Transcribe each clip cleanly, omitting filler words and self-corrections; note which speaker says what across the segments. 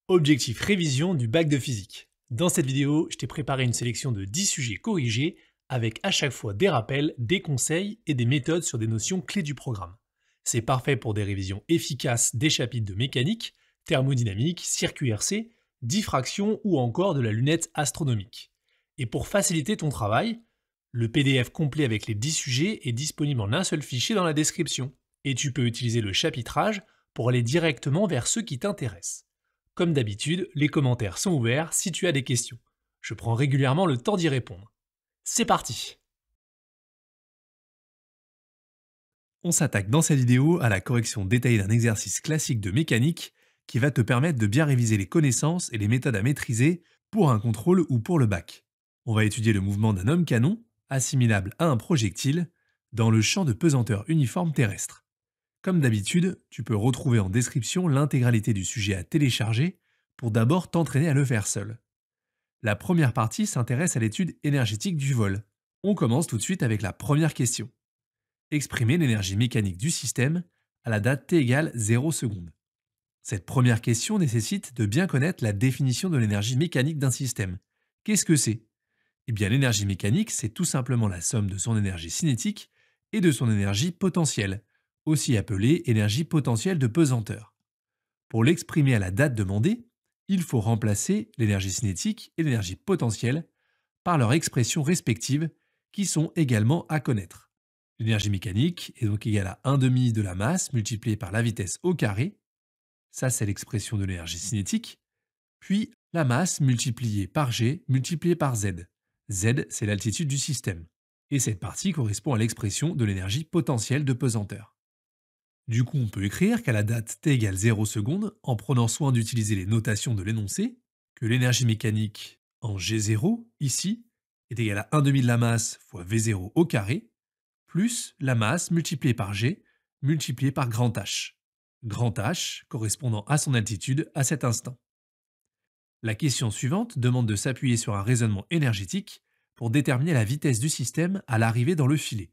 Speaker 1: Objectif révision du bac de physique. Dans cette vidéo, je t'ai préparé une sélection de 10 sujets corrigés avec à chaque fois des rappels, des conseils et des méthodes sur des notions clés du programme. C'est parfait pour des révisions efficaces des chapitres de mécanique, thermodynamique, circuit RC, diffraction ou encore de la lunette astronomique. Et pour faciliter ton travail, le PDF complet avec les 10 sujets est disponible en un seul fichier dans la description. Et tu peux utiliser le chapitrage pour aller directement vers ceux qui t'intéressent. Comme d'habitude, les commentaires sont ouverts si tu as des questions. Je prends régulièrement le temps d'y répondre. C'est parti! On s'attaque dans cette vidéo à la correction détaillée d'un exercice classique de mécanique qui va te permettre de bien réviser les connaissances et les méthodes à maîtriser pour un contrôle ou pour le bac. On va étudier le mouvement d'un homme canon, assimilable à un projectile, dans le champ de pesanteur uniforme terrestre. Comme d'habitude, tu peux retrouver en description l'intégralité du sujet à télécharger pour d'abord t'entraîner à le faire seul. La première partie s'intéresse à l'étude énergétique du vol. On commence tout de suite avec la première question. Exprimer l'énergie mécanique du système à la date t égale 0 secondes. Cette première question nécessite de bien connaître la définition de l'énergie mécanique d'un système. Qu'est-ce que c'est? Eh bien, l'énergie mécanique, c'est tout simplement la somme de son énergie cinétique et de son énergie potentielle, aussi appelée énergie potentielle de pesanteur. Pour l'exprimer à la date demandée, il faut remplacer l'énergie cinétique et l'énergie potentielle par leurs expressions respectives qui sont également à connaître. L'énergie mécanique est donc égale à 1 demi de la masse multipliée par la vitesse au carré, ça c'est l'expression de l'énergie cinétique, puis la masse multipliée par g multipliée par z. Z c'est l'altitude du système. Et cette partie correspond à l'expression de l'énergie potentielle de pesanteur. Du coup, on peut écrire qu'à la date t égale 0 secondes, en prenant soin d'utiliser les notations de l'énoncé, que l'énergie mécanique en G0, ici, est égale à 1 demi de la masse fois V0 au carré, plus la masse multipliée par G, multipliée par grand H. Grand H correspondant à son altitude à cet instant. La question suivante demande de s'appuyer sur un raisonnement énergétique pour déterminer la vitesse du système à l'arrivée dans le filet.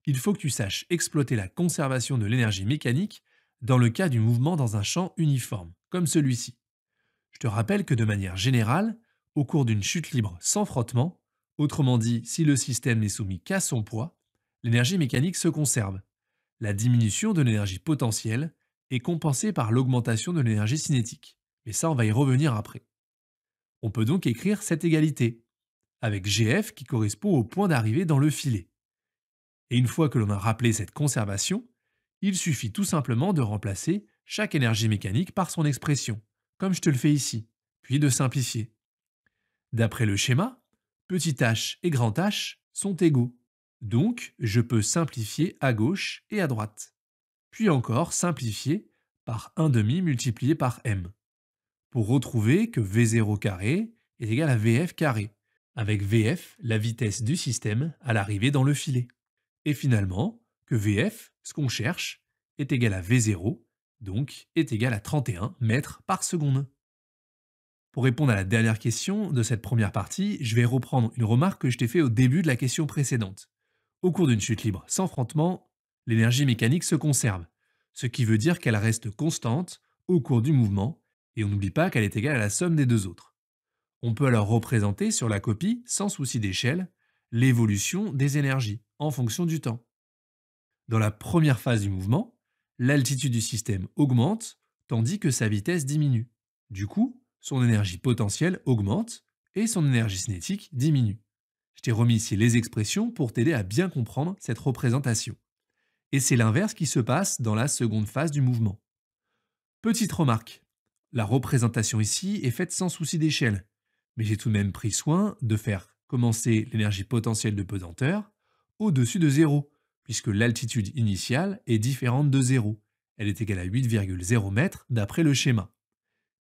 Speaker 1: Il faut que tu saches exploiter la conservation de l'énergie mécanique dans le cas du mouvement dans un champ uniforme, comme celui-ci. Je te rappelle que de manière générale, au cours d'une chute libre sans frottement, autrement dit si le système n'est soumis qu'à son poids, l'énergie mécanique se conserve. La diminution de l'énergie potentielle est compensée par l'augmentation de l'énergie cinétique. Mais ça, on va y revenir après. On peut donc écrire cette égalité, avec GF qui correspond au point d'arrivée dans le filet. Et une fois que l'on a rappelé cette conservation, il suffit tout simplement de remplacer chaque énergie mécanique par son expression, comme je te le fais ici, puis de simplifier. D'après le schéma, petit h et grand H sont égaux, donc je peux simplifier à gauche et à droite, puis encore simplifier par 1 demi multiplié par m, pour retrouver que V0 carré est égal à VF carré, avec VF la vitesse du système à l'arrivée dans le filet. Et finalement, que VF, ce qu'on cherche, est égal à V0, donc est égal à 31 mètres par seconde. Pour répondre à la dernière question de cette première partie, je vais reprendre une remarque que je t'ai faite au début de la question précédente. Au cours d'une chute libre sans frottement, l'énergie mécanique se conserve, ce qui veut dire qu'elle reste constante au cours du mouvement, et on n'oublie pas qu'elle est égale à la somme des deux autres. On peut alors représenter sur la copie, sans souci d'échelle, l'évolution des énergies en fonction du temps. Dans la première phase du mouvement, l'altitude du système augmente tandis que sa vitesse diminue. Du coup, son énergie potentielle augmente et son énergie cinétique diminue. Je t'ai remis ici les expressions pour t'aider à bien comprendre cette représentation. Et c'est l'inverse qui se passe dans la seconde phase du mouvement. Petite remarque, la représentation ici est faite sans souci d'échelle, mais j'ai tout de même pris soin de faire commencer l'énergie potentielle de pesanteur au-dessus de 0, puisque l'altitude initiale est différente de 0. Elle est égale à 8,0 mètres d'après le schéma.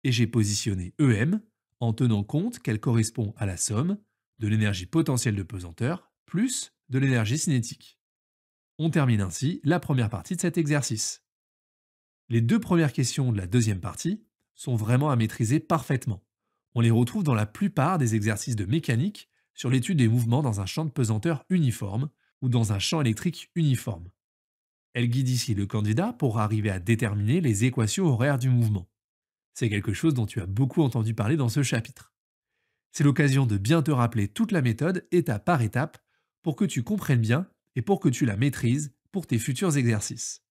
Speaker 1: Et j'ai positionné EM en tenant compte qu'elle correspond à la somme de l'énergie potentielle de pesanteur plus de l'énergie cinétique. On termine ainsi la première partie de cet exercice. Les deux premières questions de la deuxième partie sont vraiment à maîtriser parfaitement. On les retrouve dans la plupart des exercices de mécanique sur l'étude des mouvements dans un champ de pesanteur uniforme ou dans un champ électrique uniforme. Elle guide ici le candidat pour arriver à déterminer les équations horaires du mouvement. C'est quelque chose dont tu as beaucoup entendu parler dans ce chapitre. C'est l'occasion de bien te rappeler toute la méthode étape par étape pour que tu comprennes bien et pour que tu la maîtrises pour tes futurs exercices.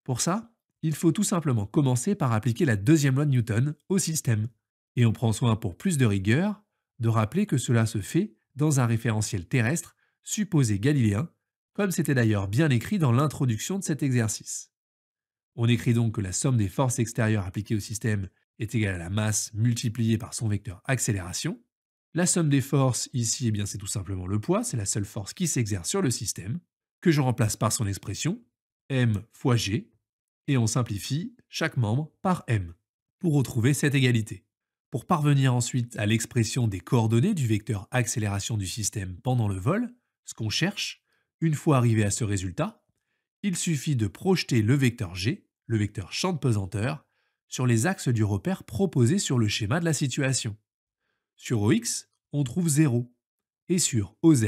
Speaker 1: Pour ça, il faut tout simplement commencer par appliquer la deuxième loi de Newton au système. Et on prend soin pour plus de rigueur de rappeler que cela se fait dans un référentiel terrestre supposé galiléen, comme c'était d'ailleurs bien écrit dans l'introduction de cet exercice. On écrit donc que la somme des forces extérieures appliquées au système est égale à la masse multipliée par son vecteur accélération. La somme des forces ici, eh bien, c'est tout simplement le poids, c'est la seule force qui s'exerce sur le système, que je remplace par son expression, m fois g, et on simplifie chaque membre par m, pour retrouver cette égalité. Pour parvenir ensuite à l'expression des coordonnées du vecteur accélération du système pendant le vol, ce qu'on cherche, une fois arrivé à ce résultat, il suffit de projeter le vecteur g, le vecteur champ de pesanteur, sur les axes du repère proposé sur le schéma de la situation. Sur OX, on trouve 0, et sur OZ,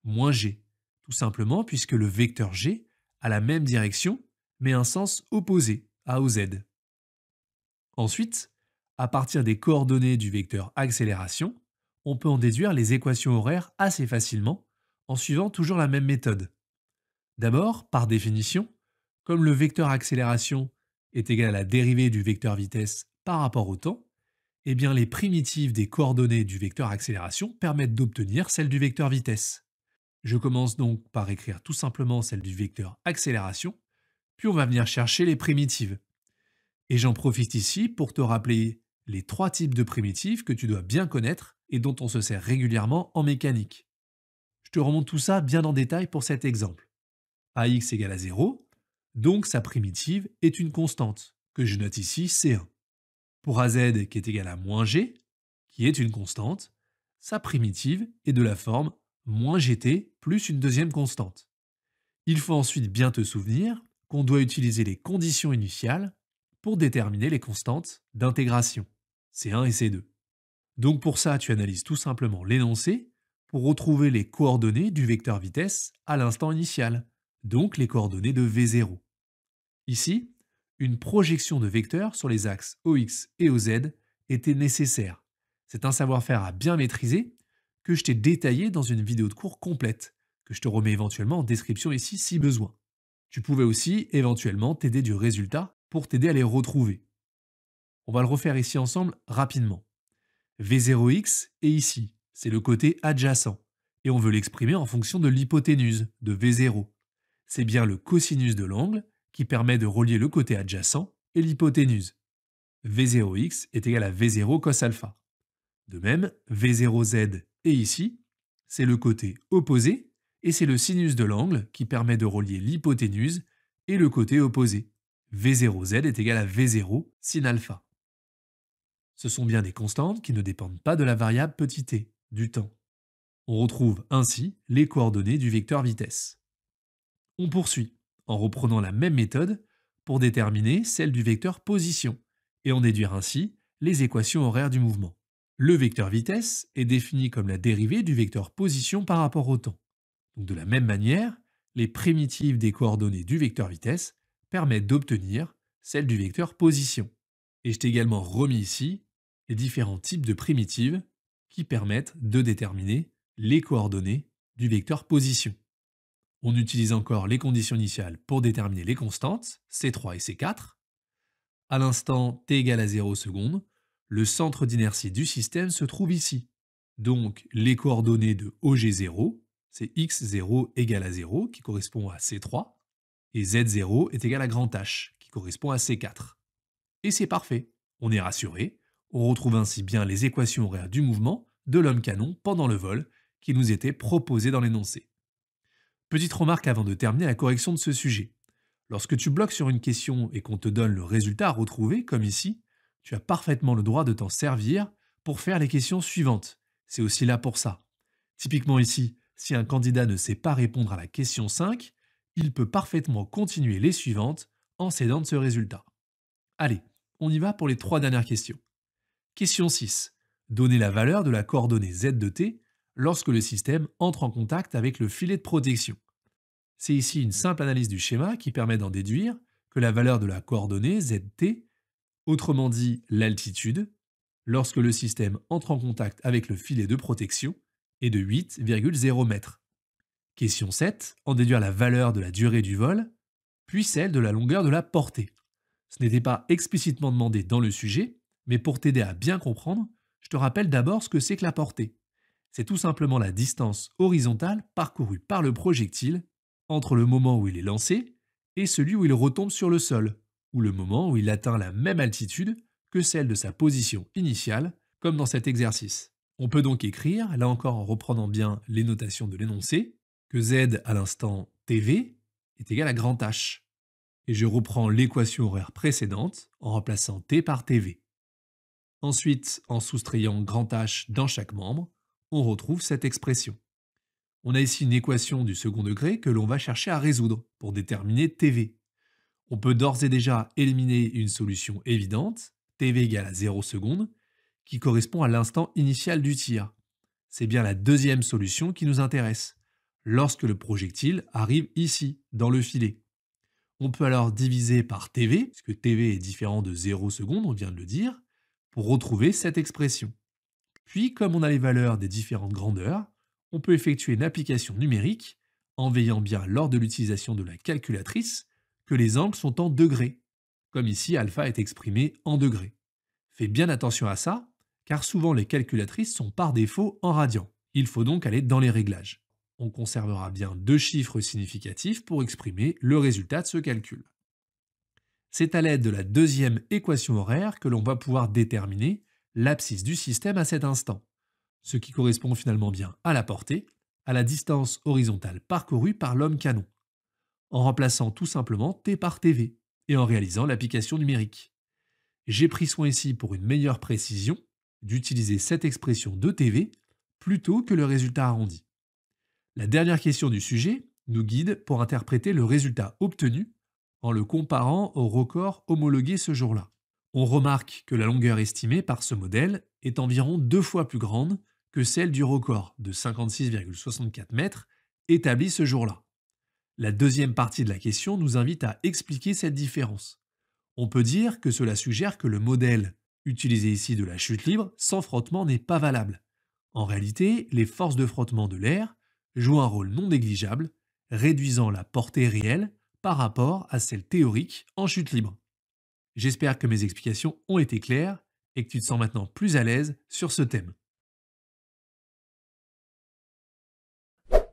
Speaker 1: moins g, tout simplement puisque le vecteur g a la même direction, mais un sens opposé à OZ. Ensuite, à partir des coordonnées du vecteur accélération, on peut en déduire les équations horaires assez facilement en suivant toujours la même méthode. D'abord, par définition, comme le vecteur accélération est égal à la dérivée du vecteur vitesse par rapport au temps, eh bien les primitives des coordonnées du vecteur accélération permettent d'obtenir celles du vecteur vitesse. Je commence donc par écrire tout simplement celle du vecteur accélération, puis on va venir chercher les primitives. Et j'en profite ici pour te rappeler les trois types de primitives que tu dois bien connaître et dont on se sert régulièrement en mécanique. Je te remonte tout ça bien en détail pour cet exemple. AX égale à 0, donc sa primitive est une constante, que je note ici C1. Pour AZ qui est égal à moins G, qui est une constante, sa primitive est de la forme moins GT plus une deuxième constante. Il faut ensuite bien te souvenir qu'on doit utiliser les conditions initiales pour déterminer les constantes d'intégration, C1 et C2. Donc pour ça, tu analyses tout simplement l'énoncé pour retrouver les coordonnées du vecteur vitesse à l'instant initial, donc les coordonnées de V0. Ici, une projection de vecteurs sur les axes OX et OZ était nécessaire. C'est un savoir-faire à bien maîtriser que je t'ai détaillé dans une vidéo de cours complète, que je te remets éventuellement en description ici si besoin. Tu pouvais aussi éventuellement t'aider du résultat pour t'aider à les retrouver. On va le refaire ici ensemble rapidement. V0x est ici, c'est le côté adjacent, et on veut l'exprimer en fonction de l'hypoténuse, de V0. C'est bien le cosinus de l'angle qui permet de relier le côté adjacent et l'hypoténuse. V0x est égal à V0 cos alpha. De même, V0z est ici, c'est le côté opposé, et c'est le sinus de l'angle qui permet de relier l'hypoténuse et le côté opposé. V0z est égal à V0 sin alpha. Ce sont bien des constantes qui ne dépendent pas de la variable petit t, du temps. On retrouve ainsi les coordonnées du vecteur vitesse. On poursuit en reprenant la même méthode pour déterminer celle du vecteur position et en déduire ainsi les équations horaires du mouvement. Le vecteur vitesse est défini comme la dérivée du vecteur position par rapport au temps. Donc de la même manière, les primitives des coordonnées du vecteur vitesse permettent d'obtenir celle du vecteur position. Et je t'ai également remis ici les différents types de primitives qui permettent de déterminer les coordonnées du vecteur position. On utilise encore les conditions initiales pour déterminer les constantes, C3 et C4. À l'instant t égale à 0 secondes, le centre d'inertie du système se trouve ici. Donc les coordonnées de OG0, c'est x0 égale à 0 qui correspond à C3, et z0 est égal à grand H qui correspond à C4. Et c'est parfait, on est rassuré, on retrouve ainsi bien les équations horaires du mouvement de l'homme canon pendant le vol qui nous étaient proposées dans l'énoncé. Petite remarque avant de terminer la correction de ce sujet. Lorsque tu bloques sur une question et qu'on te donne le résultat à retrouver, comme ici, tu as parfaitement le droit de t'en servir pour faire les questions suivantes. C'est aussi là pour ça. Typiquement ici, si un candidat ne sait pas répondre à la question 5, il peut parfaitement continuer les suivantes en s'aidant de ce résultat. Allez, on y va pour les 3 dernières questions. Question 6. Donnez la valeur de la coordonnée z de t lorsque le système entre en contact avec le filet de protection. C'est ici une simple analyse du schéma qui permet d'en déduire que la valeur de la coordonnée zt autrement dit l'altitude, lorsque le système entre en contact avec le filet de protection, est de 8,0 mètres. Question 7, en déduire la valeur de la durée du vol, puis celle de la longueur de la portée. Ce n'était pas explicitement demandé dans le sujet, mais pour t'aider à bien comprendre, je te rappelle d'abord ce que c'est que la portée. C'est tout simplement la distance horizontale parcourue par le projectile entre le moment où il est lancé et celui où il retombe sur le sol, ou le moment où il atteint la même altitude que celle de sa position initiale, comme dans cet exercice. On peut donc écrire, là encore en reprenant bien les notations de l'énoncé, que z à l'instant tv est égal à grand H. Et je reprends l'équation horaire précédente en remplaçant t par tv. Ensuite, en soustrayant grand H dans chaque membre, on retrouve cette expression. On a ici une équation du second degré que l'on va chercher à résoudre pour déterminer tv. On peut d'ores et déjà éliminer une solution évidente, tv égale à 0 secondes, qui correspond à l'instant initial du tir. C'est bien la deuxième solution qui nous intéresse, lorsque le projectile arrive ici, dans le filet. On peut alors diviser par tv, puisque tv est différent de 0 secondes, on vient de le dire, pour retrouver cette expression. Puis, comme on a les valeurs des différentes grandeurs, on peut effectuer une application numérique en veillant bien lors de l'utilisation de la calculatrice que les angles sont en degrés, comme ici alpha est exprimé en degrés. Fais bien attention à ça, car souvent les calculatrices sont par défaut en radians. Il faut donc aller dans les réglages. On conservera bien deux chiffres significatifs pour exprimer le résultat de ce calcul. C'est à l'aide de la deuxième équation horaire que l'on va pouvoir déterminer l'abscisse du système à cet instant, ce qui correspond finalement bien à la portée, à la distance horizontale parcourue par l'homme canon, en remplaçant tout simplement t par tv et en réalisant l'application numérique. J'ai pris soin ici, pour une meilleure précision, d'utiliser cette expression de tv plutôt que le résultat arrondi. La dernière question du sujet nous guide pour interpréter le résultat obtenu en le comparant au record homologué ce jour-là. On remarque que la longueur estimée par ce modèle est environ 2 fois plus grande que celle du record de 56,64 mètres établi ce jour-là. La deuxième partie de la question nous invite à expliquer cette différence. On peut dire que cela suggère que le modèle utilisé ici de la chute libre sans frottement n'est pas valable. En réalité, les forces de frottement de l'air jouent un rôle non négligeable, réduisant la portée réelle par rapport à celle théorique en chute libre. J'espère que mes explications ont été claires et que tu te sens maintenant plus à l'aise sur ce thème.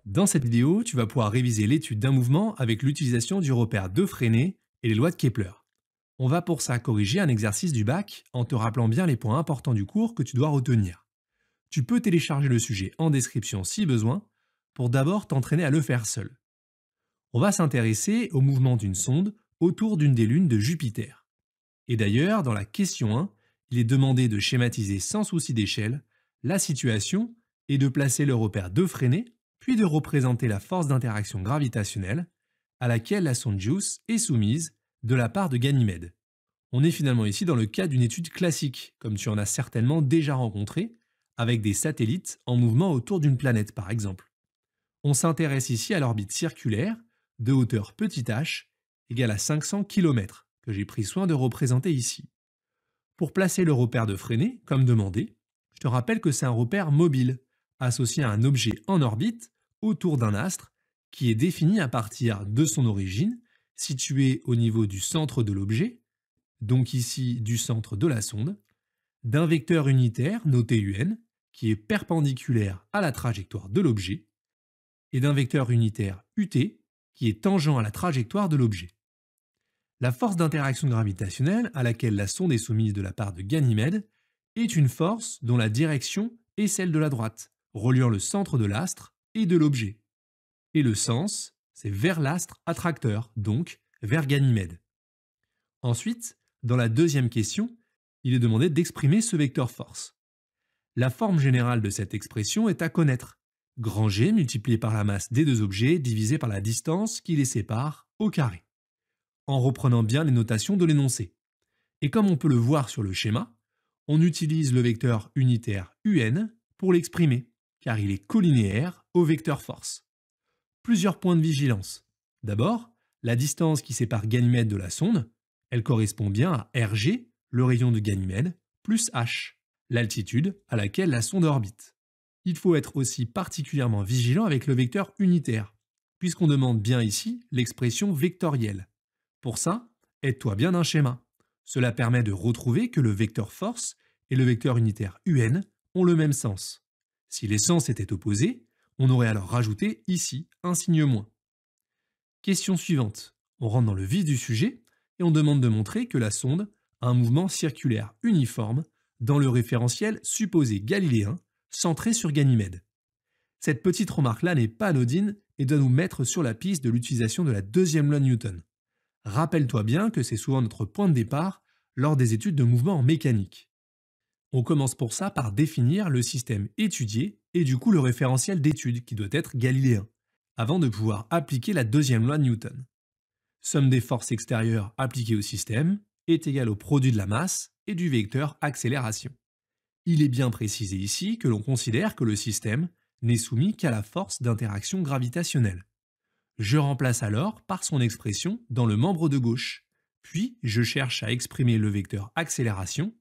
Speaker 1: Dans cette vidéo, tu vas pouvoir réviser l'étude d'un mouvement avec l'utilisation du repère de Freinet et les lois de Kepler. On va pour ça corriger un exercice du bac en te rappelant bien les points importants du cours que tu dois retenir. Tu peux télécharger le sujet en description si besoin pour d'abord t'entraîner à le faire seul. On va s'intéresser au mouvement d'une sonde autour d'une des lunes de Jupiter. Et d'ailleurs, dans la question 1, il est demandé de schématiser sans souci d'échelle la situation et de placer le repère de Freinet, puis de représenter la force d'interaction gravitationnelle à laquelle la sonde JUICE est soumise de la part de Ganymède. On est finalement ici dans le cas d'une étude classique, comme tu en as certainement déjà rencontré, avec des satellites en mouvement autour d'une planète par exemple. On s'intéresse ici à l'orbite circulaire de hauteur petit h égale à 500 km, que j'ai pris soin de représenter ici. Pour placer le repère de Freinet, comme demandé, je te rappelle que c'est un repère mobile, associé à un objet en orbite autour d'un astre qui est défini à partir de son origine, située au niveau du centre de l'objet, donc ici du centre de la sonde, d'un vecteur unitaire noté UN, qui est perpendiculaire à la trajectoire de l'objet, et d'un vecteur unitaire UT, qui est tangent à la trajectoire de l'objet. La force d'interaction gravitationnelle à laquelle la sonde est soumise de la part de Ganymède est une force dont la direction est celle de la droite, reliant le centre de l'astre et de l'objet. Et le sens, c'est vers l'astre attracteur, donc vers Ganymède. Ensuite, dans la deuxième question, il est demandé d'exprimer ce vecteur force. La forme générale de cette expression est à connaître. Grand G multiplié par la masse des deux objets divisé par la distance qui les sépare au carré. En reprenant bien les notations de l'énoncé. Et comme on peut le voir sur le schéma, on utilise le vecteur unitaire UN pour l'exprimer, car il est collinéaire au vecteur force. Plusieurs points de vigilance. D'abord, la distance qui sépare Ganymède de la sonde, elle correspond bien à RG, le rayon de Ganymède, plus h, l'altitude à laquelle la sonde orbite. Il faut être aussi particulièrement vigilant avec le vecteur unitaire, puisqu'on demande bien ici l'expression vectorielle. Pour ça, aide-toi bien d'un schéma. Cela permet de retrouver que le vecteur force et le vecteur unitaire un ont le même sens. Si les sens étaient opposés, on aurait alors rajouté ici un signe moins. Question suivante. On rentre dans le vif du sujet et on demande de montrer que la sonde a un mouvement circulaire uniforme dans le référentiel supposé galiléen centré sur Ganymède. Cette petite remarque-là n'est pas anodine et doit nous mettre sur la piste de l'utilisation de la deuxième loi de Newton. Rappelle-toi bien que c'est souvent notre point de départ lors des études de mouvement en mécanique. On commence pour ça par définir le système étudié et du coup le référentiel d'étude qui doit être galiléen, avant de pouvoir appliquer la deuxième loi de Newton. Somme des forces extérieures appliquées au système est égale au produit de la masse et du vecteur accélération. Il est bien précisé ici que l'on considère que le système n'est soumis qu'à la force d'interaction gravitationnelle. Je remplace alors par son expression dans le membre de gauche, puis je cherche à exprimer le vecteur accélération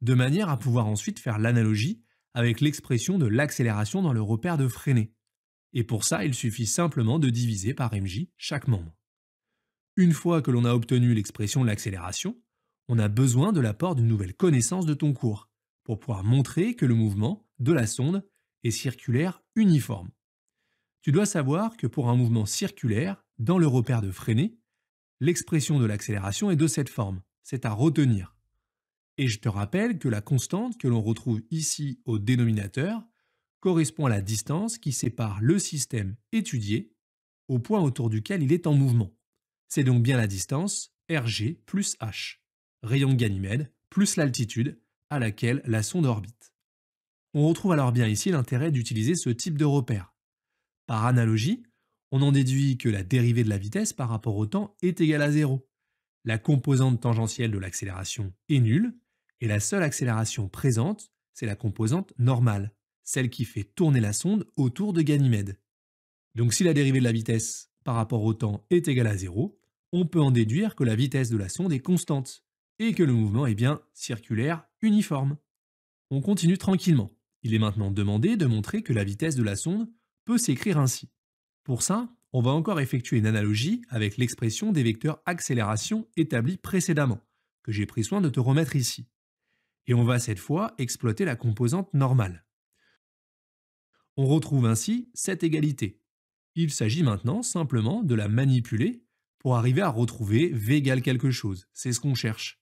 Speaker 1: de manière à pouvoir ensuite faire l'analogie avec l'expression de l'accélération dans le repère de Freinet. Et pour ça, il suffit simplement de diviser par mj chaque membre. Une fois que l'on a obtenu l'expression de l'accélération, on a besoin de l'apport d'une nouvelle connaissance de ton cours, pour pouvoir montrer que le mouvement de la sonde est circulaire uniforme. Tu dois savoir que pour un mouvement circulaire, dans le repère de Freinet, l'expression de l'accélération est de cette forme, c'est à retenir. Et je te rappelle que la constante que l'on retrouve ici au dénominateur correspond à la distance qui sépare le système étudié au point autour duquel il est en mouvement. C'est donc bien la distance RG plus H, rayon de Ganymède plus l'altitude à laquelle la sonde orbite. On retrouve alors bien ici l'intérêt d'utiliser ce type de repère. Par analogie, on en déduit que la dérivée de la vitesse par rapport au temps est égale à 0. La composante tangentielle de l'accélération est nulle, et la seule accélération présente, c'est la composante normale, celle qui fait tourner la sonde autour de Ganymède. Donc si la dérivée de la vitesse par rapport au temps est égale à 0, on peut en déduire que la vitesse de la sonde est constante, et que le mouvement est bien circulaire uniforme. On continue tranquillement. Il est maintenant demandé de montrer que la vitesse de la sonde peut s'écrire ainsi. Pour ça, on va encore effectuer une analogie avec l'expression des vecteurs accélération établie précédemment, que j'ai pris soin de te remettre ici. Et on va cette fois exploiter la composante normale. On retrouve ainsi cette égalité. Il s'agit maintenant simplement de la manipuler pour arriver à retrouver V égale quelque chose. C'est ce qu'on cherche.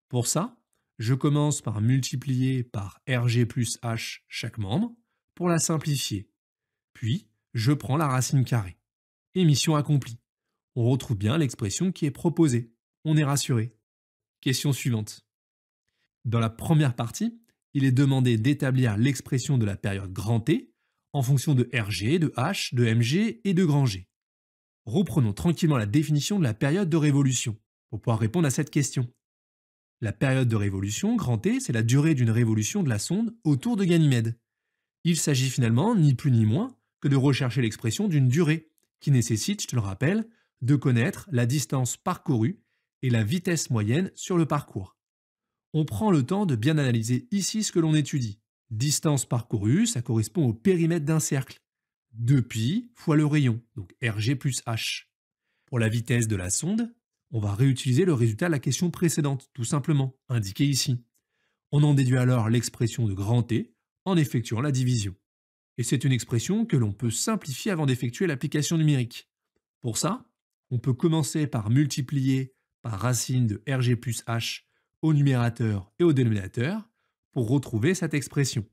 Speaker 1: Pour ça, je commence par multiplier par RG plus H chaque membre pour la simplifier. Puis, je prends la racine carrée. Et mission accomplie. On retrouve bien l'expression qui est proposée. On est rassuré. Question suivante. Dans la première partie, il est demandé d'établir l'expression de la période grand T en fonction de RG, de H, de MG et de grand G. Reprenons tranquillement la définition de la période de révolution pour pouvoir répondre à cette question. La période de révolution, grand T, c'est la durée d'une révolution de la sonde autour de Ganymède. Il s'agit finalement, ni plus ni moins, que de rechercher l'expression d'une durée, qui nécessite, je te le rappelle, de connaître la distance parcourue et la vitesse moyenne sur le parcours. On prend le temps de bien analyser ici ce que l'on étudie. Distance parcourue, ça correspond au périmètre d'un cercle. 2π fois le rayon, donc RG plus H. Pour la vitesse de la sonde, on va réutiliser le résultat de la question précédente, tout simplement, indiqué ici. On en déduit alors l'expression de grand T en effectuant la division. Et c'est une expression que l'on peut simplifier avant d'effectuer l'application numérique. Pour ça, on peut commencer par multiplier par racine de RG plus H au numérateur et au dénominateur pour retrouver cette expression.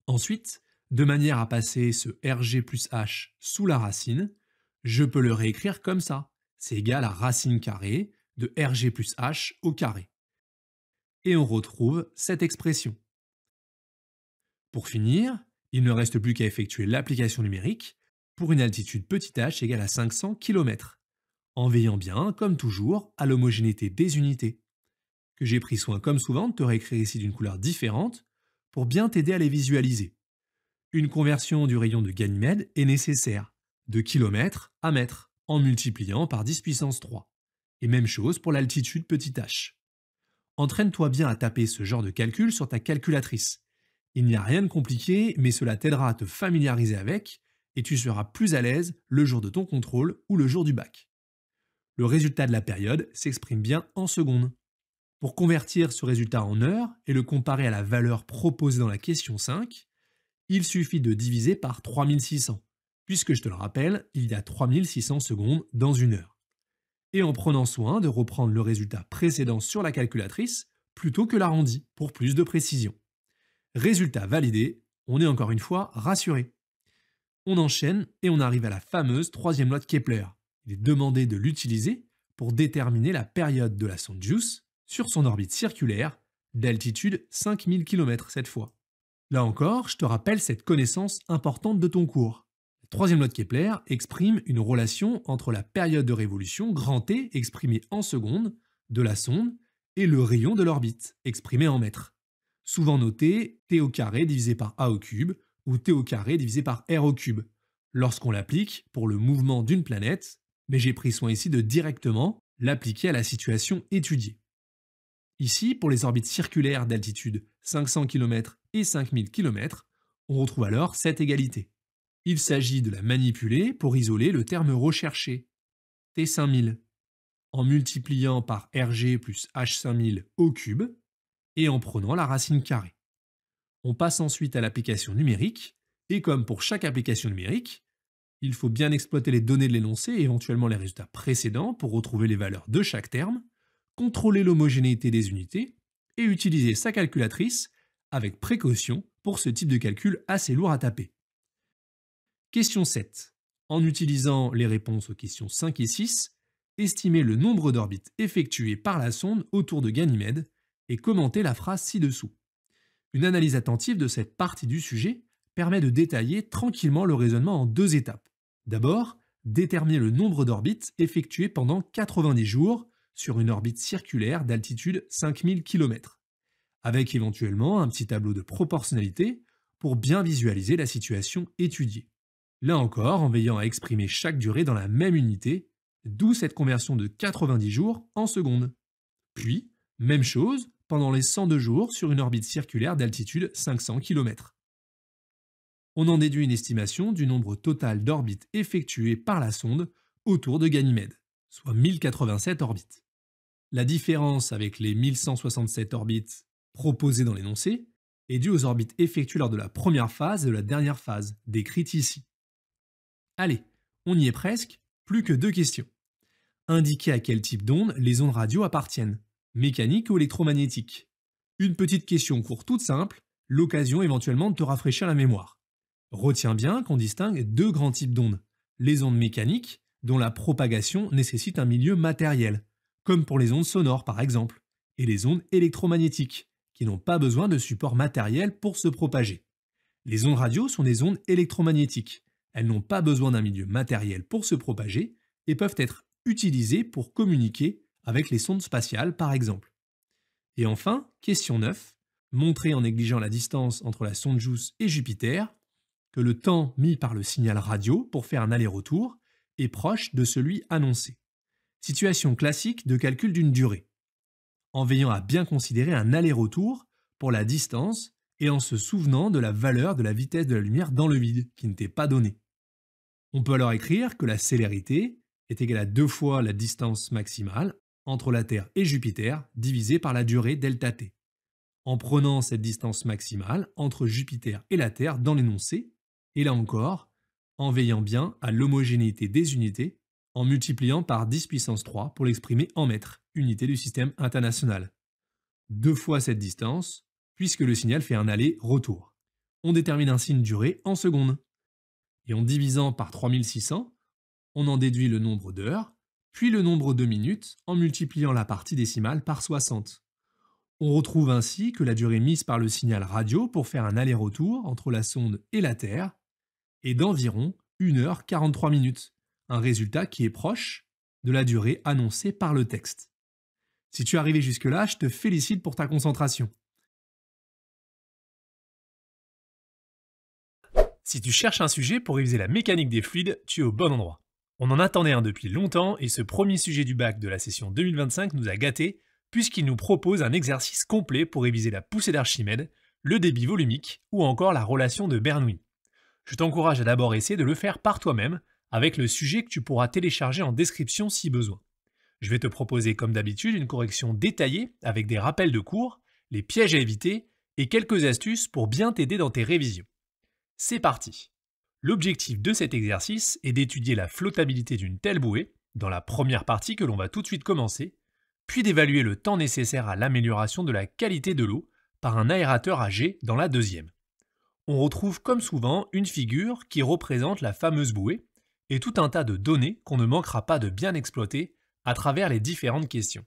Speaker 1: Ensuite, de manière à passer ce RG plus H sous la racine, je peux le réécrire comme ça. C'est égal à racine carrée de RG plus H au carré. Et on retrouve cette expression. Pour finir, il ne reste plus qu'à effectuer l'application numérique pour une altitude petit h égale à 500 km, en veillant bien, comme toujours, à l'homogénéité des unités, que j'ai pris soin comme souvent de te réécrire ici d'une couleur différente pour bien t'aider à les visualiser. Une conversion du rayon de Ganymède est nécessaire, de km à mètre, en multipliant par 10 puissance 3. Et même chose pour l'altitude petit h. Entraîne-toi bien à taper ce genre de calcul sur ta calculatrice. Il n'y a rien de compliqué, mais cela t'aidera à te familiariser avec et tu seras plus à l'aise le jour de ton contrôle ou le jour du bac. Le résultat de la période s'exprime bien en secondes. Pour convertir ce résultat en heures et le comparer à la valeur proposée dans la question 5, il suffit de diviser par 3600, puisque je te le rappelle, il y a 3600 secondes dans une heure. Et en prenant soin de reprendre le résultat précédent sur la calculatrice plutôt que l'arrondi pour plus de précision. Résultat validé, on est encore une fois rassuré. On enchaîne et on arrive à la fameuse troisième loi de Kepler. Il est demandé de l'utiliser pour déterminer la période de la sonde JUICE sur son orbite circulaire d'altitude 5000 km cette fois. Là encore, je te rappelle cette connaissance importante de ton cours. La troisième loi de Kepler exprime une relation entre la période de révolution grand T exprimée en secondes de la sonde et le rayon de l'orbite exprimé en mètres. Souvent noté T au carré divisé par A au cube ou T au carré divisé par R au cube, lorsqu'on l'applique pour le mouvement d'une planète, mais j'ai pris soin ici de directement l'appliquer à la situation étudiée. Ici, pour les orbites circulaires d'altitude 500 km et 5000 km, on retrouve alors cette égalité. Il s'agit de la manipuler pour isoler le terme recherché, T5000, en multipliant par Rg plus H5000 au cube et en prenant la racine carrée. On passe ensuite à l'application numérique, et comme pour chaque application numérique, il faut bien exploiter les données de l'énoncé et éventuellement les résultats précédents pour retrouver les valeurs de chaque terme, contrôler l'homogénéité des unités et utiliser sa calculatrice avec précaution pour ce type de calcul assez lourd à taper. Question 7. En utilisant les réponses aux questions 5 et 6, estimez le nombre d'orbites effectuées par la sonde autour de Ganymède et commentez la phrase ci-dessous. Une analyse attentive de cette partie du sujet permet de détailler tranquillement le raisonnement en deux étapes. D'abord, déterminer le nombre d'orbites effectuées pendant 90 jours sur une orbite circulaire d'altitude 5000 km, avec éventuellement un petit tableau de proportionnalité pour bien visualiser la situation étudiée. Là encore, en veillant à exprimer chaque durée dans la même unité, d'où cette conversion de 90 jours en secondes. Puis, même chose pendant les 102 jours sur une orbite circulaire d'altitude 500 km. On en déduit une estimation du nombre total d'orbites effectuées par la sonde autour de Ganymède, soit 1087 orbites. La différence avec les 1167 orbites proposées dans l'énoncé est due aux orbites effectuées lors de la première phase et de la dernière phase, décrites ici. Allez, on y est presque, plus que deux questions. Indiquez à quel type d'onde les ondes radio appartiennent, mécaniques ou électromagnétiques. Une petite question courte toute simple, l'occasion éventuellement de te rafraîchir la mémoire. Retiens bien qu'on distingue deux grands types d'ondes, les ondes mécaniques, dont la propagation nécessite un milieu matériel, comme pour les ondes sonores par exemple, et les ondes électromagnétiques, qui n'ont pas besoin de support matériel pour se propager. Les ondes radio sont des ondes électromagnétiques. Elles n'ont pas besoin d'un milieu matériel pour se propager et peuvent être utilisées pour communiquer avec les sondes spatiales par exemple. Et enfin, question 9, montrer en négligeant la distance entre la sonde JUICE et Jupiter que le temps mis par le signal radio pour faire un aller-retour est proche de celui annoncé. Situation classique de calcul d'une durée. En veillant à bien considérer un aller-retour pour la distance et en se souvenant de la valeur de la vitesse de la lumière dans le vide, qui ne t'est pas donnée. On peut alors écrire que la célérité est égale à 2 fois la distance maximale entre la Terre et Jupiter divisée par la durée ΔT. En prenant cette distance maximale entre Jupiter et la Terre dans l'énoncé, et là encore, en veillant bien à l'homogénéité des unités, en multipliant par 10 puissance 3 pour l'exprimer en mètres, unité du système international. 2 fois cette distance, puisque le signal fait un aller-retour. On détermine ainsi une durée en secondes. Et en divisant par 3600, on en déduit le nombre d'heures, puis le nombre de minutes en multipliant la partie décimale par 60. On retrouve ainsi que la durée mise par le signal radio pour faire un aller-retour entre la sonde et la Terre est d'environ 1h43 minutes, un résultat qui est proche de la durée annoncée par le texte. Si tu es arrivé jusque-là, je te félicite pour ta concentration. Si tu cherches un sujet pour réviser la mécanique des fluides, tu es au bon endroit. On en attendait un depuis longtemps et ce premier sujet du bac de la session 2025 nous a gâtés, puisqu'il nous propose un exercice complet pour réviser la poussée d'Archimède, le débit volumique ou encore la relation de Bernoulli. Je t'encourage à d'abord essayer de le faire par toi-même, avec le sujet que tu pourras télécharger en description si besoin. Je vais te proposer comme d'habitude une correction détaillée avec des rappels de cours, les pièges à éviter et quelques astuces pour bien t'aider dans tes révisions. C'est parti! L'objectif de cet exercice est d'étudier la flottabilité d'une telle bouée, dans la première partie que l'on va tout de suite commencer, puis d'évaluer le temps nécessaire à l'amélioration de la qualité de l'eau par un aérateur à jet dans la deuxième. On retrouve comme souvent une figure qui représente la fameuse bouée et tout un tas de données qu'on ne manquera pas de bien exploiter à travers les différentes questions.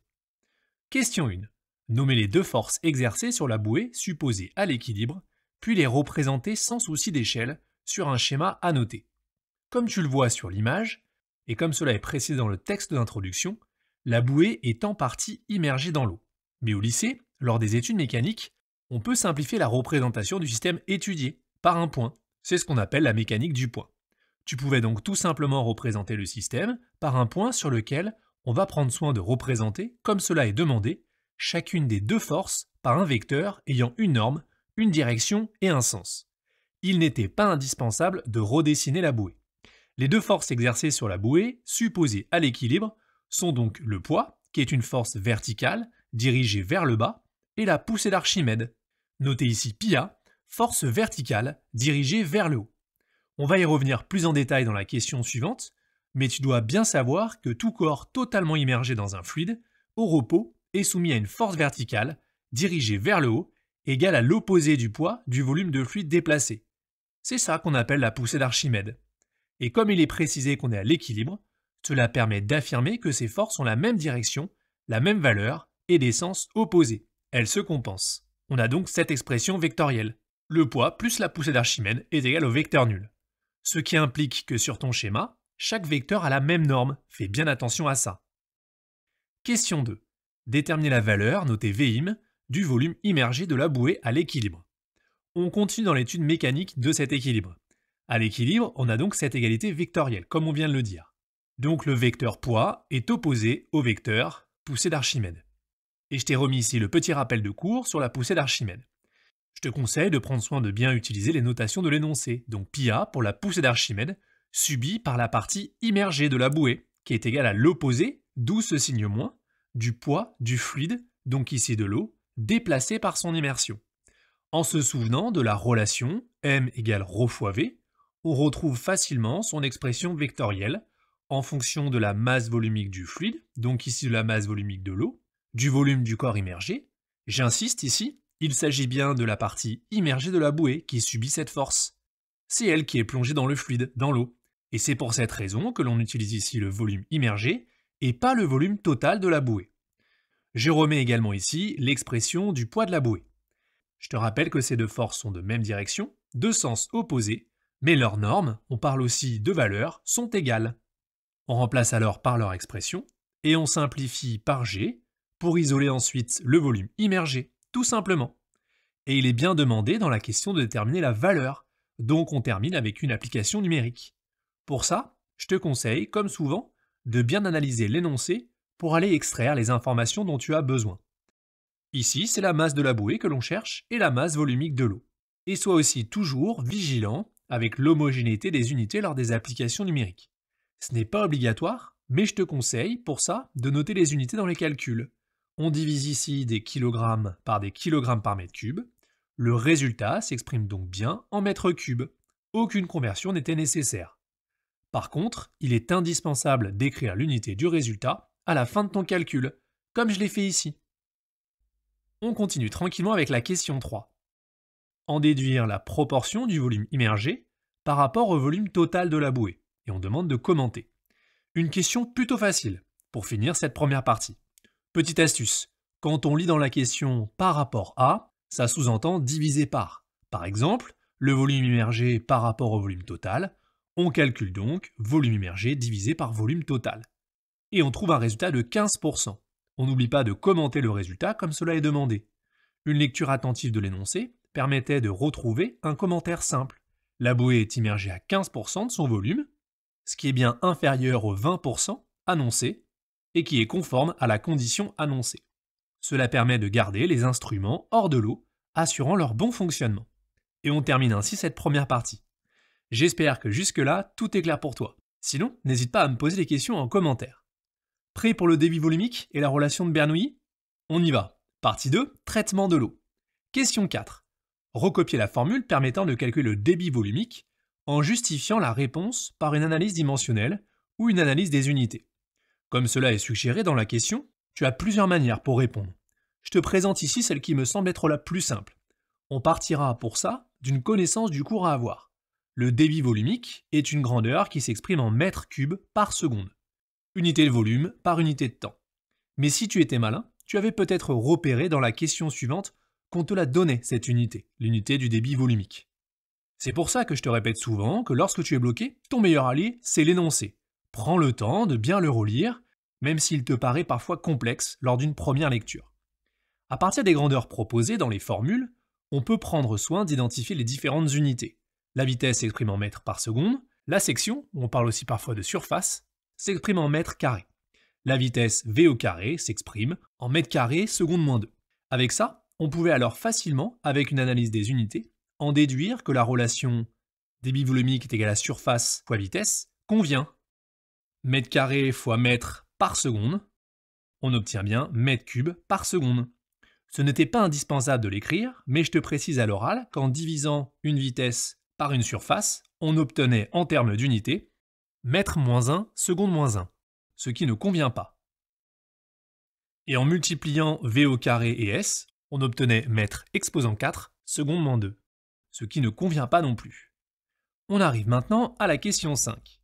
Speaker 1: Question 1. Nommer les deux forces exercées sur la bouée supposée à l'équilibre, puis les représenter sans souci d'échelle sur un schéma annoté. Comme tu le vois sur l'image, et comme cela est précisé dans le texte d'introduction, la bouée est en partie immergée dans l'eau. Mais au lycée, lors des études mécaniques, on peut simplifier la représentation du système étudié par un point. C'est ce qu'on appelle la mécanique du point. Tu pouvais donc tout simplement représenter le système par un point sur lequel on va prendre soin de représenter, comme cela est demandé, chacune des deux forces par un vecteur ayant une norme, une direction et un sens. Il n'était pas indispensable de redessiner la bouée. Les deux forces exercées sur la bouée, supposées à l'équilibre, sont donc le poids, qui est une force verticale, dirigée vers le bas, et la poussée d'Archimède. Notez ici πa, force verticale, dirigée vers le haut. On va y revenir plus en détail dans la question suivante, mais tu dois bien savoir que tout corps totalement immergé dans un fluide, au repos, est soumis à une force verticale, dirigée vers le haut, égale à l'opposé du poids du volume de fluide déplacé. C'est ça qu'on appelle la poussée d'Archimède. Et comme il est précisé qu'on est à l'équilibre, cela permet d'affirmer que ces forces ont la même direction, la même valeur et des sens opposés. Elles se compensent. On a donc cette expression vectorielle. Le poids plus la poussée d'Archimède est égal au vecteur nul. Ce qui implique que sur ton schéma, chaque vecteur a la même norme. Fais bien attention à ça. Question 2. Déterminer la valeur, notée Vim, du volume immergé de la bouée à l'équilibre. On continue dans l'étude mécanique de cet équilibre. À l'équilibre, on a donc cette égalité vectorielle, comme on vient de le dire. Donc le vecteur poids est opposé au vecteur poussée d'Archimède. Et je t'ai remis ici le petit rappel de cours sur la poussée d'Archimède. Je te conseille de prendre soin de bien utiliser les notations de l'énoncé, donc πa pour la poussée d'Archimède, subie par la partie immergée de la bouée, qui est égale à l'opposé, d'où ce signe moins, du poids du fluide, donc ici de l'eau, déplacé par son immersion. En se souvenant de la relation m égale ρ fois v, on retrouve facilement son expression vectorielle en fonction de la masse volumique du fluide, donc ici de la masse volumique de l'eau, du volume du corps immergé. J'insiste ici, il s'agit bien de la partie immergée de la bouée qui subit cette force. C'est elle qui est plongée dans le fluide, dans l'eau. Et c'est pour cette raison que l'on utilise ici le volume immergé et pas le volume total de la bouée. Je remets également ici l'expression du poids de la bouée. Je te rappelle que ces deux forces sont de même direction, de sens opposés, mais leurs normes, on parle aussi de valeurs, sont égales. On remplace alors par leur expression, et on simplifie par G, pour isoler ensuite le volume immergé, tout simplement. Et il est bien demandé dans la question de déterminer la valeur, donc on termine avec une application numérique. Pour ça, je te conseille, comme souvent, de bien analyser l'énoncé pour aller extraire les informations dont tu as besoin. Ici, c'est la masse de la bouée que l'on cherche et la masse volumique de l'eau. Et sois aussi toujours vigilant avec l'homogénéité des unités lors des applications numériques. Ce n'est pas obligatoire, mais je te conseille, pour ça, de noter les unités dans les calculs. On divise ici des kilogrammes par mètre cube. Le résultat s'exprime donc bien en mètres cubes. Aucune conversion n'était nécessaire. Par contre, il est indispensable d'écrire l'unité du résultat à la fin de ton calcul, comme je l'ai fait ici. On continue tranquillement avec la question 3. En déduire la proportion du volume immergé par rapport au volume total de la bouée, et on demande de commenter. Une question plutôt facile, pour finir cette première partie. Petite astuce, quand on lit dans la question par rapport à, ça sous-entend divisé par. Par exemple, le volume immergé par rapport au volume total, on calcule donc volume immergé divisé par volume total. Et on trouve un résultat de 15%. On n'oublie pas de commenter le résultat comme cela est demandé. Une lecture attentive de l'énoncé permettait de retrouver un commentaire simple. La bouée est immergée à 15% de son volume, ce qui est bien inférieur aux 20% annoncé et qui est conforme à la condition annoncée. Cela permet de garder les instruments hors de l'eau, assurant leur bon fonctionnement. Et on termine ainsi cette première partie. J'espère que jusque-là, tout est clair pour toi. Sinon, n'hésite pas à me poser des questions en commentaire. Prêt pour le débit volumique et la relation de Bernoulli? On y va. Partie 2, traitement de l'eau. Question 4. Recopier la formule permettant de calculer le débit volumique en justifiant la réponse par une analyse dimensionnelle ou une analyse des unités. Comme cela est suggéré dans la question, tu as plusieurs manières pour répondre. Je te présente ici celle qui me semble être la plus simple. On partira pour ça d'une connaissance du cours à avoir. Le débit volumique est une grandeur qui s'exprime en mètres cubes par seconde. Unité de volume par unité de temps. Mais si tu étais malin, tu avais peut-être repéré dans la question suivante qu'on te la donnait cette unité, l'unité du débit volumique. C'est pour ça que je te répète souvent que lorsque tu es bloqué, ton meilleur allié, c'est l'énoncé. Prends le temps de bien le relire, même s'il te paraît parfois complexe lors d'une première lecture. À partir des grandeurs proposées dans les formules, on peut prendre soin d'identifier les différentes unités. La vitesse s'exprime en mètres par seconde, la section, on parle aussi parfois de surface, s'exprime en mètres carrés. La vitesse v au carré s'exprime en mètres carrés seconde moins 2. Avec ça, on pouvait alors facilement, avec une analyse des unités, en déduire que la relation débit volumique est égale à surface fois vitesse convient. Mètre carré fois mètre par seconde, on obtient bien mètre cube par seconde. Ce n'était pas indispensable de l'écrire, mais je te précise à l'oral qu'en divisant une vitesse par une surface, on obtenait en termes d'unité mètre moins 1, seconde moins 1, ce qui ne convient pas. Et en multipliant v au carré et s, on obtenait mètre exposant 4, seconde moins 2, ce qui ne convient pas non plus. On arrive maintenant à la question 5.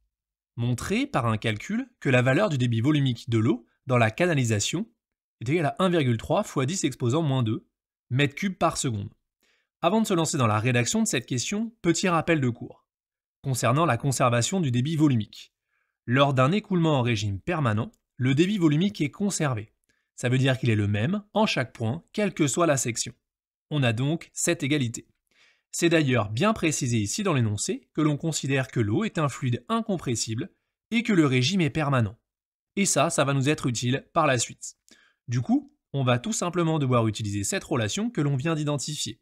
Speaker 1: Montrer par un calcul que la valeur du débit volumique de l'eau dans la canalisation est égale à 1,3 fois 10 exposant moins 2 mètres cubes par seconde. Avant de se lancer dans la rédaction de cette question, petit rappel de cours. Concernant la conservation du débit volumique. Lors d'un écoulement en régime permanent, le débit volumique est conservé. Ça veut dire qu'il est le même en chaque point, quelle que soit la section. On a donc cette égalité. C'est d'ailleurs bien précisé ici dans l'énoncé que l'on considère que l'eau est un fluide incompressible et que le régime est permanent. Et ça va nous être utile par la suite. Du coup, on va tout simplement devoir utiliser cette relation que l'on vient d'identifier.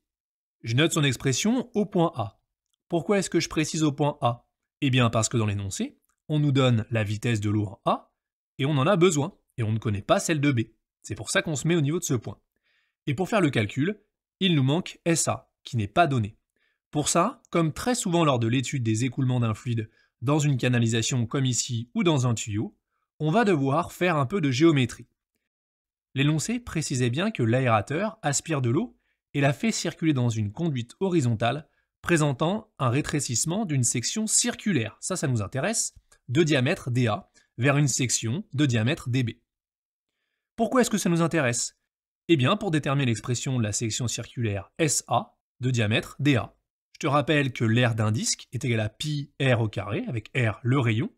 Speaker 1: Je note son expression au point A. Pourquoi est-ce que je précise au point A? Eh bien parce que dans l'énoncé, on nous donne la vitesse de l'eau en A, et on en a besoin, et on ne connaît pas celle de B. C'est pour ça qu'on se met au niveau de ce point. Et pour faire le calcul, il nous manque SA, qui n'est pas donné. Pour ça, comme très souvent lors de l'étude des écoulements d'un fluide dans une canalisation comme ici ou dans un tuyau, on va devoir faire un peu de géométrie. L'énoncé précisait bien que l'aérateur aspire de l'eau et la fait circuler dans une conduite horizontale présentant un rétrécissement d'une section circulaire, ça nous intéresse, de diamètre dA vers une section de diamètre dB. Pourquoi est-ce que ça nous intéresse? Eh bien pour déterminer l'expression de la section circulaire SA de diamètre dA. Je te rappelle que l'aire d'un disque est égal à pi r au carré, avec r le rayon,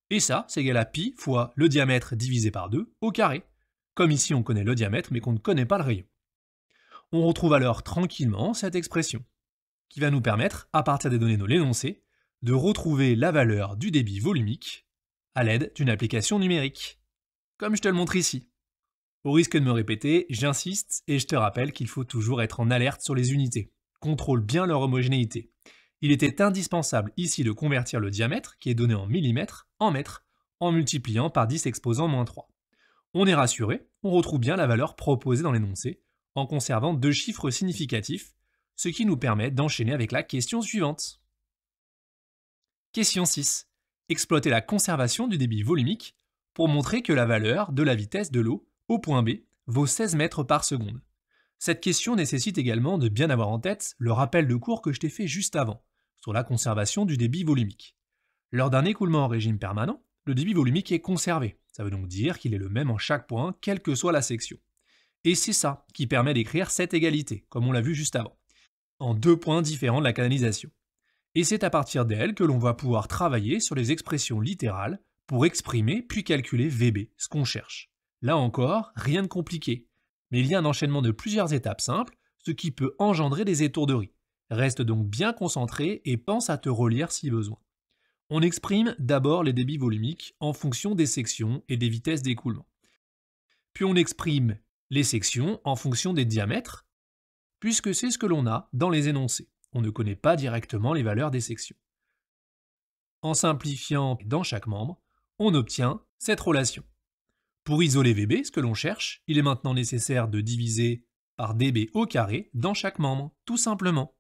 Speaker 1: et ça c'est égal à pi fois le diamètre divisé par 2 au carré. Comme ici on connaît le diamètre mais qu'on ne connaît pas le rayon. On retrouve alors tranquillement cette expression, qui va nous permettre, à partir des données de l'énoncé, de retrouver la valeur du débit volumique à l'aide d'une application numérique, comme je te le montre ici. Au risque de me répéter, j'insiste et je te rappelle qu'il faut toujours être en alerte sur les unités. Contrôle bien leur homogénéité. Il était indispensable ici de convertir le diamètre, qui est donné en millimètres, en mètres, en multipliant par 10 exposant moins 3. On est rassuré, on retrouve bien la valeur proposée dans l'énoncé, en conservant deux chiffres significatifs, ce qui nous permet d'enchaîner avec la question suivante. Question 6. Exploiter la conservation du débit volumique pour montrer que la valeur de la vitesse de l'eau au point B vaut 16 mètres par seconde. Cette question nécessite également de bien avoir en tête le rappel de cours que je t'ai fait juste avant, sur la conservation du débit volumique. Lors d'un écoulement en régime permanent, le débit volumique est conservé. Ça veut donc dire qu'il est le même en chaque point, quelle que soit la section. Et c'est ça qui permet d'écrire cette égalité, comme on l'a vu juste avant, en deux points différents de la canalisation. Et c'est à partir d'elle que l'on va pouvoir travailler sur les expressions littérales pour exprimer puis calculer VB, ce qu'on cherche. Là encore, rien de compliqué. Mais il y a un enchaînement de plusieurs étapes simples, ce qui peut engendrer des étourderies. Reste donc bien concentré et pense à te relire si besoin. On exprime d'abord les débits volumiques en fonction des sections et des vitesses d'écoulement. Puis on exprime les sections en fonction des diamètres, puisque c'est ce que l'on a dans les énoncés. On ne connaît pas directement les valeurs des sections. En simplifiant dans chaque membre, on obtient cette relation. Pour isoler VB, ce que l'on cherche, il est maintenant nécessaire de diviser par dB au carré dans chaque membre, tout simplement.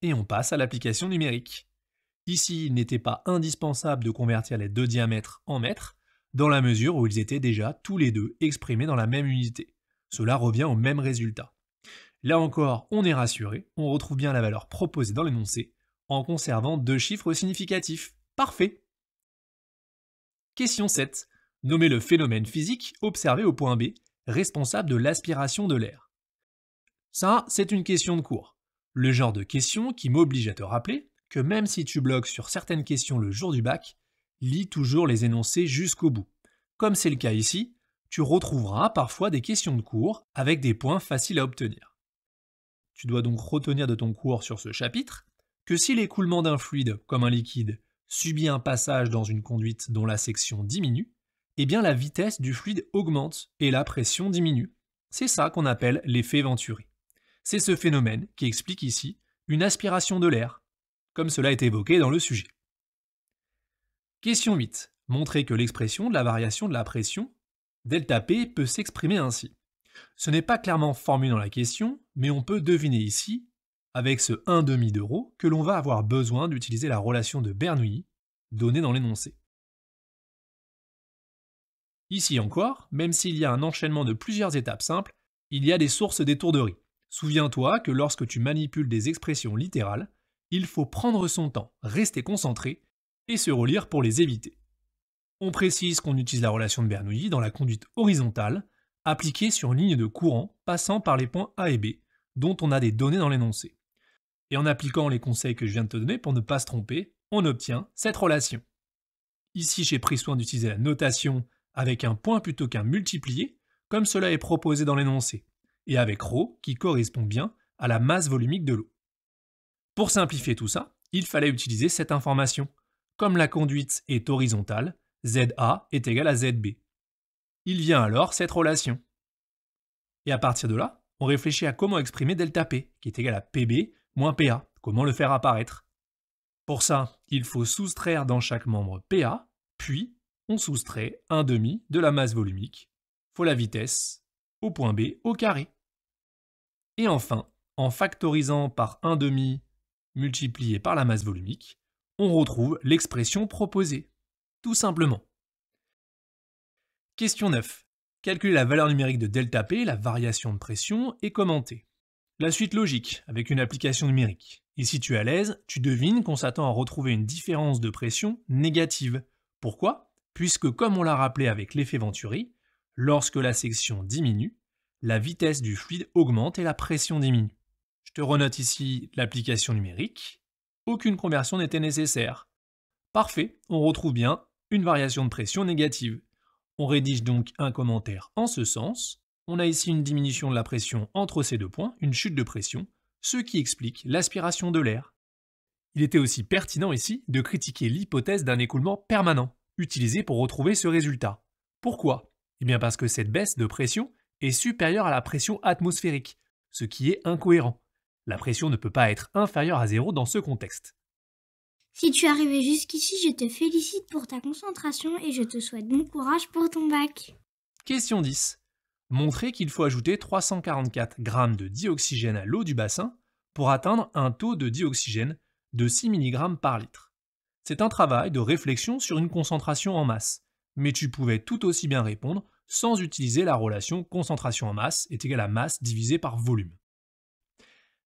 Speaker 1: Et on passe à l'application numérique. Ici, il n'était pas indispensable de convertir les deux diamètres en mètres, dans la mesure où ils étaient déjà tous les deux exprimés dans la même unité. Cela revient au même résultat. Là encore, on est rassuré, on retrouve bien la valeur proposée dans l'énoncé, en conservant deux chiffres significatifs. Parfait! Question 7. Nommez le phénomène physique observé au point B, responsable de l'aspiration de l'air. Ça, c'est une question de cours. Le genre de question qui m'oblige à te rappeler que même si tu bloques sur certaines questions le jour du bac, lis toujours les énoncés jusqu'au bout. Comme c'est le cas ici, tu retrouveras parfois des questions de cours avec des points faciles à obtenir. Tu dois donc retenir de ton cours sur ce chapitre que si l'écoulement d'un fluide, comme un liquide, subit un passage dans une conduite dont la section diminue, eh bien la vitesse du fluide augmente et la pression diminue. C'est ça qu'on appelle l'effet Venturi. C'est ce phénomène qui explique ici une aspiration de l'air, comme cela est évoqué dans le sujet. Question 8. Montrez que l'expression de la variation de la pression, ΔP, peut s'exprimer ainsi. Ce n'est pas clairement formulé dans la question, mais on peut deviner ici, avec ce 1/2 de ρ, que l'on va avoir besoin d'utiliser la relation de Bernoulli, donnée dans l'énoncé. Ici encore, même s'il y a un enchaînement de plusieurs étapes simples, il y a des sources d'étourderie. Souviens-toi que lorsque tu manipules des expressions littérales, il faut prendre son temps, rester concentré et se relire pour les éviter. On précise qu'on utilise la relation de Bernoulli dans la conduite horizontale, appliquée sur une ligne de courant passant par les points A et B, dont on a des données dans l'énoncé. Et en appliquant les conseils que je viens de te donner pour ne pas se tromper, on obtient cette relation. Ici, j'ai pris soin d'utiliser la notation avec un point plutôt qu'un multiplié, comme cela est proposé dans l'énoncé, et avec ρ qui correspond bien à la masse volumique de l'eau. Pour simplifier tout ça, il fallait utiliser cette information. Comme la conduite est horizontale, ZA est égal à ZB. Il vient alors cette relation. Et à partir de là, on réfléchit à comment exprimer ΔP, qui est égal à PB moins PA. Comment le faire apparaître? Pour ça, il faut soustraire dans chaque membre PA, puis on soustrait 1/2 de la masse volumique, fois la vitesse, au point B au carré. Et enfin, en factorisant par 1/2 multiplié par la masse volumique, on retrouve l'expression proposée, tout simplement. Question 9. Calculer la valeur numérique de ΔP, la variation de pression, et commenter. La suite logique, avec une application numérique. Et si tu es à l'aise, tu devines qu'on s'attend à retrouver une différence de pression négative. Pourquoi? Puisque comme on l'a rappelé avec l'effet Venturi, lorsque la section diminue, la vitesse du fluide augmente et la pression diminue. Je te renote ici l'application numérique. Aucune conversion n'était nécessaire. Parfait, on retrouve bien une variation de pression négative. On rédige donc un commentaire en ce sens. On a ici une diminution de la pression entre ces deux points, une chute de pression, ce qui explique l'aspiration de l'air. Il était aussi pertinent ici de critiquer l'hypothèse d'un écoulement permanent, utilisée pour retrouver ce résultat. Pourquoi? Eh bien parce que cette baisse de pression est supérieure à la pression atmosphérique, ce qui est incohérent. La pression ne peut pas être inférieure à 0 dans ce contexte.
Speaker 2: Si tu es arrivé jusqu'ici, je te félicite pour ta concentration et je te souhaite bon courage pour ton bac.
Speaker 1: Question 10. Montrez qu'il faut ajouter 344 g de dioxygène à l'eau du bassin pour atteindre un taux de dioxygène de 6 mg par litre. C'est un travail de réflexion sur une concentration en masse, mais tu pouvais tout aussi bien répondre sans utiliser la relation concentration en masse est égale à masse divisé par volume.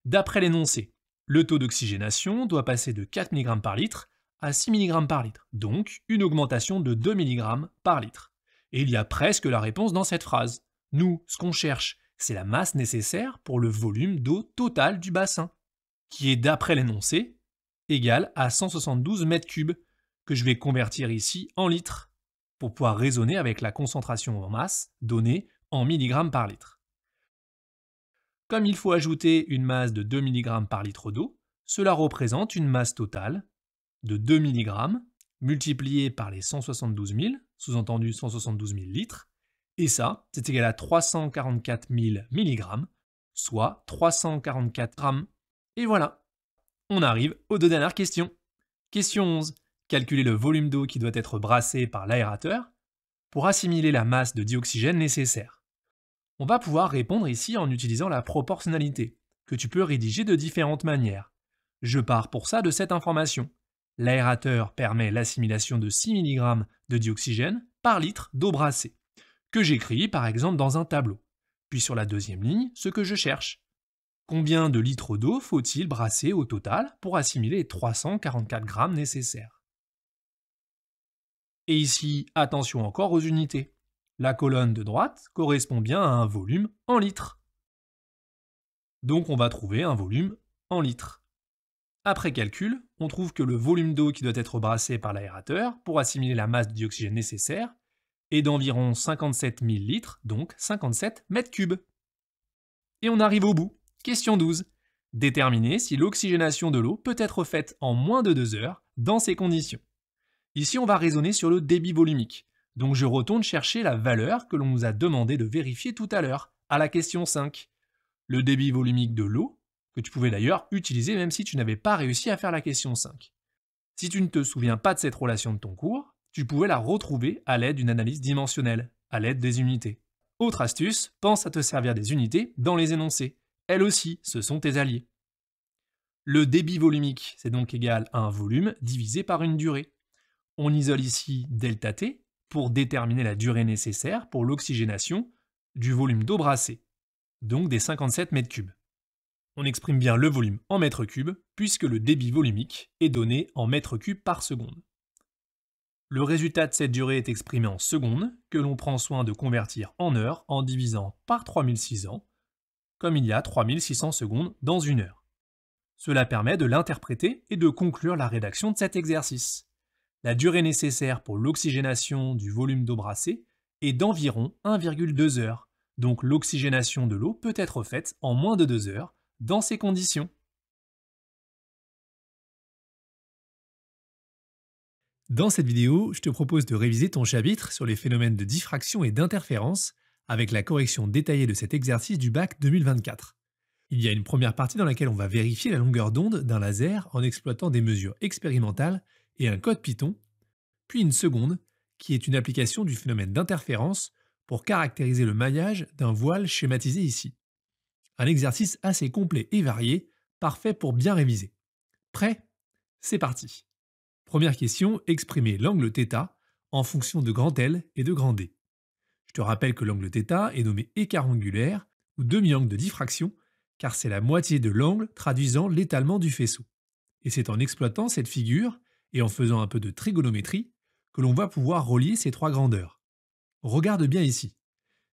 Speaker 1: D'après l'énoncé, le taux d'oxygénation doit passer de 4 mg par litre à 6 mg par litre, donc une augmentation de 2 mg par litre. Et il y a presque la réponse dans cette phrase. Nous, ce qu'on cherche, c'est la masse nécessaire pour le volume d'eau total du bassin, qui est d'après l'énoncé, égal à 172 mètres cubes, que je vais convertir ici en litres, pour pouvoir raisonner avec la concentration en masse donnée en milligrammes par litre. Comme il faut ajouter une masse de 2 mg par litre d'eau, cela représente une masse totale de 2 mg multipliée par les 172 000, sous-entendu 172 000 litres, Et ça, c'est égal à 344 000 mg, soit 344 grammes. Et voilà, on arrive aux deux dernières questions. Question 11. Calculer le volume d'eau qui doit être brassé par l'aérateur pour assimiler la masse de dioxygène nécessaire. On va pouvoir répondre ici en utilisant la proportionnalité, que tu peux rédiger de différentes manières. Je pars pour ça de cette information. L'aérateur permet l'assimilation de 6 mg de dioxygène par litre d'eau brassée, que j'écris par exemple dans un tableau. Puis sur la deuxième ligne, ce que je cherche. Combien de litres d'eau faut-il brasser au total pour assimiler les 344 grammes nécessaires? Et ici, attention encore aux unités. La colonne de droite correspond bien à un volume en litres. Donc on va trouver un volume en litres. Après calcul, on trouve que le volume d'eau qui doit être brassé par l'aérateur pour assimiler la masse de dioxygène nécessaire est d'environ 57 000 litres, donc 57 mètres cubes. Et on arrive au bout. Question 12. Déterminer si l'oxygénation de l'eau peut être faite en moins de 2 heures dans ces conditions. Ici, on va raisonner sur le débit volumique. Donc je retourne chercher la valeur que l'on nous a demandé de vérifier tout à l'heure, à la question 5. Le débit volumique de l'eau, que tu pouvais d'ailleurs utiliser même si tu n'avais pas réussi à faire la question 5. Si tu ne te souviens pas de cette relation de ton cours, tu pouvais la retrouver à l'aide d'une analyse dimensionnelle, à l'aide des unités. Autre astuce, pense à te servir des unités dans les énoncés. Elles aussi, ce sont tes alliés. Le débit volumique, c'est donc égal à un volume divisé par une durée. On isole ici ΔT pour déterminer la durée nécessaire pour l'oxygénation du volume d'eau brassée, donc des 57 mètres cubes. On exprime bien le volume en mètres cubes, puisque le débit volumique est donné en mètres cubes par seconde. Le résultat de cette durée est exprimé en secondes, que l'on prend soin de convertir en heures en divisant par 3600, comme il y a 3600 secondes dans une heure. Cela permet de l'interpréter et de conclure la rédaction de cet exercice. La durée nécessaire pour l'oxygénation du volume d'eau brassée est d'environ 1,2 heures, donc l'oxygénation de l'eau peut être faite en moins de 2 heures dans ces conditions. Dans cette vidéo, je te propose de réviser ton chapitre sur les phénomènes de diffraction et d'interférence avec la correction détaillée de cet exercice du bac 2024. Il y a une première partie dans laquelle on va vérifier la longueur d'onde d'un laser en exploitant des mesures expérimentales et un code Python, puis une seconde qui est une application du phénomène d'interférence pour caractériser le maillage d'un voile schématisé ici. Un exercice assez complet et varié, parfait pour bien réviser. Prêt? C'est parti. Première question, exprimer l'angle θ en fonction de grand L et de grand D. Je te rappelle que l'angle θ est nommé écart angulaire ou demi-angle de diffraction car c'est la moitié de l'angle traduisant l'étalement du faisceau. Et c'est en exploitant cette figure et en faisant un peu de trigonométrie que l'on va pouvoir relier ces trois grandeurs. Regarde bien ici.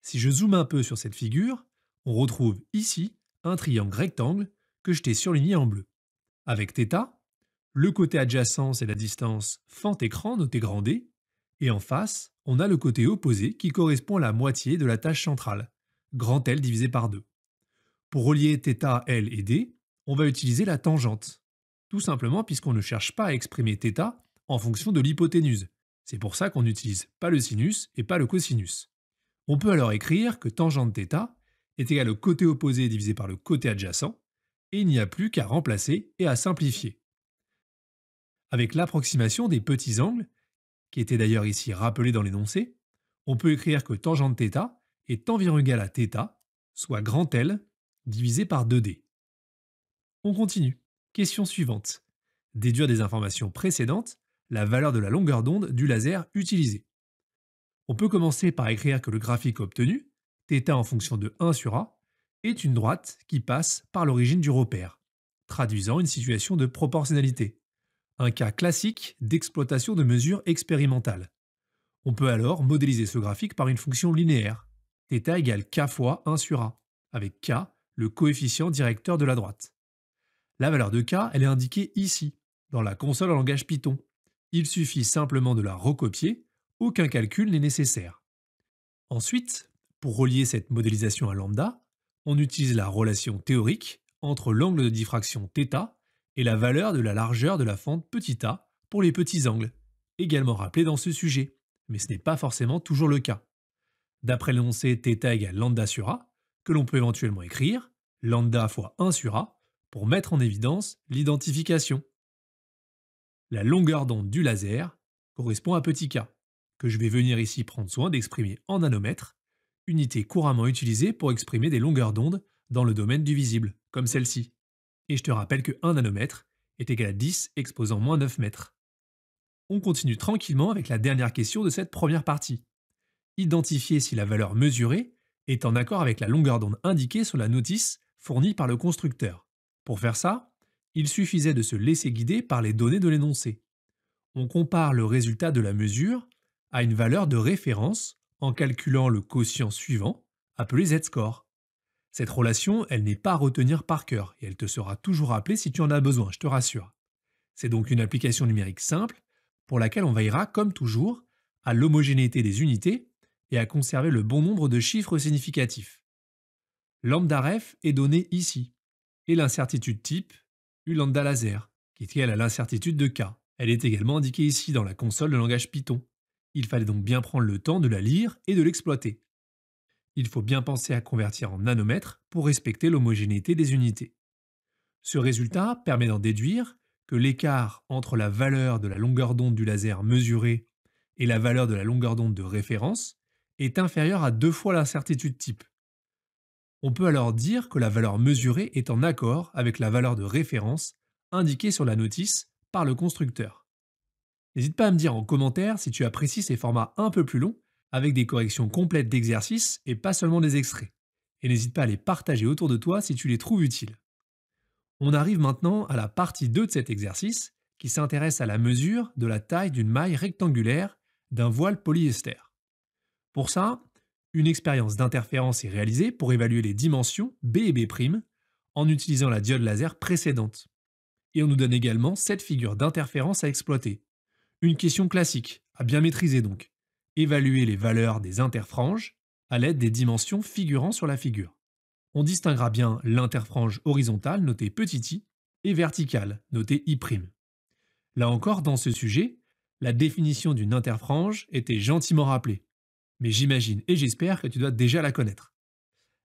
Speaker 1: Si je zoome un peu sur cette figure, on retrouve ici un triangle rectangle que je t'ai surligné en bleu. Avec θ, le côté adjacent c'est la distance fente écran notée grand D, et en face, on a le côté opposé qui correspond à la moitié de la tâche centrale, grand L divisé par 2. Pour relier θ, L et D, on va utiliser la tangente. Tout simplement puisqu'on ne cherche pas à exprimer θ en fonction de l'hypoténuse. C'est pour ça qu'on n'utilise pas le sinus et pas le cosinus. On peut alors écrire que tangente θ est égal au côté opposé divisé par le côté adjacent, et il n'y a plus qu'à remplacer et à simplifier. Avec l'approximation des petits angles, qui était d'ailleurs ici rappelé dans l'énoncé, on peut écrire que tangente θ est environ égal à θ, soit grand L, divisé par 2D. On continue. Question suivante. Déduire des informations précédentes la valeur de la longueur d'onde du laser utilisé. On peut commencer par écrire que le graphique obtenu, θ en fonction de 1 sur A, est une droite qui passe par l'origine du repère, traduisant une situation de proportionnalité, un cas classique d'exploitation de mesures expérimentales. On peut alors modéliser ce graphique par une fonction linéaire, θ égale k fois 1 sur A, avec k le coefficient directeur de la droite. La valeur de k, elle est indiquée ici, dans la console en langage Python. Il suffit simplement de la recopier, aucun calcul n'est nécessaire. Ensuite, pour relier cette modélisation à lambda, on utilise la relation théorique entre l'angle de diffraction θ et la valeur de la largeur de la fente petit a pour les petits angles, également rappelé dans ce sujet, mais ce n'est pas forcément toujours le cas. D'après l'énoncé θ égale lambda sur A, que l'on peut éventuellement écrire lambda fois 1 sur A pour mettre en évidence l'identification. La longueur d'onde du laser correspond à petit k, que je vais venir ici prendre soin d'exprimer en nanomètres, unité couramment utilisée pour exprimer des longueurs d'onde dans le domaine du visible, comme celle-ci. Et je te rappelle que 1 nanomètre est égal à 10 exposant moins 9 mètres. On continue tranquillement avec la dernière question de cette première partie. Identifier si la valeur mesurée est en accord avec la longueur d'onde indiquée sur la notice fournie par le constructeur. Pour faire ça, il suffisait de se laisser guider par les données de l'énoncé. On compare le résultat de la mesure à une valeur de référence en calculant le quotient suivant, appelé z-score. Cette relation, elle n'est pas à retenir par cœur et elle te sera toujours rappelée si tu en as besoin, je te rassure. C'est donc une application numérique simple pour laquelle on veillera, comme toujours, à l'homogénéité des unités et à conserver le bon nombre de chiffres significatifs. Lambda ref est donné ici, et l'incertitude type, U lambda laser, qui est égale à l'incertitude de K. Elle est également indiquée ici dans la console de langage Python. Il fallait donc bien prendre le temps de la lire et de l'exploiter. Il faut bien penser à convertir en nanomètres pour respecter l'homogénéité des unités. Ce résultat permet d'en déduire que l'écart entre la valeur de la longueur d'onde du laser mesurée et la valeur de la longueur d'onde de référence est inférieur à 2 fois l'incertitude type. On peut alors dire que la valeur mesurée est en accord avec la valeur de référence indiquée sur la notice par le constructeur. N'hésite pas à me dire en commentaire si tu apprécies ces formats un peu plus longs avec des corrections complètes d'exercices et pas seulement des extraits. Et n'hésite pas à les partager autour de toi si tu les trouves utiles. On arrive maintenant à la partie 2 de cet exercice qui s'intéresse à la mesure de la taille d'une maille rectangulaire d'un voile polyester. Pour ça, une expérience d'interférence est réalisée pour évaluer les dimensions B et B' en utilisant la diode laser précédente. Et on nous donne également 7 figures d'interférence à exploiter. Une question classique, à bien maîtriser donc. Évaluer les valeurs des interfranges à l'aide des dimensions figurant sur la figure. On distinguera bien l'interfrange horizontale notée petit i et verticale notée i'. Là encore, dans ce sujet, la définition d'une interfrange était gentiment rappelée. Mais j'imagine et j'espère que tu dois déjà la connaître.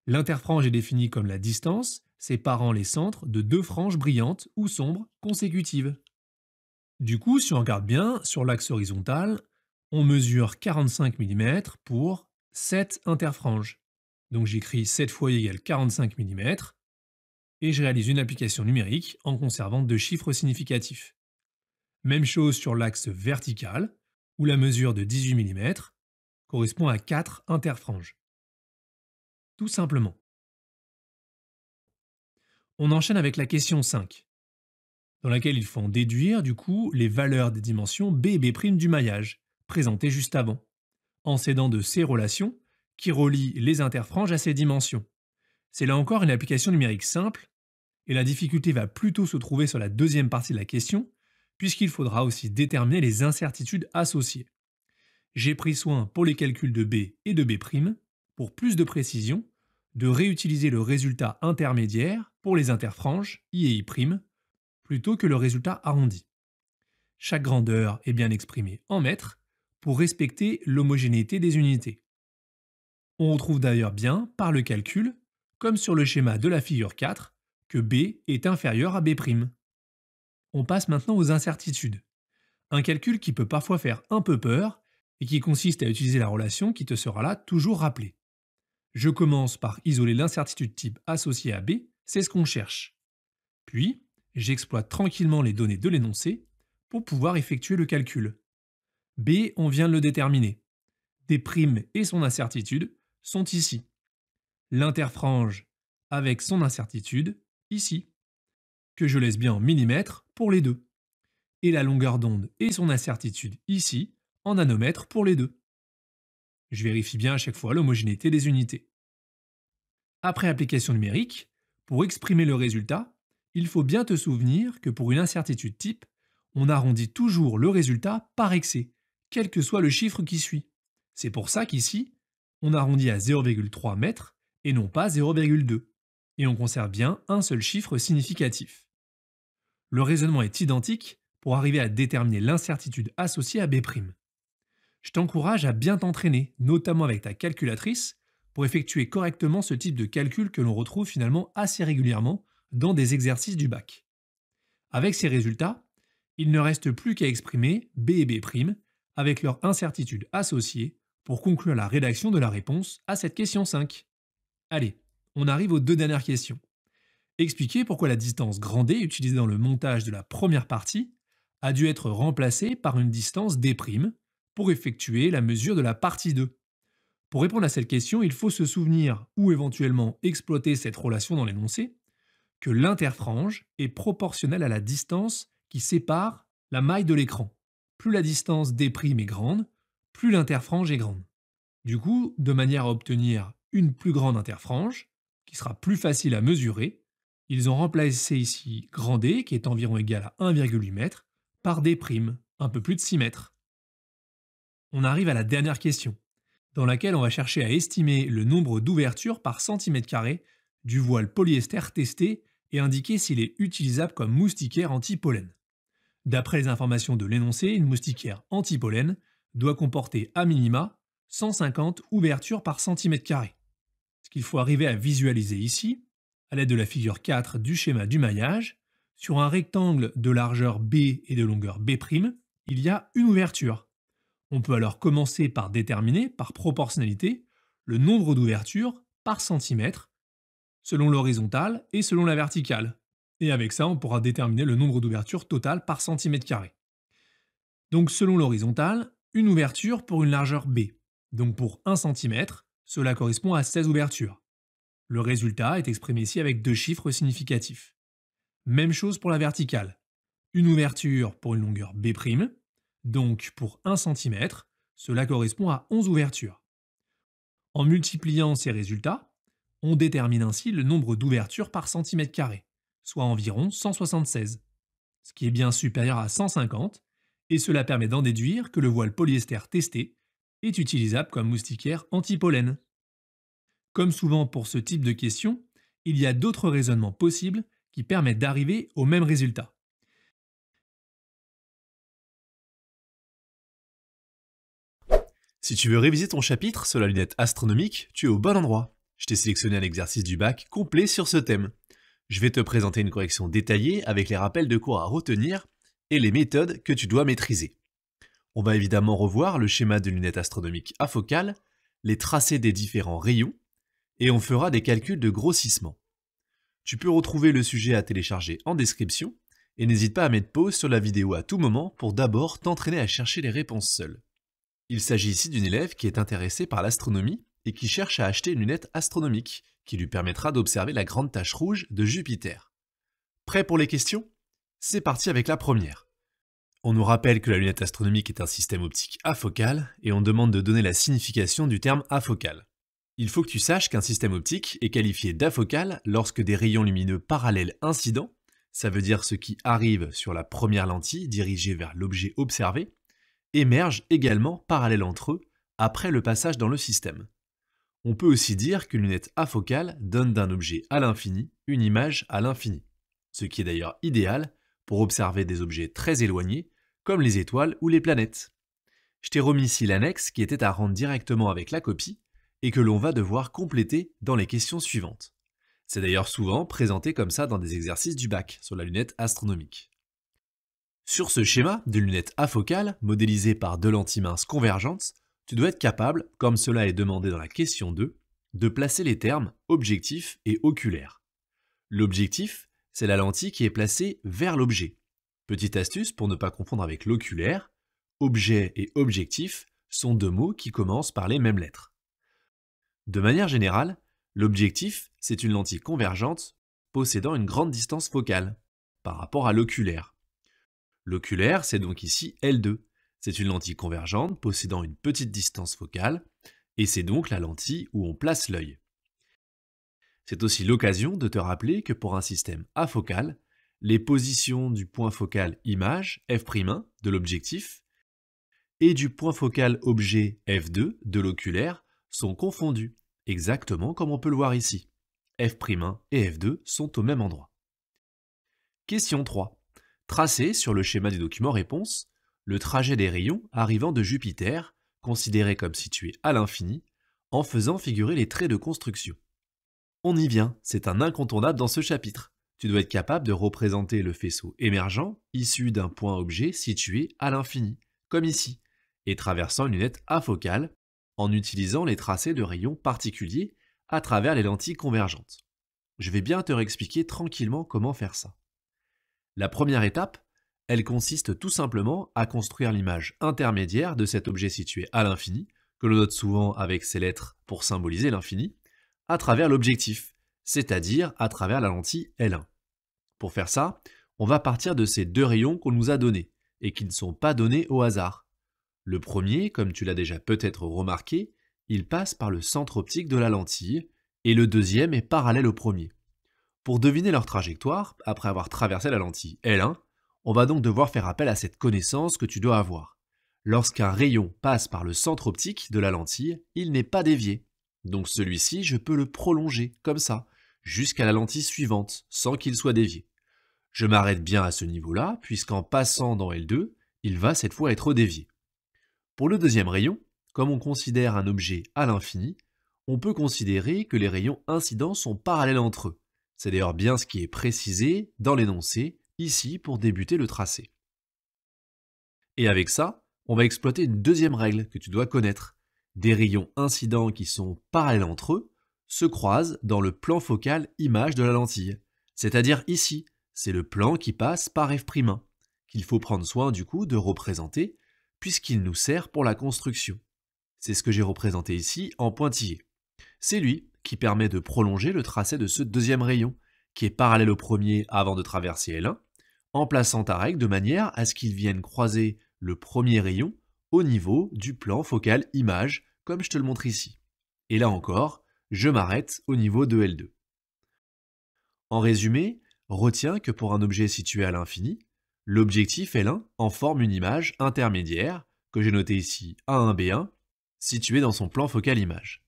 Speaker 1: L'interfrange est définie comme la distance séparant les centres de 2 franges brillantes ou sombres consécutives. Du coup, si on regarde bien, sur l'axe horizontal, on mesure 45 mm pour 7 interfranges. Donc j'écris 7 fois i égale 45 mm et je réalise une application numérique en conservant 2 chiffres significatifs. Même chose sur l'axe vertical, où la mesure de 18 mm correspond à 4 interfranges. Tout simplement. On enchaîne avec la question 5, dans laquelle il faut en déduire du coup les valeurs des dimensions B et B' du maillage, présentées juste avant, en s'aidant de ces relations qui relient les interfranges à ces dimensions. C'est là encore une application numérique simple, et la difficulté va plutôt se trouver sur la deuxième partie de la question, puisqu'il faudra aussi déterminer les incertitudes associées. J'ai pris soin pour les calculs de B et de B', pour plus de précision, de réutiliser le résultat intermédiaire pour les interfranges I et I', plutôt que le résultat arrondi. Chaque grandeur est bien exprimée en mètres pour respecter l'homogénéité des unités. On retrouve d'ailleurs bien, par le calcul, comme sur le schéma de la figure 4, que B est inférieur à B'. On passe maintenant aux incertitudes. Un calcul qui peut parfois faire un peu peur et qui consiste à utiliser la relation qui te sera là toujours rappelée. Je commence par isoler l'incertitude type associée à B, c'est ce qu'on cherche. Puis, j'exploite tranquillement les données de l'énoncé pour pouvoir effectuer le calcul. B, on vient de le déterminer. D' et son incertitude sont ici. L'interfrange avec son incertitude, ici, que je laisse bien en millimètres pour les deux. Et la longueur d'onde et son incertitude ici, en nanomètres pour les deux. Je vérifie bien à chaque fois l'homogénéité des unités. Après application numérique, pour exprimer le résultat, il faut bien te souvenir que pour une incertitude type, on arrondit toujours le résultat par excès, quel que soit le chiffre qui suit. C'est pour ça qu'ici, on arrondit à 0,3 mètres et non pas 0,2. Et on conserve bien un seul chiffre significatif. Le raisonnement est identique pour arriver à déterminer l'incertitude associée à B'. Je t'encourage à bien t'entraîner, notamment avec ta calculatrice, pour effectuer correctement ce type de calcul que l'on retrouve finalement assez régulièrement dans des exercices du bac. Avec ces résultats, il ne reste plus qu'à exprimer B et B' avec leur incertitude associée pour conclure la rédaction de la réponse à cette question 5. Allez, on arrive aux deux dernières questions. Expliquer pourquoi la distance grand D utilisée dans le montage de la première partie a dû être remplacée par une distance D' pour effectuer la mesure de la partie 2. Pour répondre à cette question, il faut se souvenir, ou éventuellement exploiter cette relation dans l'énoncé, que l'interfrange est proportionnelle à la distance qui sépare la maille de l'écran. Plus la distance D' est grande, plus l'interfrange est grande. Du coup, de manière à obtenir une plus grande interfrange, qui sera plus facile à mesurer, ils ont remplacé ici grand D, qui est environ égal à 1,8 m, par D', un peu plus de 6 mètres. On arrive à la dernière question, dans laquelle on va chercher à estimer le nombre d'ouvertures par centimètre carré du voile polyester testé et indiquer s'il est utilisable comme moustiquaire anti-pollen. D'après les informations de l'énoncé, une moustiquaire anti-pollen doit comporter à minima 150 ouvertures par centimètre carré. Ce qu'il faut arriver à visualiser ici, à l'aide de la figure 4 du schéma du maillage, sur un rectangle de largeur B et de longueur B', il y a une ouverture. On peut alors commencer par déterminer, par proportionnalité, le nombre d'ouvertures par centimètre, selon l'horizontale et selon la verticale. Et avec ça, on pourra déterminer le nombre d'ouvertures totales par centimètre carré. Donc selon l'horizontale, une ouverture pour une largeur B. Donc pour 1 cm, cela correspond à 16 ouvertures. Le résultat est exprimé ici avec deux chiffres significatifs. Même chose pour la verticale. Une ouverture pour une longueur B', donc pour 1 cm, cela correspond à 11 ouvertures. En multipliant ces résultats, on détermine ainsi le nombre d'ouvertures par centimètre carré, soit environ 176, ce qui est bien supérieur à 150, et cela permet d'en déduire que le voile polyester testé est utilisable comme moustiquaire anti-pollen. Comme souvent pour ce type de questions, il y a d'autres raisonnements possibles qui permettent d'arriver au même résultat.
Speaker 3: Si tu veux réviser ton chapitre sur la lunette astronomique, tu es au bon endroit. Je t'ai sélectionné un exercice du bac complet sur ce thème. Je vais te présenter une correction détaillée avec les rappels de cours à retenir et les méthodes que tu dois maîtriser. On va évidemment revoir le schéma de lunette astronomique afocale, les tracés des différents rayons, et on fera des calculs de grossissement. Tu peux retrouver le sujet à télécharger en description, et n'hésite pas à mettre pause sur la vidéo à tout moment pour d'abord t'entraîner à chercher les réponses seul. Il s'agit ici d'une élève qui est intéressée par l'astronomie et qui cherche à acheter une lunette astronomique qui lui permettra d'observer la grande tache rouge de Jupiter. Prêt pour les questions? C'est parti avec la première. On nous rappelle que la lunette astronomique est un système optique afocal et on demande de donner la signification du terme afocal. Il faut que tu saches qu'un système optique est qualifié d'afocal lorsque des rayons lumineux parallèles incidents, ça veut dire ce qui arrive sur la première lentille dirigée vers l'objet observé, émergent également parallèles entre eux après le passage dans le système. On peut aussi dire qu'une lunette afocale donne d'un objet à l'infini une image à l'infini, ce qui est d'ailleurs idéal pour observer des objets très éloignés comme les étoiles ou les planètes. Je t'ai remis ici l'annexe qui était à rendre directement avec la copie et que l'on va devoir compléter dans les questions suivantes. C'est d'ailleurs souvent présenté comme ça dans des exercices du bac sur la lunette astronomique. Sur ce schéma de lunette afocale, modélisée par deux lentilles minces convergentes, tu dois être capable, comme cela est demandé dans la question 2, de placer les termes objectif et oculaire. L'objectif, c'est la lentille qui est placée vers l'objet. Petite astuce pour ne pas confondre avec l'oculaire, objet et objectif sont deux mots qui commencent par les mêmes lettres. De manière générale, l'objectif, c'est une lentille convergente possédant une grande distance focale par rapport à l'oculaire. L'oculaire, c'est donc ici L2. C'est une lentille convergente possédant une petite distance focale, et c'est donc la lentille où on place l'œil. C'est aussi l'occasion de te rappeler que pour un système afocal, les positions du point focal image, f'1 de l'objectif, et du point focal objet f2 de l'oculaire sont confondues, exactement comme on peut le voir ici. f'1 et f2 sont au même endroit. Question 3. Tracez sur le schéma du document réponse le trajet des rayons arrivant de Jupiter considéré comme situé à l'infini, en faisant figurer les traits de construction. On y vient, c'est un incontournable dans ce chapitre. Tu dois être capable de représenter le faisceau émergent issu d'un point objet situé à l'infini, comme ici, et traversant une lunette afocale en utilisant les tracés de rayons particuliers à travers les lentilles convergentes. Je vais bien te réexpliquer tranquillement comment faire ça. La première étape, elle consiste tout simplement à construire l'image intermédiaire de cet objet situé à l'infini, que l'on note souvent avec ces lettres pour symboliser l'infini, à travers l'objectif, c'est-à-dire à travers la lentille L1. Pour faire ça, on va partir de ces deux rayons qu'on nous a donnés, et qui ne sont pas donnés au hasard. Le premier, comme tu l'as déjà peut-être remarqué, il passe par le centre optique de la lentille, et le deuxième est parallèle au premier. Pour deviner leur trajectoire, après avoir traversé la lentille L1, on va donc devoir faire appel à cette connaissance que tu dois avoir. Lorsqu'un rayon passe par le centre optique de la lentille, il n'est pas dévié. Donc celui-ci, je peux le prolonger, comme ça, jusqu'à la lentille suivante, sans qu'il soit dévié. Je m'arrête bien à ce niveau-là, puisqu'en passant dans L2, il va cette fois être dévié. Pour le deuxième rayon, comme on considère un objet à l'infini, on peut considérer que les rayons incidents sont parallèles entre eux. C'est d'ailleurs bien ce qui est précisé dans l'énoncé, ici pour débuter le tracé. Et avec ça, on va exploiter une deuxième règle que tu dois connaître. Des rayons incidents qui sont parallèles entre eux se croisent dans le plan focal image de la lentille. C'est-à-dire ici, c'est le plan qui passe par f'1, qu'il faut prendre soin du coup de représenter, puisqu'il nous sert pour la construction. C'est ce que j'ai représenté ici en pointillé. C'est lui qui permet de prolonger le tracé de ce deuxième rayon, qui est parallèle au premier avant de traverser L1, en plaçant ta règle de manière à ce qu'il vienne croiser le premier rayon au niveau du plan focal image, comme je te le montre ici. Et là encore, je m'arrête au niveau de L2. En résumé, retiens que pour un objet situé à l'infini, l'objectif L1 en forme une image intermédiaire, que j'ai notée ici A1B1, située dans son plan focal image.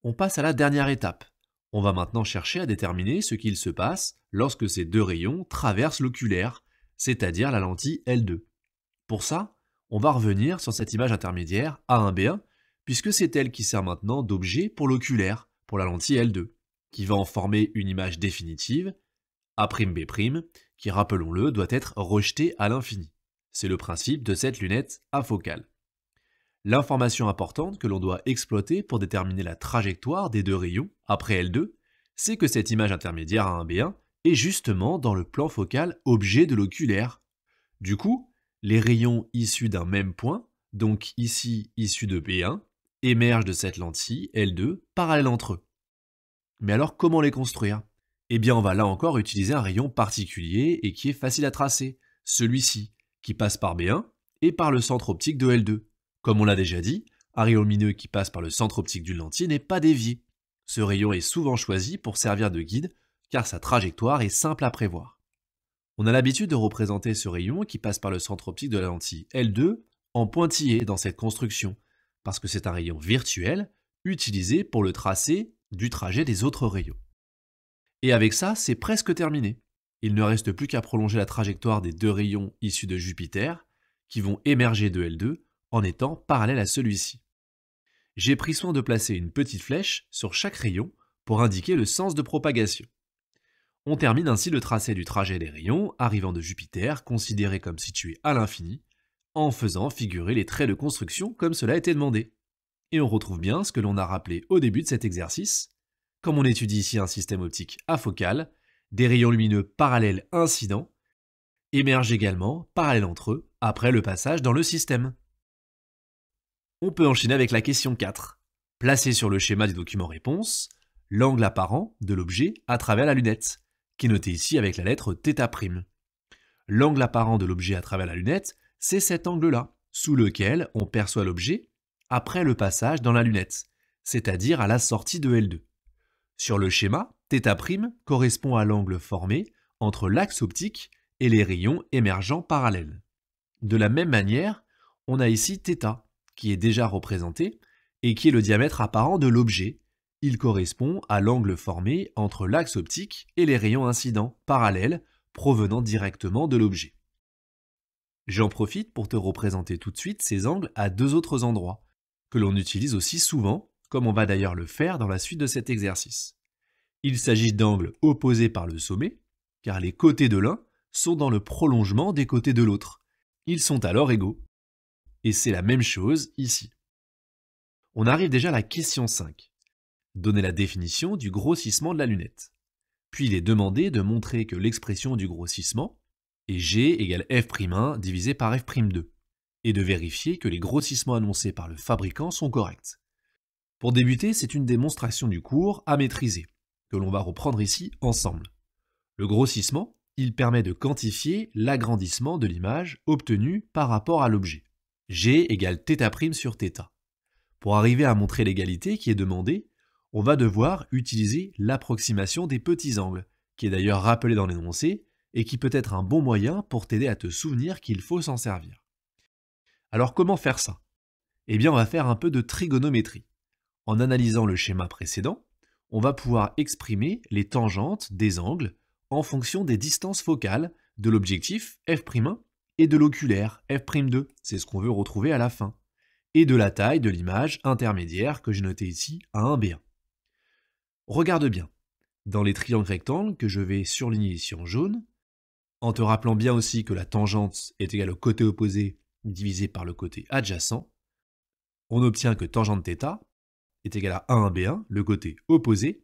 Speaker 3: On passe à la dernière étape. On va maintenant chercher à déterminer ce qu'il se passe lorsque ces deux rayons traversent l'oculaire, c'est-à-dire la lentille L2. Pour ça, on va revenir sur cette image intermédiaire A1B1, puisque c'est elle qui sert maintenant d'objet pour l'oculaire, pour la lentille L2, qui va en former une image définitive, A'B', qui, rappelons-le, doit être rejetée à l'infini. C'est le principe de cette lunette afocale. L'information importante que l'on doit exploiter pour déterminer la trajectoire des deux rayons après L2, c'est que cette image intermédiaire A1B1 est justement dans le plan focal objet de l'oculaire. Du coup, les rayons issus d'un même point, donc ici issus de B1, émergent de cette lentille L2 parallèle entre eux. Mais alors comment les construire? Eh bien on va là encore utiliser un rayon particulier et qui est facile à tracer, celui-ci, qui passe par B1 et par le centre optique de L2. Comme on l'a déjà dit, un rayon lumineux qui passe par le centre optique d'une lentille n'est pas dévié. Ce rayon est souvent choisi pour servir de guide, car sa trajectoire est simple à prévoir. On a l'habitude de représenter ce rayon qui passe par le centre optique de la lentille L2 en pointillé dans cette construction, parce que c'est un rayon virtuel utilisé pour le tracé du trajet des autres rayons. Et avec ça, c'est presque terminé. Il ne reste plus qu'à prolonger la trajectoire des deux rayons issus de Jupiter, qui vont émerger de L2 en étant parallèles à celui-ci. J'ai pris soin de placer une petite flèche sur chaque rayon pour indiquer le sens de propagation. On termine ainsi le tracé du trajet des rayons arrivant de Jupiter, considéré comme situé à l'infini, en faisant figurer les traits de construction comme cela a été demandé. Et on retrouve bien ce que l'on a rappelé au début de cet exercice. Comme on étudie ici un système optique afocal, des rayons lumineux parallèles incidents émergent également parallèles entre eux après le passage dans le système. On peut enchaîner avec la question 4. Placez sur le schéma du document réponse l'angle apparent de l'objet à travers la lunette, qui est noté ici avec la lettre θ'. L'angle apparent de l'objet à travers la lunette, c'est cet angle-là, sous lequel on perçoit l'objet après le passage dans la lunette, c'est-à-dire à la sortie de L2. Sur le schéma, θ' correspond à l'angle formé entre l'axe optique et les rayons émergents parallèles. De la même manière, on a ici θ, qui est déjà représenté, et qui est le diamètre apparent de l'objet. Il correspond à l'angle formé entre l'axe optique et les rayons incidents parallèles provenant directement de l'objet. J'en profite pour te représenter tout de suite ces angles à deux autres endroits, que l'on utilise aussi souvent, comme on va d'ailleurs le faire dans la suite de cet exercice. Il s'agit d'angles opposés par le sommet, car les côtés de l'un sont dans le prolongement des côtés de l'autre. Ils sont alors égaux. Et c'est la même chose ici. On arrive déjà à la question 5. Donner la définition du grossissement de la lunette. Puis il est demandé de montrer que l'expression du grossissement est G égale F'1 divisé par F'2, et de vérifier que les grossissements annoncés par le fabricant sont corrects. Pour débuter, c'est une démonstration du cours à maîtriser, que l'on va reprendre ici ensemble. Le grossissement, il permet de quantifier l'agrandissement de l'image obtenue par rapport à l'objet. G égale θ' sur θ. Pour arriver à montrer l'égalité qui est demandée, on va devoir utiliser l'approximation des petits angles, qui est d'ailleurs rappelée dans l'énoncé, et qui peut être un bon moyen pour t'aider à te souvenir qu'il faut s'en servir. Alors comment faire ça? Eh bien on va faire un peu de trigonométrie. En analysant le schéma précédent, on va pouvoir exprimer les tangentes des angles en fonction des distances focales de l'objectif f'1 et de l'oculaire f'2, c'est ce qu'on veut retrouver à la fin, et de la taille de l'image intermédiaire que j'ai notée ici à 1b1. Regarde bien, dans les triangles rectangles que je vais surligner ici en jaune, en te rappelant bien aussi que la tangente est égale au côté opposé divisé par le côté adjacent, on obtient que tangente θ est égal à 1b1, le côté opposé,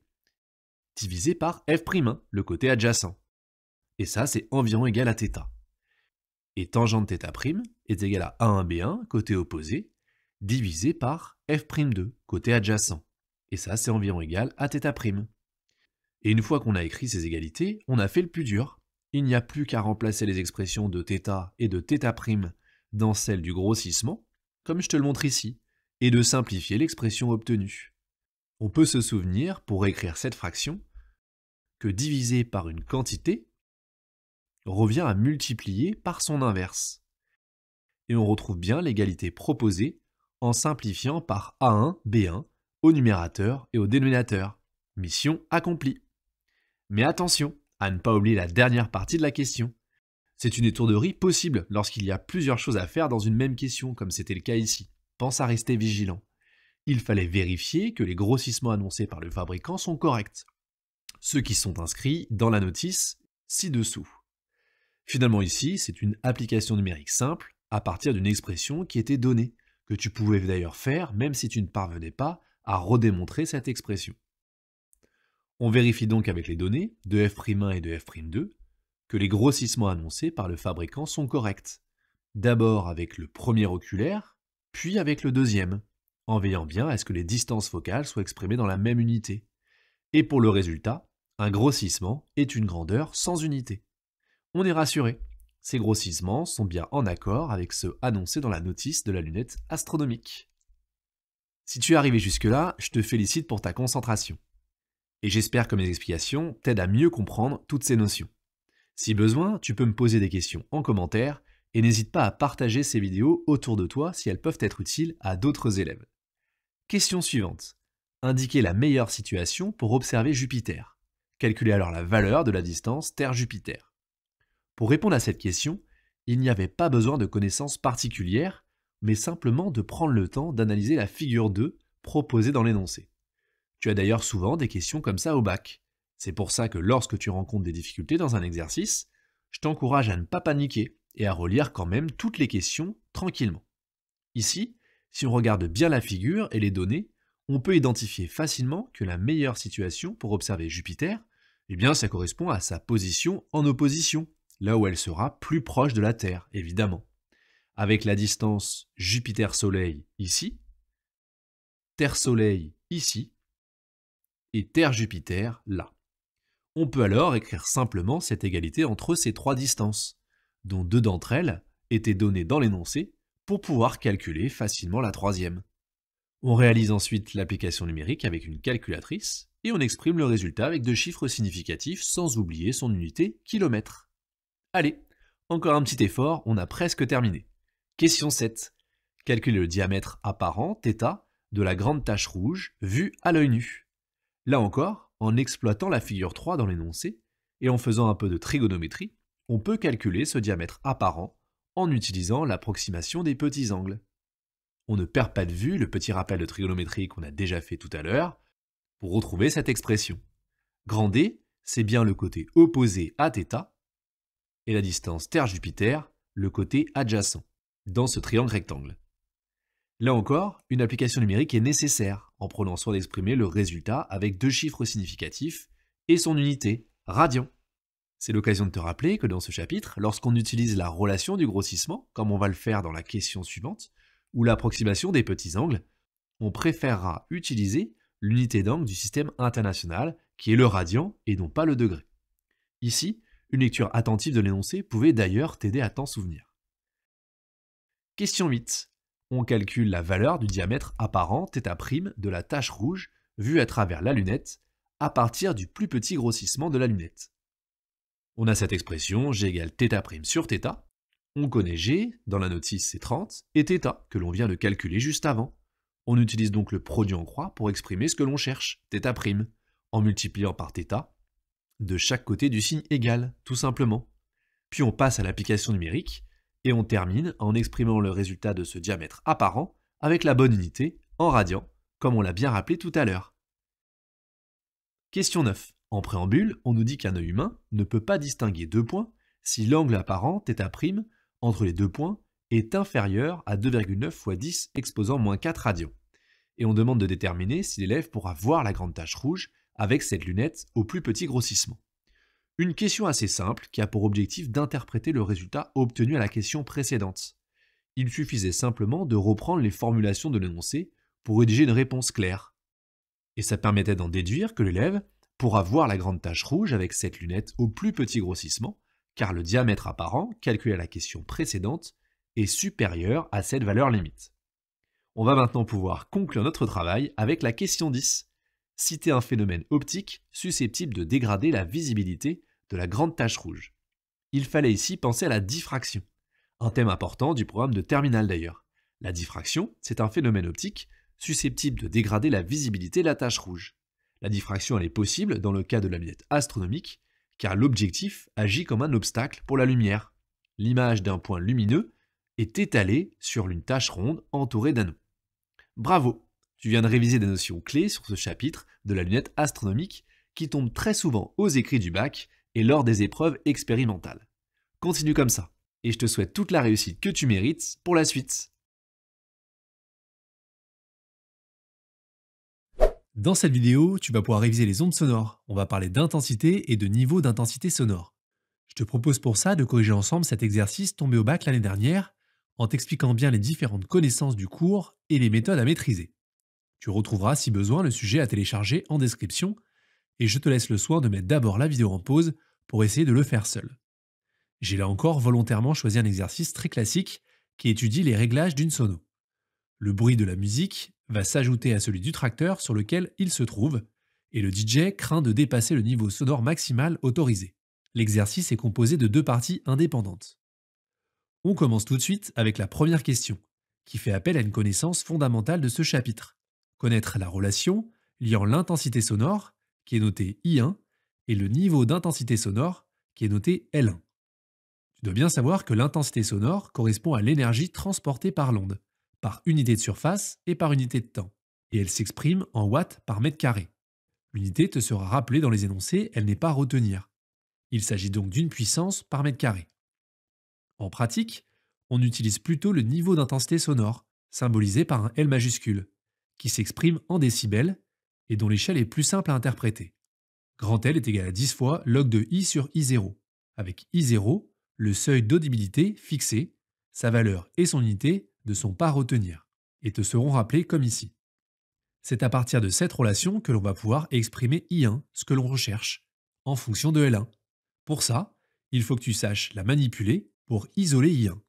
Speaker 3: divisé par f'1, le côté adjacent. Et ça, c'est environ égal à θ. Et tangente θ' est égal à 1b1, côté opposé, divisé par f'2, côté adjacent. Et ça, c'est environ égal à θ'. Et une fois qu'on a écrit ces égalités, on a fait le plus dur. Il n'y a plus qu'à remplacer les expressions de θ et de θ' dans celles du grossissement, comme je te le montre ici, et de simplifier l'expression obtenue. On peut se souvenir, pour écrire cette fraction, que diviser par une quantité revient à multiplier par son inverse. Et on retrouve bien l'égalité proposée en simplifiant par A1, B1 au numérateur et au dénominateur. Mission accomplie. Mais attention à ne pas oublier la dernière partie de la question. C'est une étourderie possible lorsqu'il y a plusieurs choses à faire dans une même question, comme c'était le cas ici. Pense à rester vigilant. Il fallait vérifier que les grossissements annoncés par le fabricant sont corrects. Ceux qui sont inscrits dans la notice ci-dessous. Finalement ici, c'est une application numérique simple à partir d'une expression qui était donnée, que tu pouvais d'ailleurs faire même si tu ne parvenais pas à redémontrer cette expression. On vérifie donc avec les données de f'1 et de f'2 que les grossissements annoncés par le fabricant sont corrects. D'abord avec le premier oculaire, puis avec le deuxième, en veillant bien à ce que les distances focales soient exprimées dans la même unité. Et pour le résultat, un grossissement est une grandeur sans unité. On est rassuré, ces grossissements sont bien en accord avec ceux annoncés dans la notice de la lunette astronomique. Si tu es arrivé jusque-là, je te félicite pour ta concentration. Et j'espère que mes explications t'aident à mieux comprendre toutes ces notions. Si besoin, tu peux me poser des questions en commentaire et n'hésite pas à partager ces vidéos autour de toi si elles peuvent être utiles à d'autres élèves. Question suivante. Indiquez la meilleure situation pour observer Jupiter. Calculez alors la valeur de la distance Terre-Jupiter. Pour répondre à cette question, il n'y avait pas besoin de connaissances particulières, mais simplement de prendre le temps d'analyser la figure 2 proposée dans l'énoncé. Tu as d'ailleurs souvent des questions comme ça au bac. C'est pour ça que lorsque tu rencontres des difficultés dans un exercice, je t'encourage à ne pas paniquer et à relire quand même toutes les questions tranquillement. Ici, si on regarde bien la figure et les données, on peut identifier facilement que la meilleure situation pour observer Jupiter, eh bien ça correspond à sa position en opposition, là où elle sera plus proche de la Terre, évidemment. Avec la distance Jupiter-Soleil ici, Terre-Soleil ici, et Terre-Jupiter là. On peut alors écrire simplement cette égalité entre ces trois distances, dont deux d'entre elles étaient données dans l'énoncé pour pouvoir calculer facilement la troisième. On réalise ensuite l'application numérique avec une calculatrice et on exprime le résultat avec deux chiffres significatifs sans oublier son unité kilomètre. Allez, encore un petit effort, on a presque terminé. Question 7. Calculez le diamètre apparent, θ, de la grande tache rouge vue à l'œil nu. Là encore, en exploitant la figure 3 dans l'énoncé et en faisant un peu de trigonométrie, on peut calculer ce diamètre apparent en utilisant l'approximation des petits angles. On ne perd pas de vue le petit rappel de trigonométrie qu'on a déjà fait tout à l'heure pour retrouver cette expression. Grand D, c'est bien le côté opposé à θ, et la distance Terre-Jupiter, le côté adjacent, dans ce triangle rectangle. Là encore, une application numérique est nécessaire en prenant soin d'exprimer le résultat avec 2 chiffres significatifs et son unité, radian. C'est l'occasion de te rappeler que dans ce chapitre, lorsqu'on utilise la relation du grossissement, comme on va le faire dans la question suivante, ou l'approximation des petits angles, on préférera utiliser l'unité d'angle du système international, qui est le radian et non pas le degré. Ici, une lecture attentive de l'énoncé pouvait d'ailleurs t'aider à t'en souvenir. Question 8. On calcule la valeur du diamètre apparent θ' de la tache rouge vue à travers la lunette à partir du plus petit grossissement de la lunette. On a cette expression G égale θ' sur θ. On connaît G, dans la notice c'est 30, et θ, que l'on vient de calculer juste avant. On utilise donc le produit en croix pour exprimer ce que l'on cherche, θ', en multipliant par θ, de chaque côté du signe égal, tout simplement. Puis on passe à l'application numérique, et on termine en exprimant le résultat de ce diamètre apparent avec la bonne unité, en radian, comme on l'a bien rappelé tout à l'heure. Question 9. En préambule, on nous dit qu'un œil humain ne peut pas distinguer 2 points si l'angle apparent θ' entre les 2 points est inférieur à 2,9 fois 10 exposant moins 4 radians. Et on demande de déterminer si l'élève pourra voir la grande tache rouge avec cette lunette au plus petit grossissement. Une question assez simple qui a pour objectif d'interpréter le résultat obtenu à la question précédente. Il suffisait simplement de reprendre les formulations de l'énoncé pour rédiger une réponse claire. Et ça permettait d'en déduire que l'élève pourra voir la grande tache rouge avec cette lunette au plus petit grossissement, car le diamètre apparent, calculé à la question précédente, est supérieur à cette valeur limite. On va maintenant pouvoir conclure notre travail avec la question 10. Citer un phénomène optique susceptible de dégrader la visibilité de la grande tache rouge. Il fallait ici penser à la diffraction, un thème important du programme de terminale d'ailleurs. La diffraction, c'est un phénomène optique susceptible de dégrader la visibilité de la tache rouge. La diffraction elle est possible dans le cas de la lunette astronomique, car l'objectif agit comme un obstacle pour la lumière. L'image d'un point lumineux est étalée sur une tache ronde entourée d'anneaux. Bravo! Tu viens de réviser des notions clés sur ce chapitre de la lunette astronomique qui tombe très souvent aux écrits du bac et lors des épreuves expérimentales. Continue comme ça, et je te souhaite toute la réussite que tu mérites pour la suite.
Speaker 1: Dans cette vidéo, tu vas pouvoir réviser les ondes sonores. On va parler d'intensité et de niveau d'intensité sonore. Je te propose pour ça de corriger ensemble cet exercice tombé au bac l'année dernière en t'expliquant bien les différentes connaissances du cours et les méthodes à maîtriser. Tu retrouveras si besoin le sujet à télécharger en description et je te laisse le soin de mettre d'abord la vidéo en pause pour essayer de le faire seul. J'ai là encore volontairement choisi un exercice très classique qui étudie les réglages d'une sono. Le bruit de la musique va s'ajouter à celui du tracteur sur lequel il se trouve et le DJ craint de dépasser le niveau sonore maximal autorisé. L'exercice est composé de 2 parties indépendantes. On commence tout de suite avec la première question, qui fait appel à une connaissance fondamentale de ce chapitre. Connaître la relation liant l'intensité sonore, qui est notée I1, et le niveau d'intensité sonore, qui est noté L1. Tu dois bien savoir que l'intensité sonore correspond à l'énergie transportée par l'onde, par unité de surface et par unité de temps, et elle s'exprime en watts par mètre carré. L'unité te sera rappelée dans les énoncés, elle n'est pas à retenir. Il s'agit donc d'une puissance par mètre carré. En pratique, on utilise plutôt le niveau d'intensité sonore, symbolisé par un L majuscule, qui s'exprime en décibels et dont l'échelle est plus simple à interpréter. Grand L est égal à 10 fois log de I sur I0, avec I0, le seuil d'audibilité fixé, sa valeur et son unité ne sont pas à retenir, et te seront rappelés comme ici. C'est à partir de cette relation que l'on va pouvoir exprimer I1, ce que l'on recherche, en fonction de L1. Pour ça, il faut que tu saches la manipuler pour isoler I1.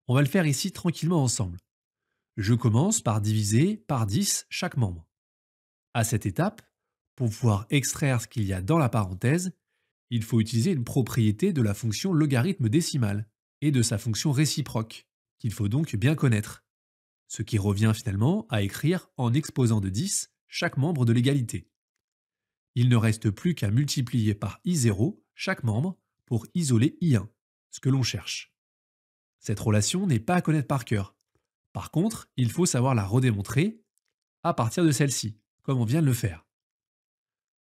Speaker 1: On va le faire ici tranquillement ensemble. Je commence par diviser par 10 chaque membre. À cette étape, pour pouvoir extraire ce qu'il y a dans la parenthèse, il faut utiliser une propriété de la fonction logarithme décimal et de sa fonction réciproque, qu'il faut donc bien connaître. Ce qui revient finalement à écrire en exposant de 10 chaque membre de l'égalité. Il ne reste plus qu'à multiplier par I0 chaque membre pour isoler I1, ce que l'on cherche. Cette relation n'est pas à connaître par cœur. Par contre, il faut savoir la redémontrer à partir de celle-ci, comme on vient de le faire.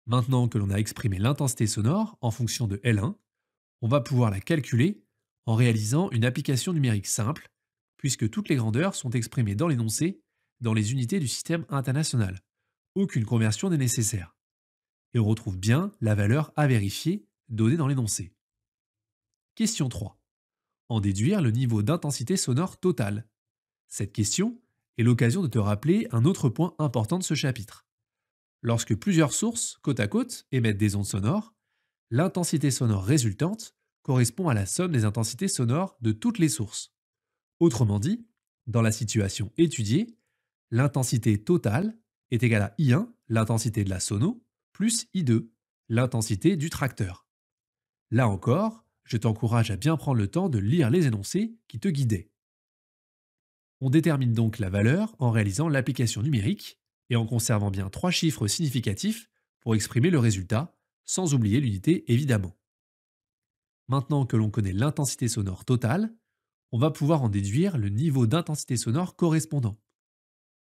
Speaker 1: Maintenant que l'on a exprimé l'intensité sonore en fonction de L1, on va pouvoir la calculer en réalisant une application numérique simple, puisque toutes les grandeurs sont exprimées dans l'énoncé dans les unités du système international. Aucune conversion n'est nécessaire. Et on retrouve bien la valeur à vérifier donnée dans l'énoncé. Question 3. En déduire le niveau d'intensité sonore total. Cette question est l'occasion de te rappeler un autre point important de ce chapitre. Lorsque plusieurs sources, côte à côte, émettent des ondes sonores, l'intensité sonore résultante correspond à la somme des intensités sonores de toutes les sources. Autrement dit, dans la situation étudiée, l'intensité totale est égale à I1, l'intensité de la sono, plus I2, l'intensité du tracteur. Là encore, je t'encourage à bien prendre le temps de lire les énoncés qui te guidaient. On détermine donc la valeur en réalisant l'application numérique et en conservant bien 3 chiffres significatifs pour exprimer le résultat, sans oublier l'unité évidemment. Maintenant que l'on connaît l'intensité sonore totale, on va pouvoir en déduire le niveau d'intensité sonore correspondant.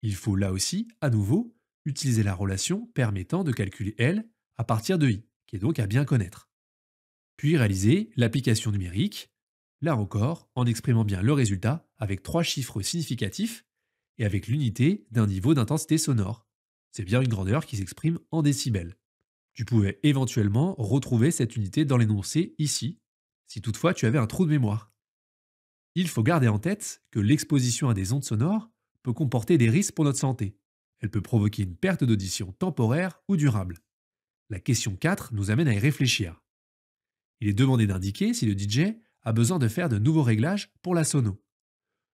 Speaker 1: Il faut là aussi, à nouveau, utiliser la relation permettant de calculer L à partir de I, qui est donc à bien connaître. Puis réaliser l'application numérique, là encore en exprimant bien le résultat avec 3 chiffres significatifs et avec l'unité d'un niveau d'intensité sonore. C'est bien une grandeur qui s'exprime en décibels. Tu pouvais éventuellement retrouver cette unité dans l'énoncé ici, si toutefois tu avais un trou de mémoire. Il faut garder en tête que l'exposition à des ondes sonores peut comporter des risques pour notre santé. Elle peut provoquer une perte d'audition temporaire ou durable. La question 4 nous amène à y réfléchir. Il est demandé d'indiquer si le DJ a besoin de faire de nouveaux réglages pour la sono.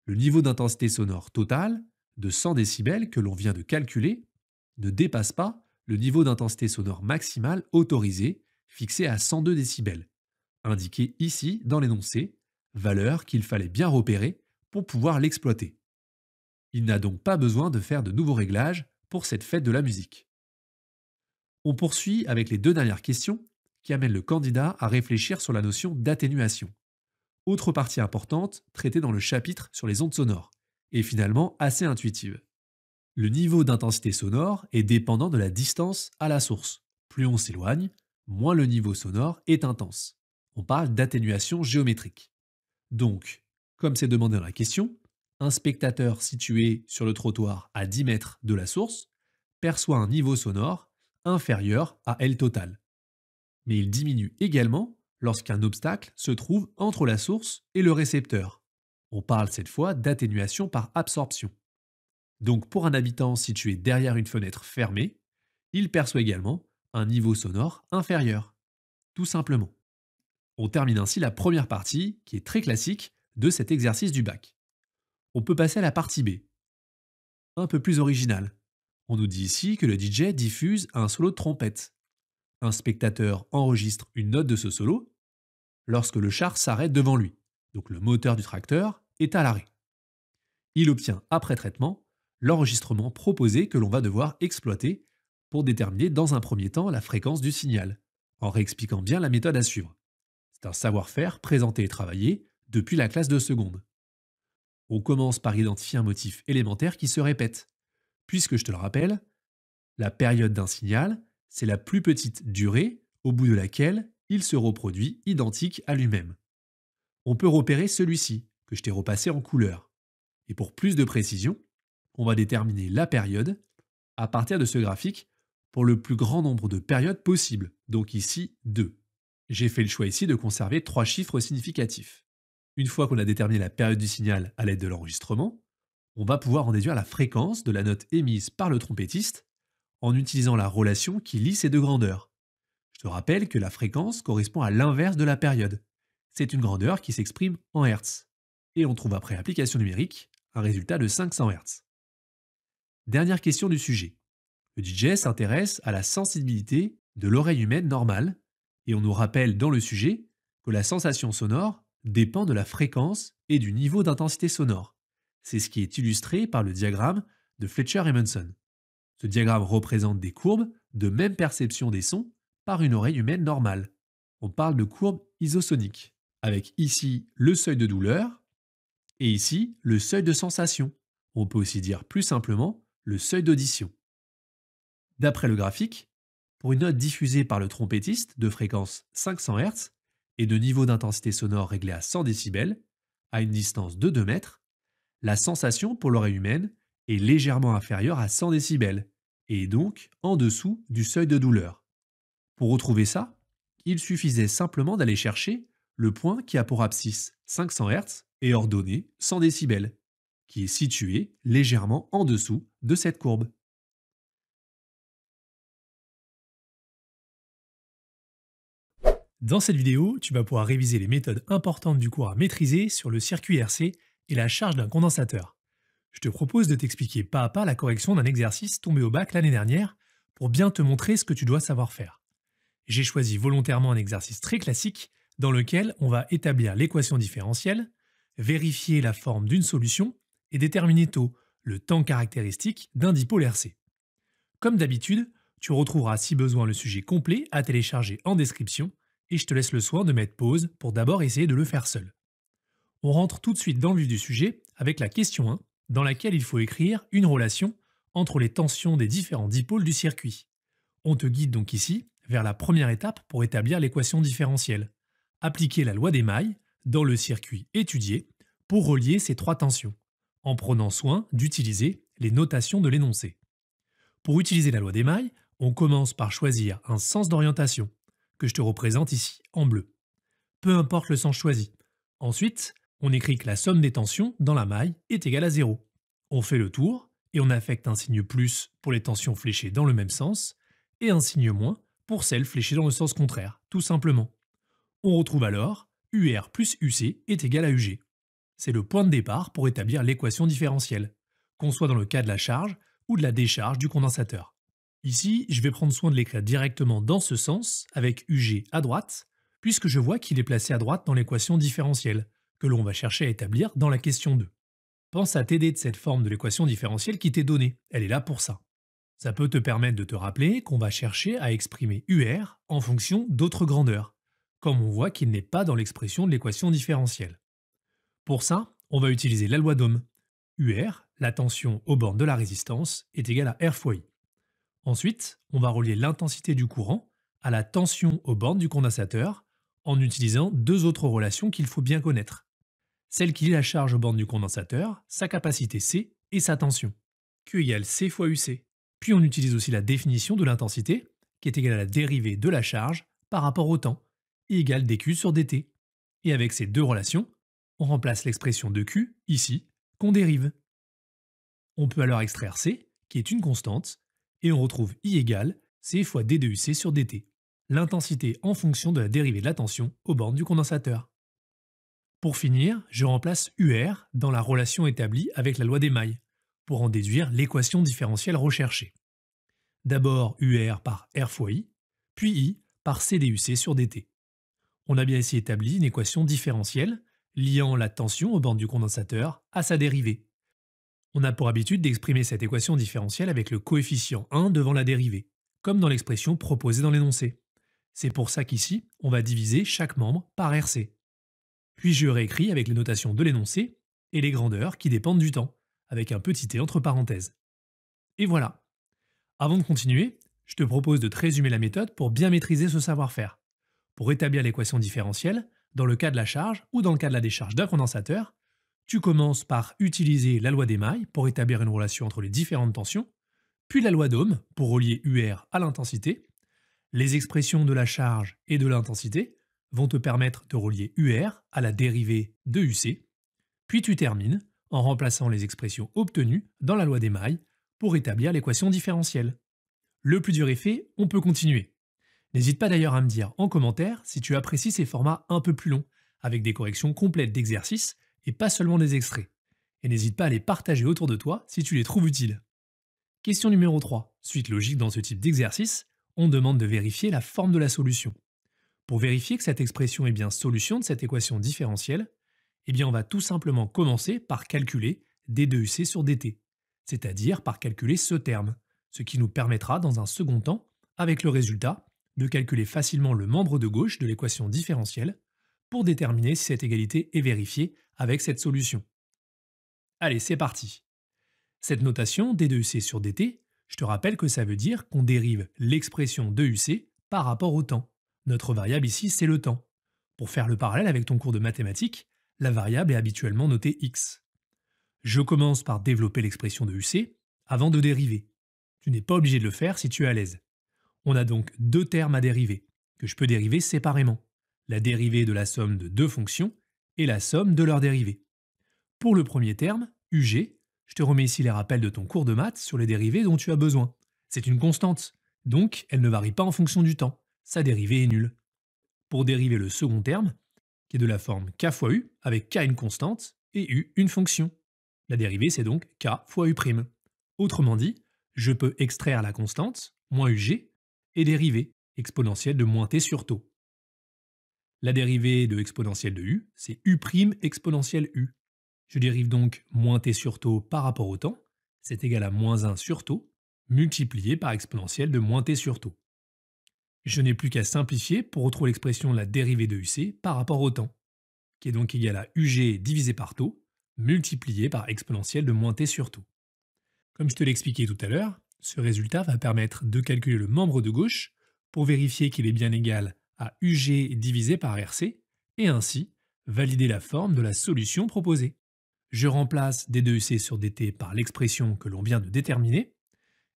Speaker 1: Le niveau d'intensité sonore total de 100 décibels que l'on vient de calculer ne dépasse pas le niveau d'intensité sonore maximal autorisé fixé à 102 décibels, indiqué ici dans l'énoncé, valeur qu'il fallait bien repérer pour pouvoir l'exploiter. Il n'a donc pas besoin de faire de nouveaux réglages pour cette fête de la musique. On poursuit avec les 2 dernières questions qui amènent le candidat à réfléchir sur la notion d'atténuation. Autre partie importante traitée dans le chapitre sur les ondes sonores, et finalement assez intuitive. Le niveau d'intensité sonore est dépendant de la distance à la source. Plus on s'éloigne, moins le niveau sonore est intense. On parle d'atténuation géométrique. Donc, comme c'est demandé dans la question, un spectateur situé sur le trottoir à 10 mètres de la source perçoit un niveau sonore inférieur à L total. Mais il diminue également lorsqu'un obstacle se trouve entre la source et le récepteur. On parle cette fois d'atténuation par absorption. Donc pour un habitant situé derrière une fenêtre fermée, il perçoit également un niveau sonore inférieur. Tout simplement. On termine ainsi la première partie, qui est très classique, de cet exercice du bac. On peut passer à la partie B. Un peu plus originale. On nous dit ici que le DJ diffuse un solo de trompette. Un spectateur enregistre une note de ce solo lorsque le char s'arrête devant lui. Donc le moteur du tracteur est à l'arrêt. Il obtient après traitement l'enregistrement proposé que l'on va devoir exploiter pour déterminer dans un premier temps la fréquence du signal, en réexpliquant bien la méthode à suivre. C'est un savoir-faire présenté et travaillé depuis la classe de seconde. On commence par identifier un motif élémentaire qui se répète, puisque je te le rappelle, la période d'un signal, c'est la plus petite durée au bout de laquelle il se reproduit identique à lui-même. On peut repérer celui-ci, que je t'ai repassé en couleur. Et pour plus de précision, on va déterminer la période à partir de ce graphique pour le plus grand nombre de périodes possibles, donc ici 2. J'ai fait le choix ici de conserver 3 chiffres significatifs. Une fois qu'on a déterminé la période du signal à l'aide de l'enregistrement, on va pouvoir en déduire la fréquence de la note émise par le trompettiste en utilisant la relation qui lie ces 2 grandeurs. Je te rappelle que la fréquence correspond à l'inverse de la période. C'est une grandeur qui s'exprime en Hertz. Et on trouve après application numérique un résultat de 500 Hz. Dernière question du sujet. Le DJ s'intéresse à la sensibilité de l'oreille humaine normale et on nous rappelle dans le sujet que la sensation sonore dépend de la fréquence et du niveau d'intensité sonore. C'est ce qui est illustré par le diagramme de Fletcher-Edmondson. Ce diagramme représente des courbes de même perception des sons par une oreille humaine normale. On parle de courbe isosonique, avec ici le seuil de douleur et ici le seuil de sensation. On peut aussi dire plus simplement le seuil d'audition. D'après le graphique, pour une note diffusée par le trompettiste de fréquence 500 Hz et de niveau d'intensité sonore réglé à 100 décibels, à une distance de 2 mètres, la sensation pour l'oreille humaine est légèrement inférieure à 100 décibels et est donc en dessous du seuil de douleur. Pour retrouver ça, il suffisait simplement d'aller chercher le point qui a pour abscisse 500 Hz et ordonnée 100 décibels, qui est situé légèrement en dessous de cette courbe. Dans cette vidéo, tu vas pouvoir réviser les méthodes importantes du cours à maîtriser sur le circuit RC et la charge d'un condensateur. Je te propose de t'expliquer pas à pas la correction d'un exercice tombé au bac l'année dernière pour bien te montrer ce que tu dois savoir faire. J'ai choisi volontairement un exercice très classique dans lequel on va établir l'équation différentielle, vérifier la forme d'une solution et déterminer tôt le temps caractéristique d'un dipôle RC. Comme d'habitude, tu retrouveras si besoin le sujet complet à télécharger en description et je te laisse le soin de mettre pause pour d'abord essayer de le faire seul. On rentre tout de suite dans le vif du sujet avec la question 1, dans laquelle il faut écrire une relation entre les tensions des différents dipôles du circuit. On te guide donc ici vers la première étape pour établir l'équation différentielle. Appliquer la loi des mailles dans le circuit étudié pour relier ces trois tensions, en prenant soin d'utiliser les notations de l'énoncé. Pour utiliser la loi des mailles, on commence par choisir un sens d'orientation, que je te représente ici en bleu. Peu importe le sens choisi. Ensuite, on écrit que la somme des tensions dans la maille est égale à 0. On fait le tour et on affecte un signe plus pour les tensions fléchées dans le même sens et un signe moins pour celles fléchées dans le sens contraire, tout simplement. On retrouve alors UR plus UC est égal à UG. C'est le point de départ pour établir l'équation différentielle, qu'on soit dans le cas de la charge ou de la décharge du condensateur. Ici, je vais prendre soin de l'écrire directement dans ce sens, avec UG à droite, puisque je vois qu'il est placé à droite dans l'équation différentielle, que l'on va chercher à établir dans la question 2. Pense à t'aider de cette forme de l'équation différentielle qui t'est donnée, elle est là pour ça. Ça peut te permettre de te rappeler qu'on va chercher à exprimer UR en fonction d'autres grandeurs, comme on voit qu'il n'est pas dans l'expression de l'équation différentielle. Pour ça, on va utiliser la loi d'Ohm. UR, la tension aux bornes de la résistance, est égale à R fois I. Ensuite, on va relier l'intensité du courant à la tension aux bornes du condensateur en utilisant deux autres relations qu'il faut bien connaître. Celle qui lie la charge aux bornes du condensateur, sa capacité C et sa tension. Q égale C fois UC. Puis on utilise aussi la définition de l'intensité, qui est égale à la dérivée de la charge par rapport au temps, I égale dQ sur dt. Et avec ces deux relations, on remplace l'expression de Q, ici, qu'on dérive. On peut alors extraire C, qui est une constante, et on retrouve I égale C fois d de UC sur dt, l'intensité en fonction de la dérivée de la tension aux bornes du condensateur. Pour finir, je remplace UR dans la relation établie avec la loi des mailles, pour en déduire l'équation différentielle recherchée. D'abord UR par R fois I, puis I par C dUC sur dt. On a bien ici établi une équation différentielle liant la tension aux bornes du condensateur à sa dérivée. On a pour habitude d'exprimer cette équation différentielle avec le coefficient 1 devant la dérivée, comme dans l'expression proposée dans l'énoncé. C'est pour ça qu'ici, on va diviser chaque membre par RC. Puis je réécris avec les notations de l'énoncé et les grandeurs qui dépendent du temps, avec un petit t entre parenthèses. Et voilà. Avant de continuer, je te propose de te résumer la méthode pour bien maîtriser ce savoir-faire. Pour établir l'équation différentielle, dans le cas de la charge ou dans le cas de la décharge d'un condensateur, tu commences par utiliser la loi des mailles pour établir une relation entre les différentes tensions, puis la loi d'Ohm pour relier UR à l'intensité. Les expressions de la charge et de l'intensité vont te permettre de relier UR à la dérivée de UC, puis tu termines en remplaçant les expressions obtenues dans la loi des mailles pour établir l'équation différentielle. Le plus dur est fait, on peut continuer. N'hésite pas d'ailleurs à me dire en commentaire si tu apprécies ces formats un peu plus longs, avec des corrections complètes d'exercices et pas seulement des extraits. Et n'hésite pas à les partager autour de toi si tu les trouves utiles. Question numéro 3. Suite logique dans ce type d'exercice, on demande de vérifier la forme de la solution. Pour vérifier que cette expression est bien solution de cette équation différentielle, eh bien on va tout simplement commencer par calculer d de UC sur dt, c'est-à-dire par calculer ce terme, ce qui nous permettra dans un second temps, avec le résultat, de calculer facilement le membre de gauche de l'équation différentielle pour déterminer si cette égalité est vérifiée avec cette solution. Allez, c'est parti. Cette notation d2uc sur dt, je te rappelle que ça veut dire qu'on dérive l'expression de uc par rapport au temps. Notre variable ici, c'est le temps. Pour faire le parallèle avec ton cours de mathématiques, la variable est habituellement notée x. Je commence par développer l'expression de uc avant de dériver. Tu n'es pas obligé de le faire si tu es à l'aise. On a donc deux termes à dériver, que je peux dériver séparément. La dérivée de la somme de deux fonctions et la somme de leurs dérivées. Pour le premier terme, UG, je te remets ici les rappels de ton cours de maths sur les dérivées dont tu as besoin. C'est une constante, donc elle ne varie pas en fonction du temps. Sa dérivée est nulle. Pour dériver le second terme, qui est de la forme k fois u, avec k une constante et u une fonction. La dérivée, c'est donc k fois u'. Autrement dit, je peux extraire la constante, moins ug, et dériver, exponentielle de moins t sur tau. La dérivée de exponentielle de u, c'est u' exponentielle u. Je dérive donc moins t sur tau par rapport au temps, c'est égal à moins 1 sur tau, multiplié par exponentielle de moins t sur tau. Je n'ai plus qu'à simplifier pour retrouver l'expression de la dérivée de uc par rapport au temps, qui est donc égal à ug divisé par tau, multiplié par exponentielle de moins t sur tau. Comme je te l'ai expliqué tout à l'heure, ce résultat va permettre de calculer le membre de gauche pour vérifier qu'il est bien égal à ug divisé par rc, et ainsi valider la forme de la solution proposée. Je remplace d2uc sur dt par l'expression que l'on vient de déterminer,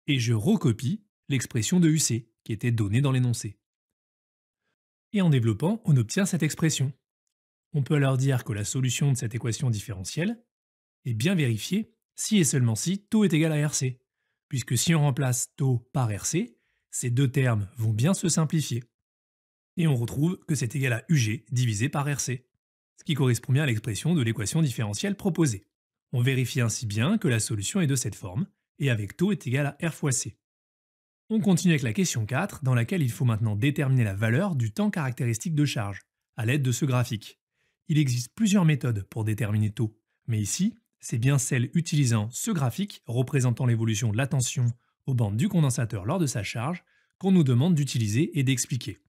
Speaker 1: et je recopie l'expression de uc qui était donnée dans l'énoncé. Et en développant, on obtient cette expression. On peut alors dire que la solution de cette équation différentielle est bien vérifiée si et seulement si tau est égal à rc, puisque si on remplace tau par rc, ces deux termes vont bien se simplifier. Et on retrouve que c'est égal à ug divisé par rc, ce qui correspond bien à l'expression de l'équation différentielle proposée. On vérifie ainsi bien que la solution est de cette forme, et avec tau est égal à r fois c. On continue avec la question 4, dans laquelle il faut maintenant déterminer la valeur du temps caractéristique de charge, à l'aide de ce graphique. Il existe plusieurs méthodes pour déterminer tau, mais ici, c'est bien celle utilisant ce graphique représentant l'évolution de la tension aux bandes du condensateur lors de sa charge qu'on nous demande d'utiliser et d'expliquer.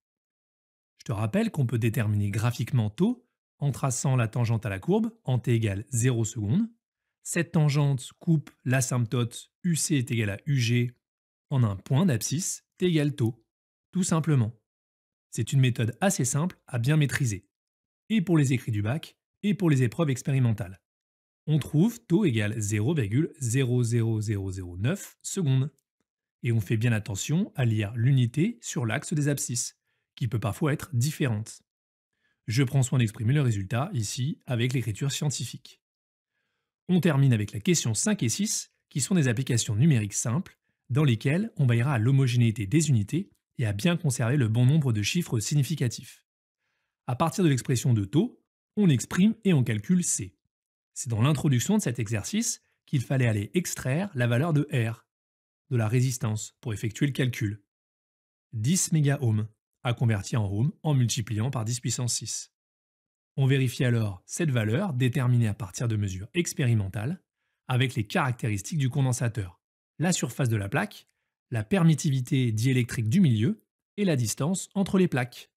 Speaker 1: Je te rappelle qu'on peut déterminer graphiquement tau en traçant la tangente à la courbe en t égale 0 secondes. Cette tangente coupe l'asymptote UC est égal à UG en un point d'abscisse t égale tau, tout simplement. C'est une méthode assez simple à bien maîtriser, et pour les écrits du bac, et pour les épreuves expérimentales. On trouve tau égale 0,00009 secondes. Et on fait bien attention à lire l'unité sur l'axe des abscisses, qui peut parfois être différente. Je prends soin d'exprimer le résultat ici avec l'écriture scientifique. On termine avec la question 5 et 6, qui sont des applications numériques simples, dans lesquelles on veillera à l'homogénéité des unités et à bien conserver le bon nombre de chiffres significatifs. À partir de l'expression de tau, on exprime et on calcule C. C'est dans l'introduction de cet exercice qu'il fallait aller extraire la valeur de R, de la résistance, pour effectuer le calcul. 10 mégaohms, à convertir en ohms en multipliant par 10 puissance 6. On vérifie alors cette valeur déterminée à partir de mesures expérimentales avec les caractéristiques du condensateur, la surface de la plaque, la permittivité diélectrique du milieu et la distance entre les plaques.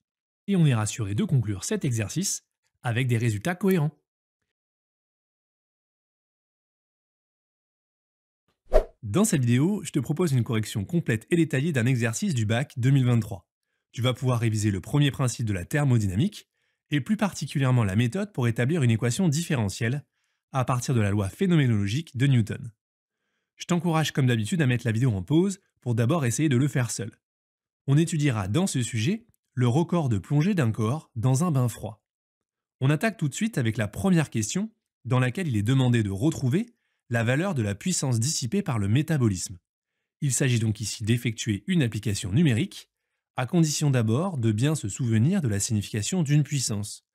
Speaker 1: Et on est rassuré de conclure cet exercice avec des résultats cohérents. Dans cette vidéo, je te propose une correction complète et détaillée d'un exercice du bac 2023. Tu vas pouvoir réviser le premier principe de la thermodynamique, et plus particulièrement la méthode pour établir une équation différentielle à partir de la loi phénoménologique de Newton. Je t'encourage comme d'habitude à mettre la vidéo en pause pour d'abord essayer de le faire seul. On étudiera dans ce sujet le record de plongée d'un corps dans un bain froid. On attaque tout de suite avec la première question dans laquelle il est demandé de retrouver la valeur de la puissance dissipée par le métabolisme. Il s'agit donc ici d'effectuer une application numérique, à condition d'abord de bien se souvenir de la signification d'une puissance,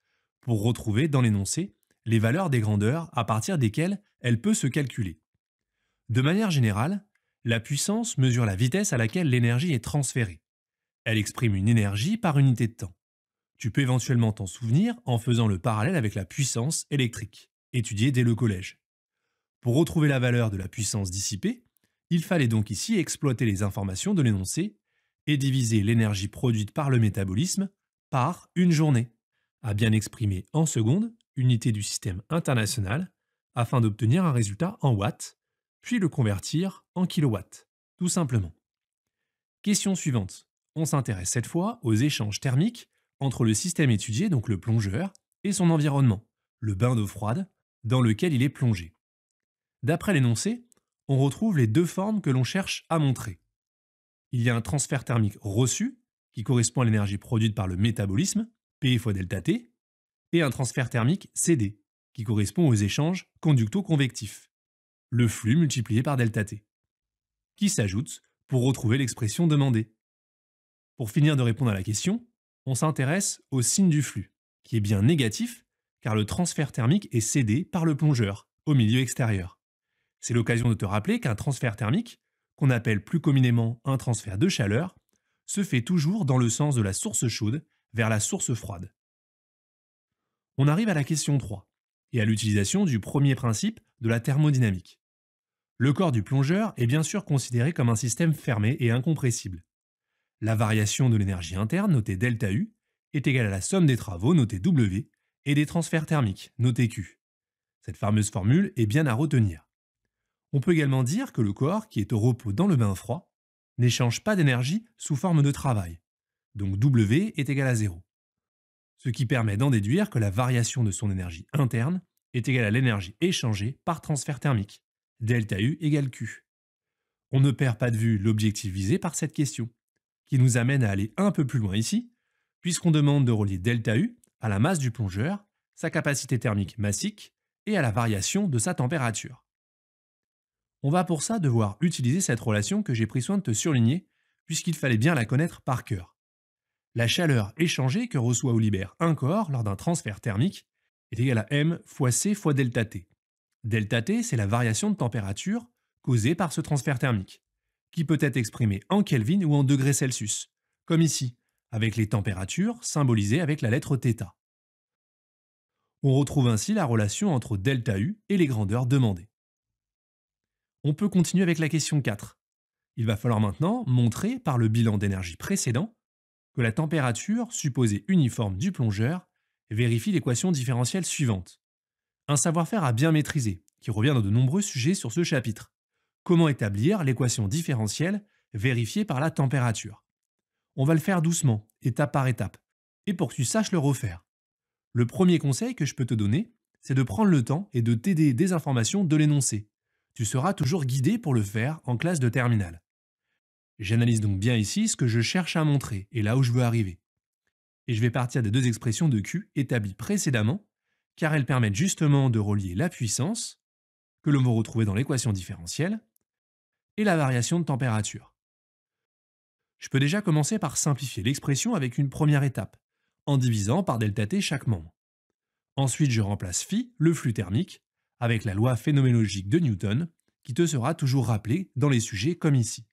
Speaker 1: pour retrouver dans l'énoncé les valeurs des grandeurs à partir desquelles elle peut se calculer. De manière générale, la puissance mesure la vitesse à laquelle l'énergie est transférée. Elle exprime une énergie par unité de temps. Tu peux éventuellement t'en souvenir en faisant le parallèle avec la puissance électrique, étudiée dès le collège. Pour retrouver la valeur de la puissance dissipée, il fallait donc ici exploiter les informations de l'énoncé et diviser l'énergie produite par le métabolisme par une journée, à bien exprimer en secondes, unité du système international, afin d'obtenir un résultat en watts, puis le convertir en kilowatts, tout simplement. Question suivante. On s'intéresse cette fois aux échanges thermiques entre le système étudié, donc le plongeur, et son environnement, le bain d'eau froide, dans lequel il est plongé. D'après l'énoncé, on retrouve les deux formes que l'on cherche à montrer. Il y a un transfert thermique reçu, qui correspond à l'énergie produite par le métabolisme, P fois delta T, et un transfert thermique CD, qui correspond aux échanges conducto-convectifs, le flux multiplié par delta T, qui s'ajoute pour retrouver l'expression demandée. Pour finir de répondre à la question, on s'intéresse au signe du flux, qui est bien négatif, car le transfert thermique est cédé par le plongeur, au milieu extérieur. C'est l'occasion de te rappeler qu'un transfert thermique, qu'on appelle plus communément un transfert de chaleur, se fait toujours dans le sens de la source chaude vers la source froide. On arrive à la question 3, et à l'utilisation du premier principe de la thermodynamique. Le corps du plongeur est bien sûr considéré comme un système fermé et incompressible. La variation de l'énergie interne, notée ΔU, est égale à la somme des travaux, notée W, et des transferts thermiques, notée Q. Cette fameuse formule est bien à retenir. On peut également dire que le corps, qui est au repos dans le bain froid, n'échange pas d'énergie sous forme de travail, donc W est égal à 0. Ce qui permet d'en déduire que la variation de son énergie interne est égale à l'énergie échangée par transfert thermique, ΔU égale Q. On ne perd pas de vue l'objectif visé par cette question, qui nous amène à aller un peu plus loin ici, puisqu'on demande de relier ΔU à la masse du plongeur, sa capacité thermique massique et à la variation de sa température. On va pour ça devoir utiliser cette relation que j'ai pris soin de te surligner, puisqu'il fallait bien la connaître par cœur. La chaleur échangée que reçoit ou libère un corps lors d'un transfert thermique est égale à m fois c fois delta T. Delta T, c'est la variation de température causée par ce transfert thermique, qui peut être exprimée en Kelvin ou en degrés Celsius, comme ici, avec les températures symbolisées avec la lettre θ. On retrouve ainsi la relation entre ΔU et les grandeurs demandées. On peut continuer avec la question 4. Il va falloir maintenant montrer par le bilan d'énergie précédent que la température supposée uniforme du plongeur vérifie l'équation différentielle suivante. Un savoir-faire à bien maîtriser, qui revient dans de nombreux sujets sur ce chapitre. Comment établir l'équation différentielle vérifiée par la température? On va le faire doucement, étape par étape, et pour que tu saches le refaire. Le premier conseil que je peux te donner, c'est de prendre le temps et de t'aider des informations de l'énoncé. Tu seras toujours guidé pour le faire en classe de terminale. J'analyse donc bien ici ce que je cherche à montrer et là où je veux arriver. Et je vais partir des deux expressions de Q établies précédemment, car elles permettent justement de relier la puissance, que l'on va retrouver dans l'équation différentielle, et la variation de température. Je peux déjà commencer par simplifier l'expression avec une première étape, en divisant par delta T chaque membre. Ensuite, je remplace phi, le flux thermique, avec la loi phénoménologique de Newton, qui te sera toujours rappelée dans les sujets comme ici.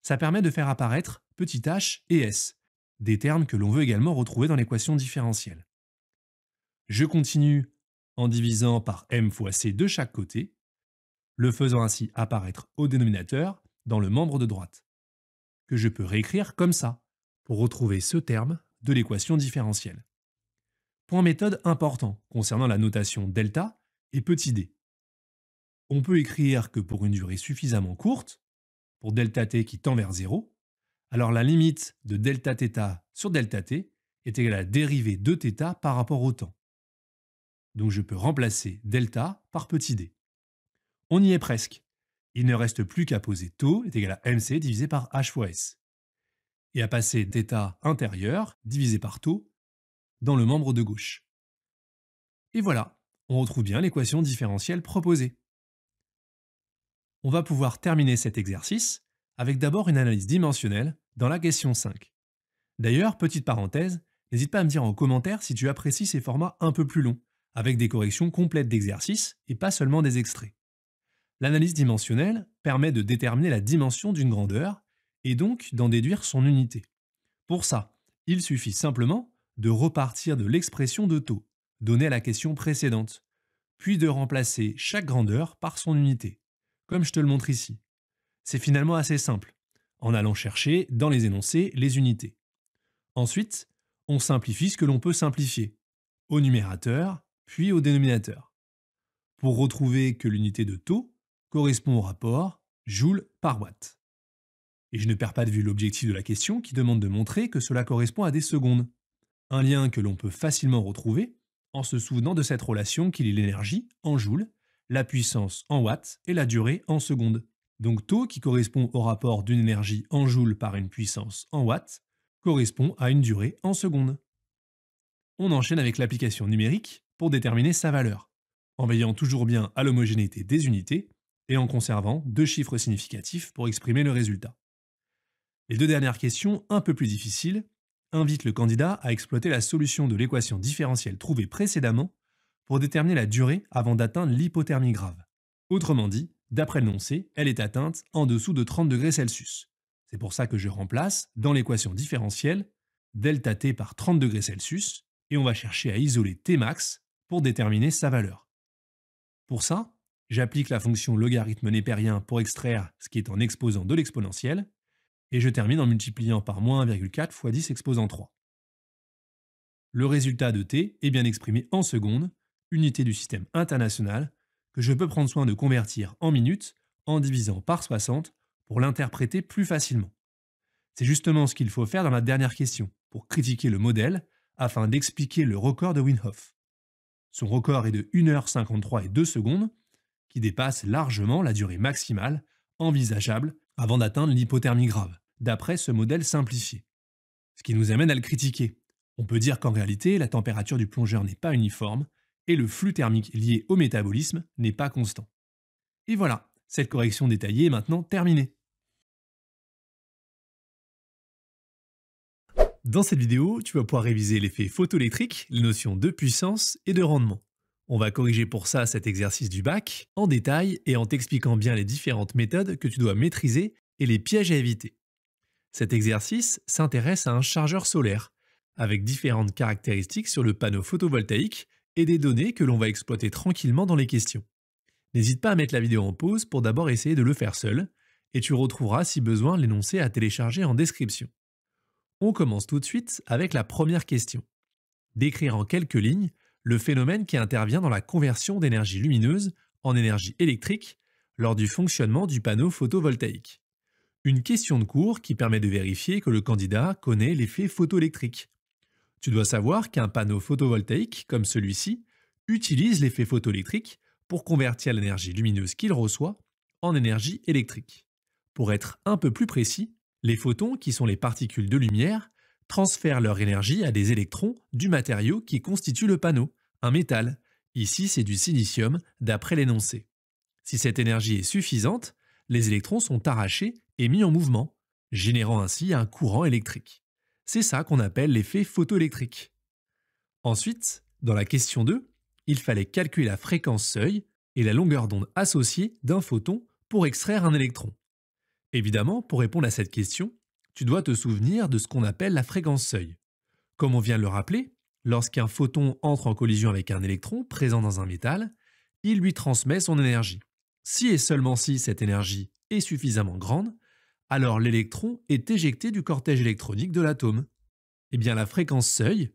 Speaker 1: Ça permet de faire apparaître petit h et s, des termes que l'on veut également retrouver dans l'équation différentielle. Je continue en divisant par m fois c de chaque côté, le faisant ainsi apparaître au dénominateur dans le membre de droite, que je peux réécrire comme ça, pour retrouver ce terme de l'équation différentielle. Point méthode important concernant la notation delta et petit d. On peut écrire que pour une durée suffisamment courte, pour delta t qui tend vers 0, alors la limite de delta θ sur delta t est égale à la dérivée de θ par rapport au temps. Donc je peux remplacer delta par petit d. On y est presque. Il ne reste plus qu'à poser taux est égal à mc divisé par h fois s. Et à passer θ intérieur divisé par taux dans le membre de gauche. Et voilà, on retrouve bien l'équation différentielle proposée. On va pouvoir terminer cet exercice avec d'abord une analyse dimensionnelle dans la question 5. D'ailleurs, petite parenthèse, n'hésite pas à me dire en commentaire si tu apprécies ces formats un peu plus longs, avec des corrections complètes d'exercices et pas seulement des extraits. L'analyse dimensionnelle permet de déterminer la dimension d'une grandeur et donc d'en déduire son unité. Pour ça, il suffit simplement de repartir de l'expression de taux, donnée à la question précédente, puis de remplacer chaque grandeur par son unité, comme je te le montre ici. C'est finalement assez simple, en allant chercher dans les énoncés les unités. Ensuite, on simplifie ce que l'on peut simplifier, au numérateur, puis au dénominateur. pour retrouver que l'unité de taux correspond au rapport joule par watt. Et je ne perds pas de vue l'objectif de la question qui demande de montrer que cela correspond à des secondes. Un lien que l'on peut facilement retrouver en se souvenant de cette relation qui lie l'énergie en joules, la puissance en watts et la durée en secondes. Donc taux qui correspond au rapport d'une énergie en joules par une puissance en watts correspond à une durée en secondes. On enchaîne avec l'application numérique pour déterminer sa valeur, en veillant toujours bien à l'homogénéité des unités et en conservant deux chiffres significatifs pour exprimer le résultat. Les deux dernières questions, un peu plus difficiles, invitent le candidat à exploiter la solution de l'équation différentielle trouvée précédemment pour déterminer la durée avant d'atteindre l'hypothermie grave. Autrement dit, d'après l'énoncé, elle est atteinte en dessous de 30 degrés Celsius. C'est pour ça que je remplace, dans l'équation différentielle, ΔT par 30 degrés Celsius, et on va chercher à isoler Tmax pour déterminer sa valeur. Pour ça, j'applique la fonction logarithme népérien pour extraire ce qui est en exposant de l'exponentielle, et je termine en multipliant par moins 1,4 fois 10 exposant 3. Le résultat de t est bien exprimé en secondes, unité du système international, que je peux prendre soin de convertir en minutes en divisant par 60 pour l'interpréter plus facilement. C'est justement ce qu'il faut faire dans la dernière question, pour critiquer le modèle afin d'expliquer le record de Winhoff. Son record est de 1h53 et 2 secondes, qui dépasse largement la durée maximale envisageable avant d'atteindre l'hypothermie grave, d'après ce modèle simplifié. Ce qui nous amène à le critiquer. On peut dire qu'en réalité, la température du plongeur n'est pas uniforme et le flux thermique lié au métabolisme n'est pas constant. Et voilà, cette correction détaillée est maintenant terminée. Dans cette vidéo, tu vas pouvoir réviser l'effet photoélectrique, les notions de puissance et de rendement. On va corriger pour ça cet exercice du bac en détail et en t'expliquant bien les différentes méthodes que tu dois maîtriser et les pièges à éviter. Cet exercice s'intéresse à un chargeur solaire, avec différentes caractéristiques sur le panneau photovoltaïque et des données que l'on va exploiter tranquillement dans les questions. N'hésite pas à mettre la vidéo en pause pour d'abord essayer de le faire seul, et tu retrouveras si besoin l'énoncé à télécharger en description. On commence tout de suite avec la première question. Décrire en quelques lignes le phénomène qui intervient dans la conversion d'énergie lumineuse en énergie électrique lors du fonctionnement du panneau photovoltaïque. Une question de cours qui permet de vérifier que le candidat connaît l'effet photoélectrique. Tu dois savoir qu'un panneau photovoltaïque comme celui-ci utilise l'effet photoélectrique pour convertir l'énergie lumineuse qu'il reçoit en énergie électrique. Pour être un peu plus précis, les photons, qui sont les particules de lumière, transfèrent leur énergie à des électrons du matériau qui constitue le panneau, un métal. Ici, c'est du silicium, d'après l'énoncé. Si cette énergie est suffisante, les électrons sont arrachés et mis en mouvement, générant ainsi un courant électrique. C'est ça qu'on appelle l'effet photoélectrique. Ensuite, dans la question 2, il fallait calculer la fréquence seuil et la longueur d'onde associée d'un photon pour extraire un électron. Évidemment, pour répondre à cette question, tu dois te souvenir de ce qu'on appelle la fréquence seuil. Comme on vient de le rappeler, lorsqu'un photon entre en collision avec un électron présent dans un métal, il lui transmet son énergie. Si et seulement si cette énergie est suffisamment grande, alors l'électron est éjecté du cortège électronique de l'atome. Eh bien la fréquence seuil,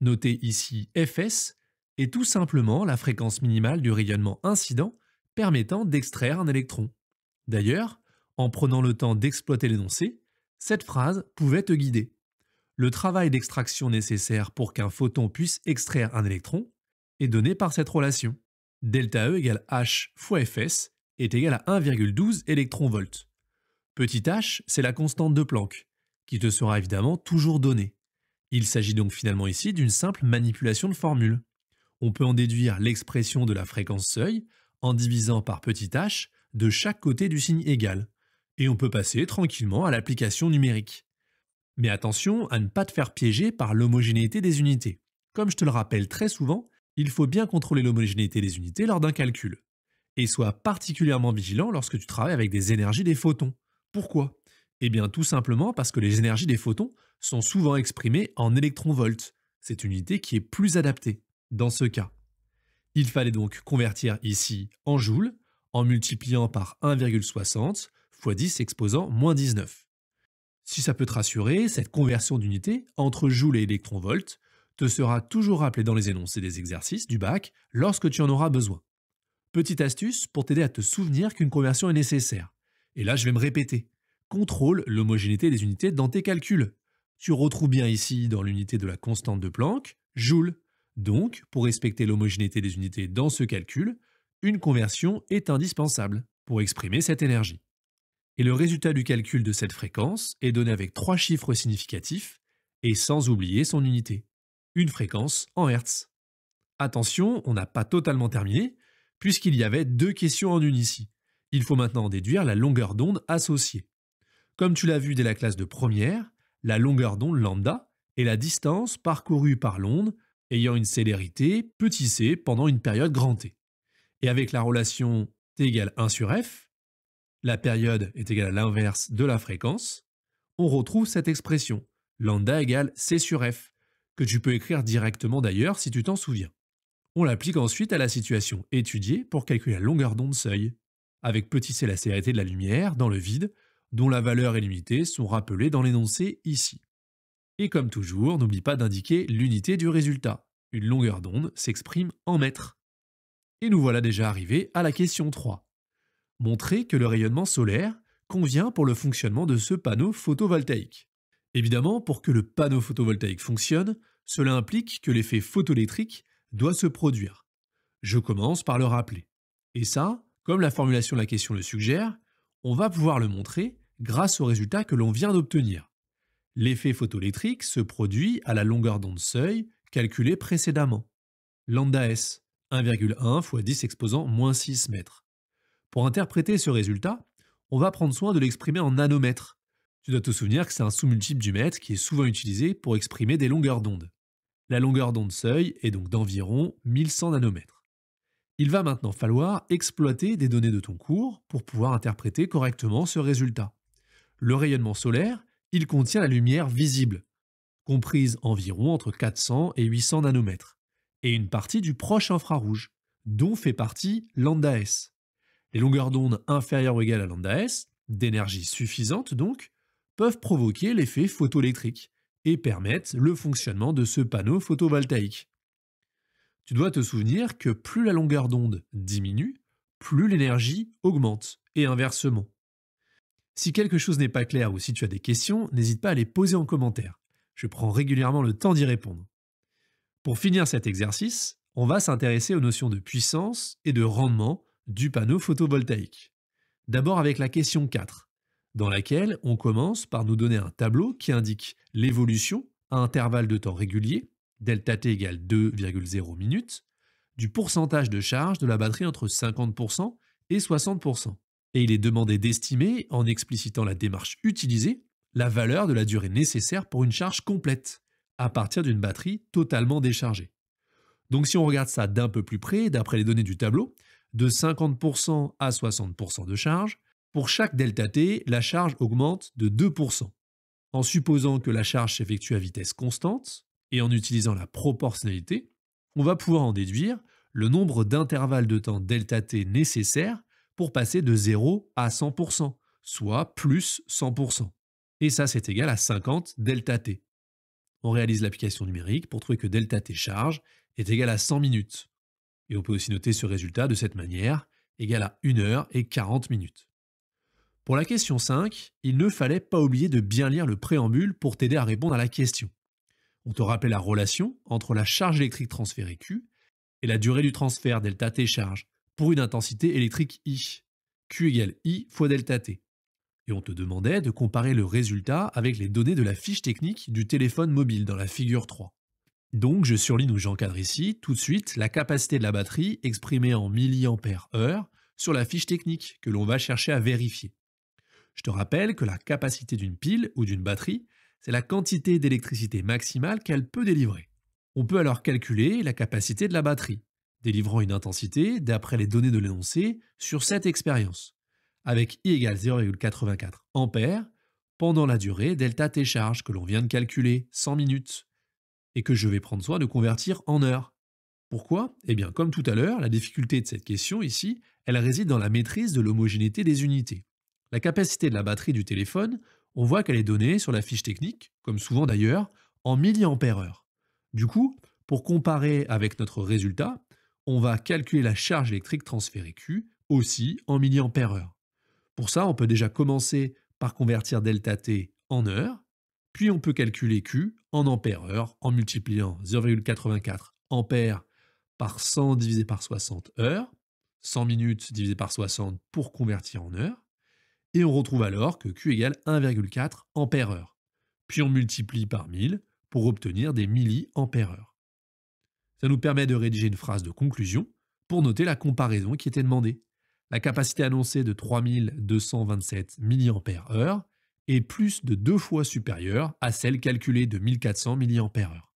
Speaker 1: notée ici Fs, est tout simplement la fréquence minimale du rayonnement incident permettant d'extraire un électron. D'ailleurs, en prenant le temps d'exploiter l'énoncé, cette phrase pouvait te guider. Le travail d'extraction nécessaire pour qu'un photon puisse extraire un électron est donné par cette relation. Delta E égale H fois Fs est égal à 1,12 électronvolts. Petit h, c'est la constante de Planck, qui te sera évidemment toujours donnée. Il s'agit donc finalement ici d'une simple manipulation de formule. On peut en déduire l'expression de la fréquence seuil en divisant par petit h de chaque côté du signe égal. Et on peut passer tranquillement à l'application numérique. Mais attention à ne pas te faire piéger par l'homogénéité des unités. Comme je te le rappelle très souvent, il faut bien contrôler l'homogénéité des unités lors d'un calcul. Et sois particulièrement vigilant lorsque tu travailles avec des énergies des photons. Pourquoi? Eh bien tout simplement parce que les énergies des photons sont souvent exprimées en électronvolts. C'est une unité qui est plus adaptée dans ce cas. Il fallait donc convertir ici en joules en multipliant par 1,60 fois 10 exposant moins 19. Si ça peut te rassurer, cette conversion d'unité entre joules et électronvolts te sera toujours rappelée dans les énoncés des exercices du bac lorsque tu en auras besoin. Petite astuce pour t'aider à te souvenir qu'une conversion est nécessaire. Et là, je vais me répéter. Contrôle l'homogénéité des unités dans tes calculs. Tu retrouves bien ici, dans l'unité de la constante de Planck, joule. Donc, pour respecter l'homogénéité des unités dans ce calcul, une conversion est indispensable pour exprimer cette énergie. Et le résultat du calcul de cette fréquence est donné avec 3 chiffres significatifs et sans oublier son unité, une fréquence en Hertz. Attention, on n'a pas totalement terminé, puisqu'il y avait 2 questions en une ici. Il faut maintenant en déduire la longueur d'onde associée. Comme tu l'as vu dès la classe de première, la longueur d'onde lambda est la distance parcourue par l'onde ayant une célérité petit c pendant une période grand T. Et avec la relation t égale 1 sur f, la période est égale à l'inverse de la fréquence, on retrouve cette expression, lambda égale c sur f, que tu peux écrire directement d'ailleurs si tu t'en souviens. On l'applique ensuite à la situation étudiée pour calculer la longueur d'onde seuil, avec petit c la célérité de la lumière dans le vide, dont la valeur et l'unité sont rappelées dans l'énoncé ici. Et comme toujours, n'oublie pas d'indiquer l'unité du résultat. Une longueur d'onde s'exprime en mètres. Et nous voilà déjà arrivés à la question 3. Montrer que le rayonnement solaire convient pour le fonctionnement de ce panneau photovoltaïque. Évidemment, pour que le panneau photovoltaïque fonctionne, cela implique que l'effet photoélectrique doit se produire. Je commence par le rappeler. Et ça, comme la formulation de la question le suggère, on va pouvoir le montrer grâce au résultat que l'on vient d'obtenir. L'effet photoélectrique se produit à la longueur d'onde seuil calculée précédemment. Lambda S, 1,1 fois 10 exposant moins 6 mètres. Pour interpréter ce résultat, on va prendre soin de l'exprimer en nanomètres. Tu dois te souvenir que c'est un sous-multiple du mètre qui est souvent utilisé pour exprimer des longueurs d'onde. La longueur d'onde seuil est donc d'environ 1100 nanomètres. Il va maintenant falloir exploiter des données de ton cours pour pouvoir interpréter correctement ce résultat. Le rayonnement solaire, il contient la lumière visible, comprise environ entre 400 et 800 nanomètres, et une partie du proche infrarouge, dont fait partie lambda S. Les longueurs d'onde inférieures ou égales à lambda S, d'énergie suffisante donc, peuvent provoquer l'effet photoélectrique et permettent le fonctionnement de ce panneau photovoltaïque. Tu dois te souvenir que plus la longueur d'onde diminue, plus l'énergie augmente, et inversement. Si quelque chose n'est pas clair ou si tu as des questions, n'hésite pas à les poser en commentaire. Je prends régulièrement le temps d'y répondre. Pour finir cet exercice, on va s'intéresser aux notions de puissance et de rendement du panneau photovoltaïque. D'abord avec la question 4, dans laquelle on commence par nous donner un tableau qui indique l'évolution à intervalle de temps régulier, delta t égale 2,0 minutes, du pourcentage de charge de la batterie entre 50% et 60%. Et il est demandé d'estimer, en explicitant la démarche utilisée, la valeur de la durée nécessaire pour une charge complète, à partir d'une batterie totalement déchargée. Donc si on regarde ça d'un peu plus près, d'après les données du tableau, de 50% à 60% de charge, pour chaque delta t, la charge augmente de 2%. En supposant que la charge s'effectue à vitesse constante, et en utilisant la proportionnalité, on va pouvoir en déduire le nombre d'intervalles de temps delta t nécessaires pour passer de 0 à 100%, soit plus 100%. Et ça, c'est égal à 50 delta t. On réalise l'application numérique pour trouver que delta t charge est égal à 100 minutes. Et on peut aussi noter ce résultat de cette manière, égal à 1 heure et 40 minutes. Pour la question 5, il ne fallait pas oublier de bien lire le préambule pour t'aider à répondre à la question. On te rappelle la relation entre la charge électrique transférée Q et la durée du transfert delta t charge pour une intensité électrique I. Q égale I fois delta t. Et on te demandait de comparer le résultat avec les données de la fiche technique du téléphone mobile dans la figure 3. Donc je surligne ou j'encadre ici tout de suite la capacité de la batterie exprimée en milliampères-heure sur la fiche technique que l'on va chercher à vérifier. Je te rappelle que la capacité d'une pile ou d'une batterie, c'est la quantité d'électricité maximale qu'elle peut délivrer. On peut alors calculer la capacité de la batterie, délivrant une intensité d'après les données de l'énoncé sur cette expérience, avec I égale 0,84 ampères pendant la durée delta t charge que l'on vient de calculer, 100 minutes, et que je vais prendre soin de convertir en heures. Pourquoi ? Eh bien, comme tout à l'heure, la difficulté de cette question ici, elle réside dans la maîtrise de l'homogénéité des unités. La capacité de la batterie du téléphone, on voit qu'elle est donnée sur la fiche technique, comme souvent d'ailleurs, en milliampères-heure. Du coup, pour comparer avec notre résultat, on va calculer la charge électrique transférée Q aussi en milliampères-heure. Pour ça, on peut déjà commencer par convertir ΔT en heures, puis on peut calculer Q en ampères-heure en multipliant 0,84 ampères par 100 divisé par 60 heures, 100 minutes divisé par 60 pour convertir en heures, et on retrouve alors que Q égale 1,4 ampères-heure. Puis on multiplie par 1000 pour obtenir des milliampères-heure. Ça nous permet de rédiger une phrase de conclusion pour noter la comparaison qui était demandée. La capacité annoncée de 3227 mAh est plus de 2 fois supérieure à celle calculée de 1400 mAh.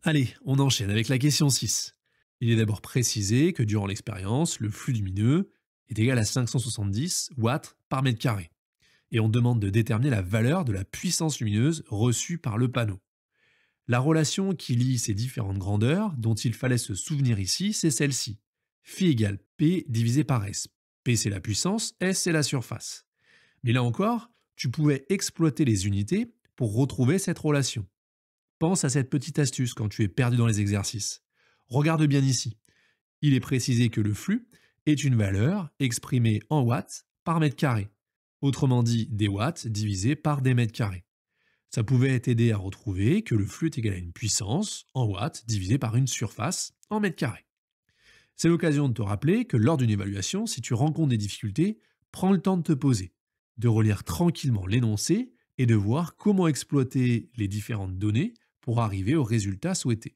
Speaker 1: Allez, on enchaîne avec la question 6. Il est d'abord précisé que durant l'expérience, le flux lumineux est égal à 570 watts par mètre carré. Et on demande de déterminer la valeur de la puissance lumineuse reçue par le panneau. La relation qui lie ces différentes grandeurs dont il fallait se souvenir ici, c'est celle-ci. Phi égale P divisé par S. P c'est la puissance, S c'est la surface. Mais là encore, tu pouvais exploiter les unités pour retrouver cette relation. Pense à cette petite astuce quand tu es perdu dans les exercices. Regarde bien ici. Il est précisé que le flux est une valeur exprimée en watts par mètre carré. Autrement dit, des watts divisés par des mètres carrés. Ça pouvait t'aider à retrouver que le flux est égal à une puissance en watts divisé par une surface en mètres carrés. C'est l'occasion de te rappeler que lors d'une évaluation, si tu rencontres des difficultés, prends le temps de te poser, de relire tranquillement l'énoncé et de voir comment exploiter les différentes données pour arriver au résultat souhaité.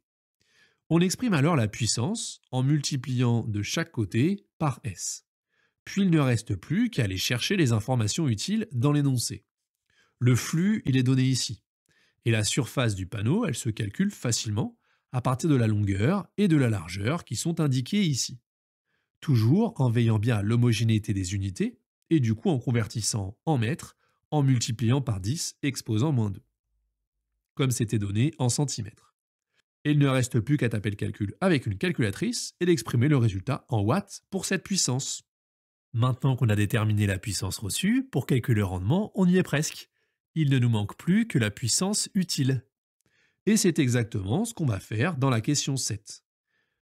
Speaker 1: On exprime alors la puissance en multipliant de chaque côté par S. Puis il ne reste plus qu'à aller chercher les informations utiles dans l'énoncé. Le flux, il est donné ici. Et la surface du panneau, elle se calcule facilement à partir de la longueur et de la largeur qui sont indiquées ici. Toujours en veillant bien à l'homogénéité des unités et du coup en convertissant en mètres, en multipliant par 10 exposant -2. Comme c'était donné en centimètres. Et il ne reste plus qu'à taper le calcul avec une calculatrice et d'exprimer le résultat en watts pour cette puissance. Maintenant qu'on a déterminé la puissance reçue, pour calculer le rendement, on y est presque. Il ne nous manque plus que la puissance utile. Et c'est exactement ce qu'on va faire dans la question 7.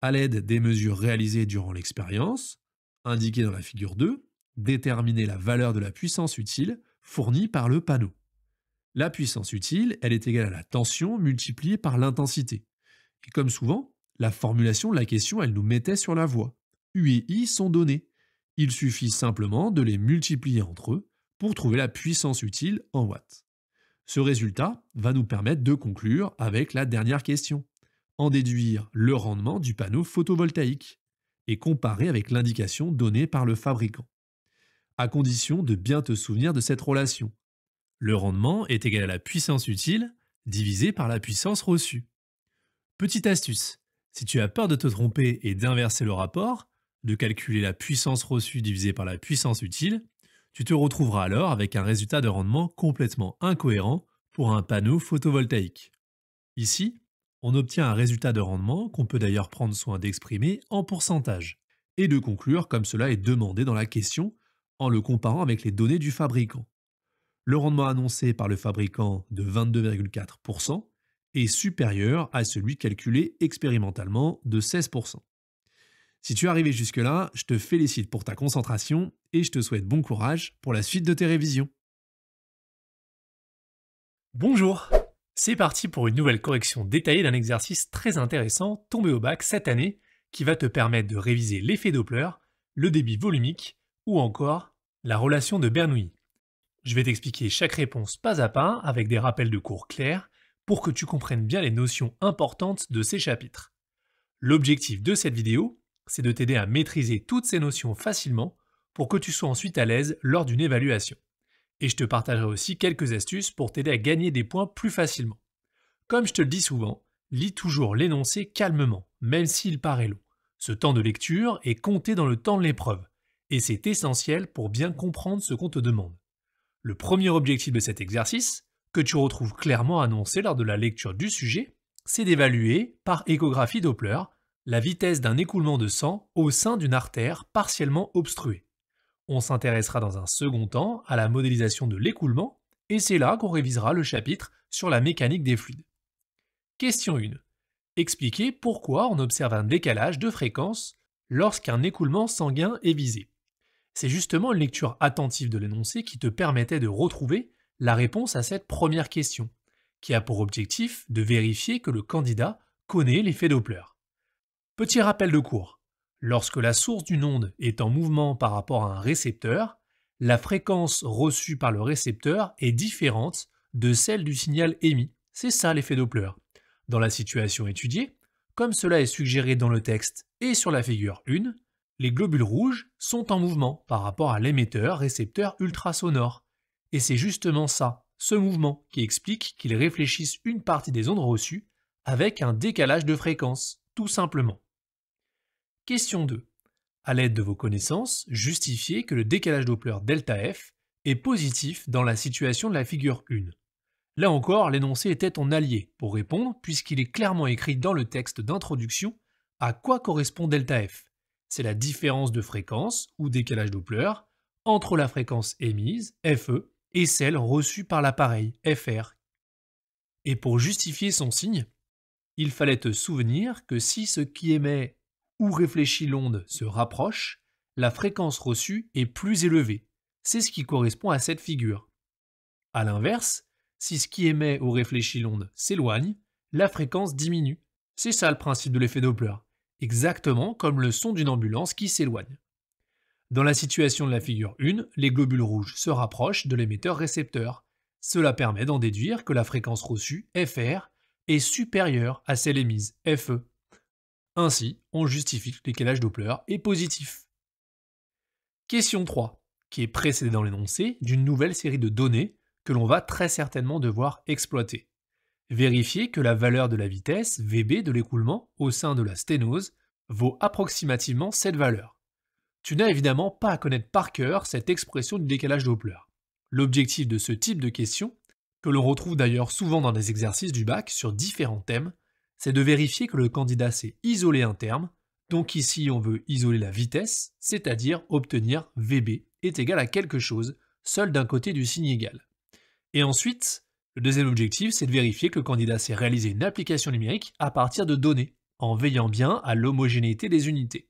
Speaker 1: À l'aide des mesures réalisées durant l'expérience, indiquées dans la figure 2, déterminer la valeur de la puissance utile fournie par le panneau. La puissance utile, elle est égale à la tension multipliée par l'intensité. Et comme souvent, la formulation de la question, elle nous mettait sur la voie. U et I sont donnés. Il suffit simplement de les multiplier entre eux pour trouver la puissance utile en watts. Ce résultat va nous permettre de conclure avec la dernière question, en déduire le rendement du panneau photovoltaïque et comparer avec l'indication donnée par le fabricant, à condition de bien te souvenir de cette relation. Le rendement est égal à la puissance utile divisée par la puissance reçue. Petite astuce, si tu as peur de te tromper et d'inverser le rapport, de calculer la puissance reçue divisée par la puissance utile, tu te retrouveras alors avec un résultat de rendement complètement incohérent pour un panneau photovoltaïque. Ici, on obtient un résultat de rendement qu'on peut d'ailleurs prendre soin d'exprimer en pourcentage et de conclure comme cela est demandé dans la question en le comparant avec les données du fabricant. Le rendement annoncé par le fabricant de 22,4% est supérieur à celui calculé expérimentalement de 16%. Si tu es arrivé jusque-là, je te félicite pour ta concentration et je te souhaite bon courage pour la suite de tes révisions. Bonjour, c'est parti pour une nouvelle correction détaillée d'un exercice très intéressant tombé au bac cette année qui va te permettre de réviser l'effet Doppler, le débit volumique ou encore la relation de Bernoulli. Je vais t'expliquer chaque réponse pas à pas avec des rappels de cours clairs pour que tu comprennes bien les notions importantes de ces chapitres. L'objectif de cette vidéo, c'est de t'aider à maîtriser toutes ces notions facilement pour que tu sois ensuite à l'aise lors d'une évaluation. Et je te partagerai aussi quelques astuces pour t'aider à gagner des points plus facilement. Comme je te le dis souvent, lis toujours l'énoncé calmement, même s'il paraît long. Ce temps de lecture est compté dans le temps de l'épreuve, et c'est essentiel pour bien comprendre ce qu'on te demande. Le premier objectif de cet exercice, que tu retrouves clairement annoncé lors de la lecture du sujet, c'est d'évaluer, par échographie Doppler, la vitesse d'un écoulement de sang au sein d'une artère partiellement obstruée. On s'intéressera dans un second temps à la modélisation de l'écoulement, et c'est là qu'on révisera le chapitre sur la mécanique des fluides. Question 1. Expliquer pourquoi on observe un décalage de fréquence lorsqu'un écoulement sanguin est visé. C'est justement une lecture attentive de l'énoncé qui te permettait de retrouver la réponse à cette première question, qui a pour objectif de vérifier que le candidat connaît l'effet Doppler. Petit rappel de cours. Lorsque la source d'une onde est en mouvement par rapport à un récepteur, la fréquence reçue par le récepteur est différente de celle du signal émis. C'est ça l'effet Doppler. Dans la situation étudiée, comme cela est suggéré dans le texte et sur la figure 1, les globules rouges sont en mouvement par rapport à l'émetteur-récepteur ultrasonore. Et c'est justement ça, ce mouvement, qui explique qu'ils réfléchissent une partie des ondes reçues avec un décalage de fréquence, tout simplement. Question 2. À l'aide de vos connaissances, justifiez que le décalage Doppler ΔF est positif dans la situation de la figure 1. Là encore, l'énoncé était ton allié pour répondre puisqu'il est clairement écrit dans le texte d'introduction à quoi correspond ΔF. C'est la différence de fréquence, ou décalage Doppler, entre la fréquence émise, FE, et celle reçue par l'appareil, FR. Et pour justifier son signe, il fallait te souvenir que si ce qui émet ou réfléchit l'onde se rapproche, la fréquence reçue est plus élevée. C'est ce qui correspond à cette figure. A l'inverse, si ce qui émet ou réfléchit l'onde s'éloigne, la fréquence diminue. C'est ça le principe de l'effet Doppler, exactement comme le son d'une ambulance qui s'éloigne. Dans la situation de la figure 1, les globules rouges se rapprochent de l'émetteur-récepteur. Cela permet d'en déduire que la fréquence reçue, FR, est supérieure à celle émise, FE. Ainsi, on justifie que le décalage Doppler est positif. Question 3, qui est précédée dans l'énoncé d'une nouvelle série de données que l'on va très certainement devoir exploiter. Vérifier que la valeur de la vitesse, VB, de l'écoulement au sein de la sténose vaut approximativement cette valeur. Tu n'as évidemment pas à connaître par cœur cette expression du décalage Doppler. L'objectif de ce type de question, que l'on retrouve d'ailleurs souvent dans des exercices du bac sur différents thèmes, c'est de vérifier que le candidat sait isoler un terme, donc ici on veut isoler la vitesse, c'est-à-dire obtenir VB est égal à quelque chose, seul d'un côté du signe égal. Et ensuite, le deuxième objectif, c'est de vérifier que le candidat sait réaliser une application numérique à partir de données, en veillant bien à l'homogénéité des unités.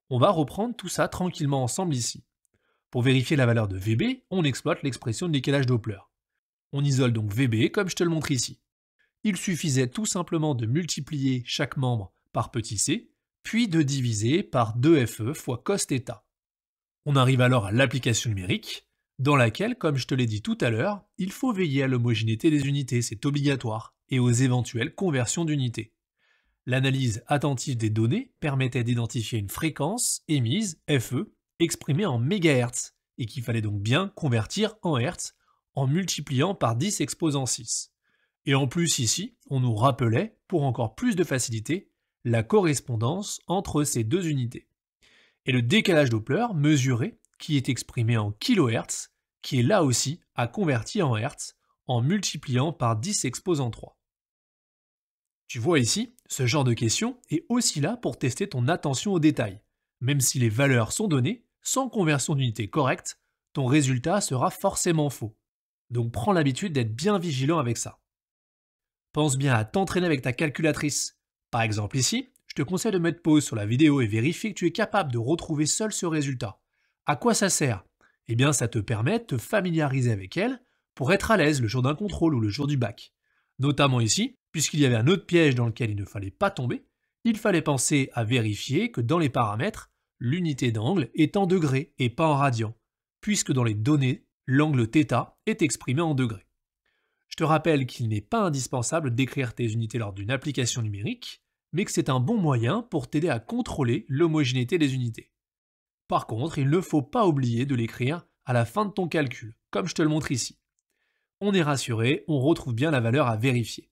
Speaker 1: On va reprendre tout ça tranquillement ensemble ici. Pour vérifier la valeur de VB, on exploite l'expression de décalage Doppler. On isole donc VB comme je te le montre ici. Il suffisait tout simplement de multiplier chaque membre par petit c, puis de diviser par 2FE fois cos-θ. On arrive alors à l'application numérique, dans laquelle, comme je te l'ai dit tout à l'heure, il faut veiller à l'homogénéité des unités, c'est obligatoire, et aux éventuelles conversions d'unités. L'analyse attentive des données permettait d'identifier une fréquence émise, FE, exprimée en mégahertz, et qu'il fallait donc bien convertir en hertz en multipliant par 10 exposant 6. Et en plus ici, on nous rappelait, pour encore plus de facilité, la correspondance entre ces deux unités. Et le décalage Doppler mesuré, qui est exprimé en kHz, qui est là aussi à convertir en hertz en multipliant par 10 exposant 3. Tu vois ici, ce genre de question est aussi là pour tester ton attention aux détails. Même si les valeurs sont données, sans conversion d'unité correcte, ton résultat sera forcément faux. Donc prends l'habitude d'être bien vigilant avec ça. Pense bien à t'entraîner avec ta calculatrice. Par exemple ici, je te conseille de mettre pause sur la vidéo et vérifier que tu es capable de retrouver seul ce résultat. À quoi ça sert? Eh bien ça te permet de te familiariser avec elle pour être à l'aise le jour d'un contrôle ou le jour du bac. Notamment ici, puisqu'il y avait un autre piège dans lequel il ne fallait pas tomber, il fallait penser à vérifier que dans les paramètres, l'unité d'angle est en degrés et pas en radians, puisque dans les données, l'angle θ est exprimé en degrés. Je te rappelle qu'il n'est pas indispensable d'écrire tes unités lors d'une application numérique, mais que c'est un bon moyen pour t'aider à contrôler l'homogénéité des unités. Par contre, il ne faut pas oublier de l'écrire à la fin de ton calcul, comme je te le montre ici. On est rassuré, on retrouve bien la valeur à vérifier.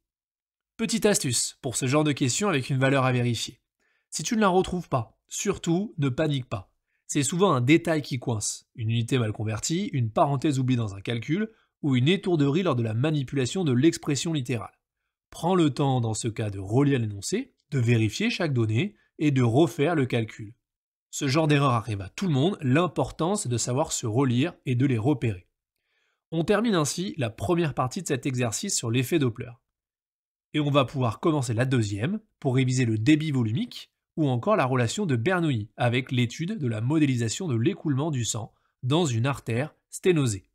Speaker 1: Petite astuce pour ce genre de questions avec une valeur à vérifier. Si tu ne la retrouves pas, surtout ne panique pas. C'est souvent un détail qui coince, une unité mal convertie, une parenthèse oubliée dans un calcul, ou une étourderie lors de la manipulation de l'expression littérale. Prends le temps dans ce cas de relire l'énoncé, de vérifier chaque donnée et de refaire le calcul. Ce genre d'erreur arrive à tout le monde, l'important c'est de savoir se relire et de les repérer. On termine ainsi la première partie de cet exercice sur l'effet Doppler. Et on va pouvoir commencer la deuxième pour réviser le débit volumique ou encore la relation de Bernoulli avec l'étude de la modélisation de l'écoulement du sang dans une artère sténosée.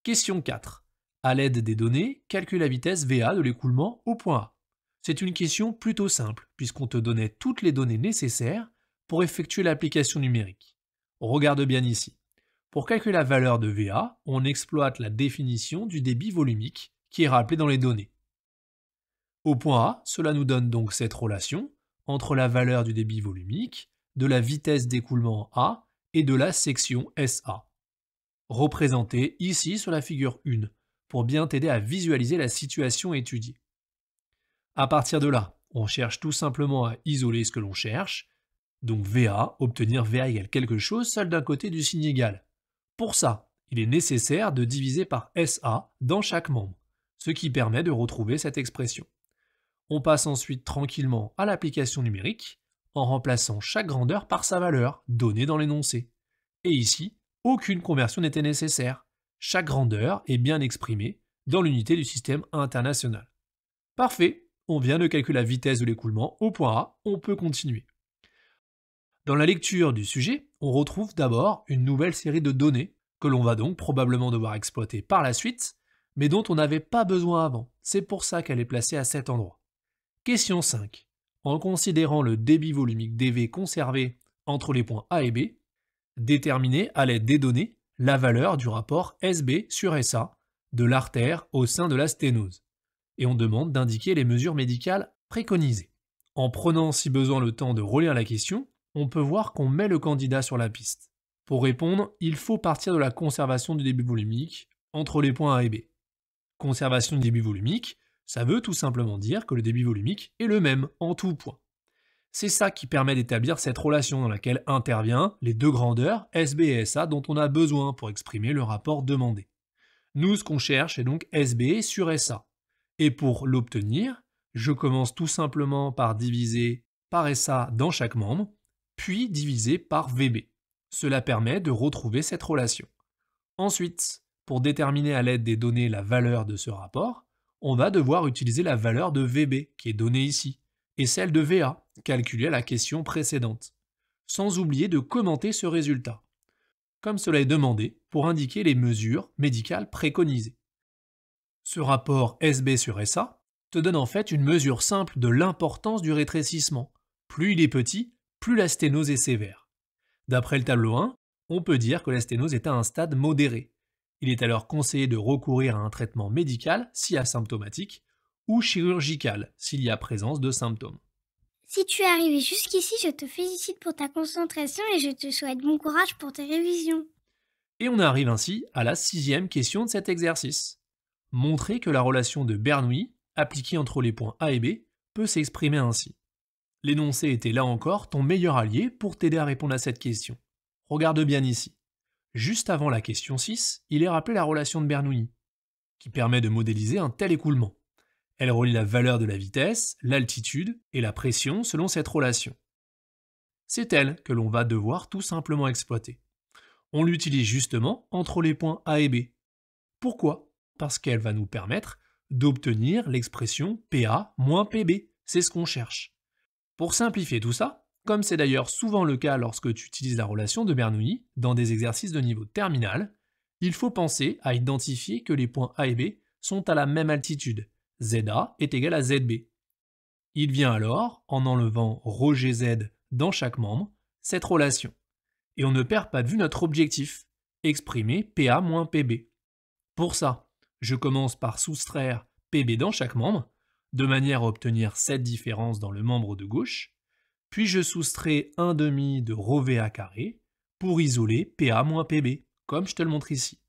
Speaker 1: Question 4. À l'aide des données, calcule la vitesse VA de l'écoulement au point A. C'est une question plutôt simple puisqu'on te donnait toutes les données nécessaires pour effectuer l'application numérique. Regarde bien ici. Pour calculer la valeur de VA, on exploite la définition du débit volumique qui est rappelée dans les données. Au point A, cela nous donne donc cette relation entre la valeur du débit volumique, de la vitesse d'écoulement A et de la section SA, représentée ici sur la figure 1, pour bien t'aider à visualiser la situation étudiée. À partir de là, on cherche tout simplement à isoler ce que l'on cherche, donc VA, obtenir VA égale quelque chose seul d'un côté du signe égal. Pour ça, il est nécessaire de diviser par SA dans chaque membre, ce qui permet de retrouver cette expression. On passe ensuite tranquillement à l'application numérique, en remplaçant chaque grandeur par sa valeur, donnée dans l'énoncé. Et ici, aucune conversion n'était nécessaire. Chaque grandeur est bien exprimée dans l'unité du système international. Parfait, on vient de calculer la vitesse de l'écoulement au point A, on peut continuer. Dans la lecture du sujet, on retrouve d'abord une nouvelle série de données que l'on va donc probablement devoir exploiter par la suite, mais dont on n'avait pas besoin avant. C'est pour ça qu'elle est placée à cet endroit. Question 5. En considérant le débit volumique dV conservé entre les points A et B, déterminez à l'aide des données la valeur du rapport SB sur SA de l'artère au sein de la sténose. Et on demande d'indiquer les mesures médicales préconisées. En prenant si besoin le temps de relire la question, on peut voir qu'on met le candidat sur la piste. Pour répondre, il faut partir de la conservation du débit volumique entre les points A et B. Conservation du débit volumique, ça veut tout simplement dire que le débit volumique est le même en tout point. C'est ça qui permet d'établir cette relation dans laquelle interviennent les deux grandeurs SB et SA dont on a besoin pour exprimer le rapport demandé. Nous, ce qu'on cherche est donc SB sur SA. Et pour l'obtenir, je commence tout simplement par diviser par SA dans chaque membre, puis diviser par VB. Cela permet de retrouver cette relation. Ensuite, pour déterminer à l'aide des données la valeur de ce rapport, on va devoir utiliser la valeur de VB, qui est donnée ici, et celle de VA, calculée à la question précédente, sans oublier de commenter ce résultat, comme cela est demandé pour indiquer les mesures médicales préconisées. Ce rapport SB sur SA te donne en fait une mesure simple de l'importance du rétrécissement. Plus il est petit, plus la sténose est sévère. D'après le tableau 1, on peut dire que la sténose est à un stade modéré. Il est alors conseillé de recourir à un traitement médical si asymptomatique ou chirurgical s'il y a présence de symptômes.
Speaker 2: Si tu es arrivé jusqu'ici, je te félicite pour ta concentration et je te souhaite bon courage pour tes révisions.
Speaker 1: Et on arrive ainsi à la 6e question de cet exercice. Montrer que la relation de Bernoulli, appliquée entre les points A et B, peut s'exprimer ainsi. L'énoncé était là encore ton meilleur allié pour t'aider à répondre à cette question. Regarde bien ici. Juste avant la question 6, il est rappelé la relation de Bernoulli, qui permet de modéliser un tel écoulement. Elle relie la valeur de la vitesse, l'altitude et la pression selon cette relation. C'est elle que l'on va devoir tout simplement exploiter. On l'utilise justement entre les points A et B. Pourquoi ? Parce qu'elle va nous permettre d'obtenir l'expression PA moins PB. C'est ce qu'on cherche. Pour simplifier tout ça, comme c'est d'ailleurs souvent le cas lorsque tu utilises la relation de Bernoulli dans des exercices de niveau terminal, il faut penser à identifier que les points A et B sont à la même altitude. ZA est égal à ZB. Il vient alors, en enlevant ρGZ dans chaque membre, cette relation. Et on ne perd pas de vue notre objectif, exprimer PA moins PB. Pour ça, je commence par soustraire PB dans chaque membre, de manière à obtenir cette différence dans le membre de gauche, puis je soustrais 1/2 de ρVA carré pour isoler PA moins PB, comme je te le montre ici.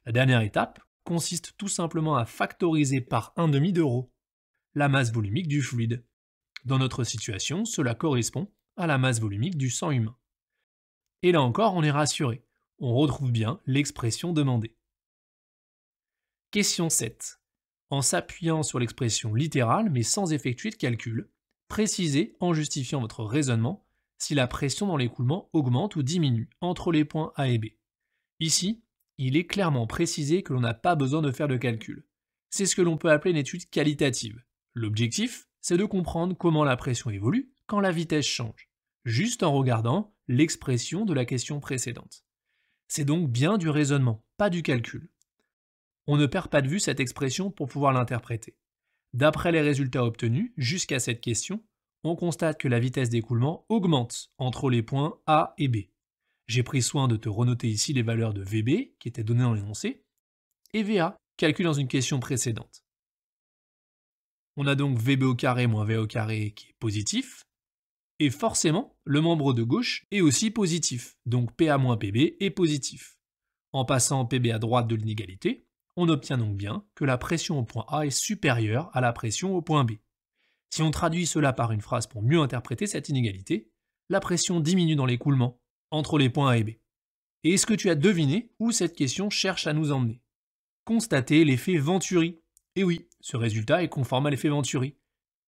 Speaker 1: La dernière étape consiste tout simplement à factoriser par 1/2 de ρ, la masse volumique du fluide. Dans notre situation, cela correspond à la masse volumique du sang humain. Et là encore, on est rassuré. On retrouve bien l'expression demandée. Question 7. En s'appuyant sur l'expression littérale mais sans effectuer de calcul, précisez en justifiant votre raisonnement si la pression dans l'écoulement augmente ou diminue entre les points A et B. Ici, il est clairement précisé que l'on n'a pas besoin de faire de calcul. C'est ce que l'on peut appeler une étude qualitative. L'objectif, c'est de comprendre comment la pression évolue quand la vitesse change, juste en regardant l'expression de la question précédente. C'est donc bien du raisonnement, pas du calcul. On ne perd pas de vue cette expression pour pouvoir l'interpréter. D'après les résultats obtenus jusqu'à cette question, on constate que la vitesse d'écoulement augmente entre les points A et B. J'ai pris soin de te renoter ici les valeurs de VB, qui étaient données dans l'énoncé, et VA, calculé dans une question précédente. On a donc VB au carré moins VA au carré qui est positif, et forcément, le membre de gauche est aussi positif, donc PA moins PB est positif. En passant PB à droite de l'inégalité, on obtient donc bien que la pression au point A est supérieure à la pression au point B. Si on traduit cela par une phrase pour mieux interpréter cette inégalité, la pression diminue dans l'écoulement, entre les points A et B. Et est-ce que tu as deviné où cette question cherche à nous emmener? Constater l'effet Venturi. Et oui, ce résultat est conforme à l'effet Venturi.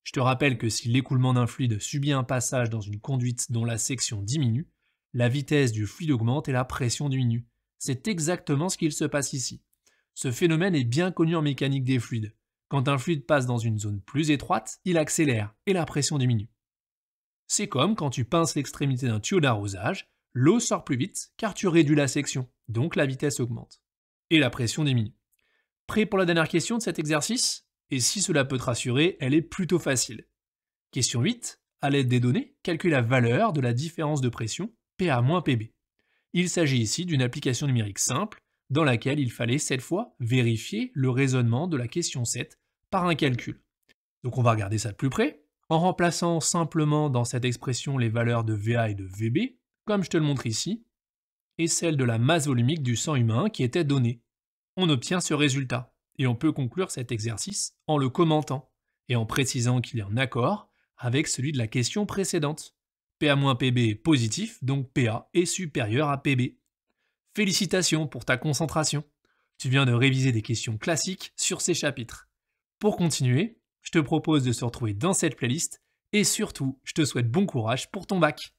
Speaker 1: Je te rappelle que si l'écoulement d'un fluide subit un passage dans une conduite dont la section diminue, la vitesse du fluide augmente et la pression diminue. C'est exactement ce qu'il se passe ici. Ce phénomène est bien connu en mécanique des fluides. Quand un fluide passe dans une zone plus étroite, il accélère et la pression diminue. C'est comme quand tu pinces l'extrémité d'un tuyau d'arrosage, l'eau sort plus vite car tu réduis la section, donc la vitesse augmente. Et la pression diminue. Prêt pour la dernière question de cet exercice? Et si cela peut te rassurer, elle est plutôt facile. Question 8. À l'aide des données, calcule la valeur de la différence de pression PA moins PB. Il s'agit ici d'une application numérique simple dans laquelle il fallait cette fois vérifier le raisonnement de la question 7 par un calcul. Donc on va regarder ça de plus près, en remplaçant simplement dans cette expression les valeurs de VA et de VB, comme je te le montre ici, et celle de la masse volumique du sang humain qui était donnée. On obtient ce résultat, et on peut conclure cet exercice en le commentant, et en précisant qu'il est en accord avec celui de la question précédente. PA-PB est positif, donc PA est supérieur à PB. Félicitations pour ta concentration. Tu viens de réviser des questions classiques sur ces chapitres. Pour continuer, je te propose de se retrouver dans cette playlist, et surtout, je te souhaite bon courage pour ton bac.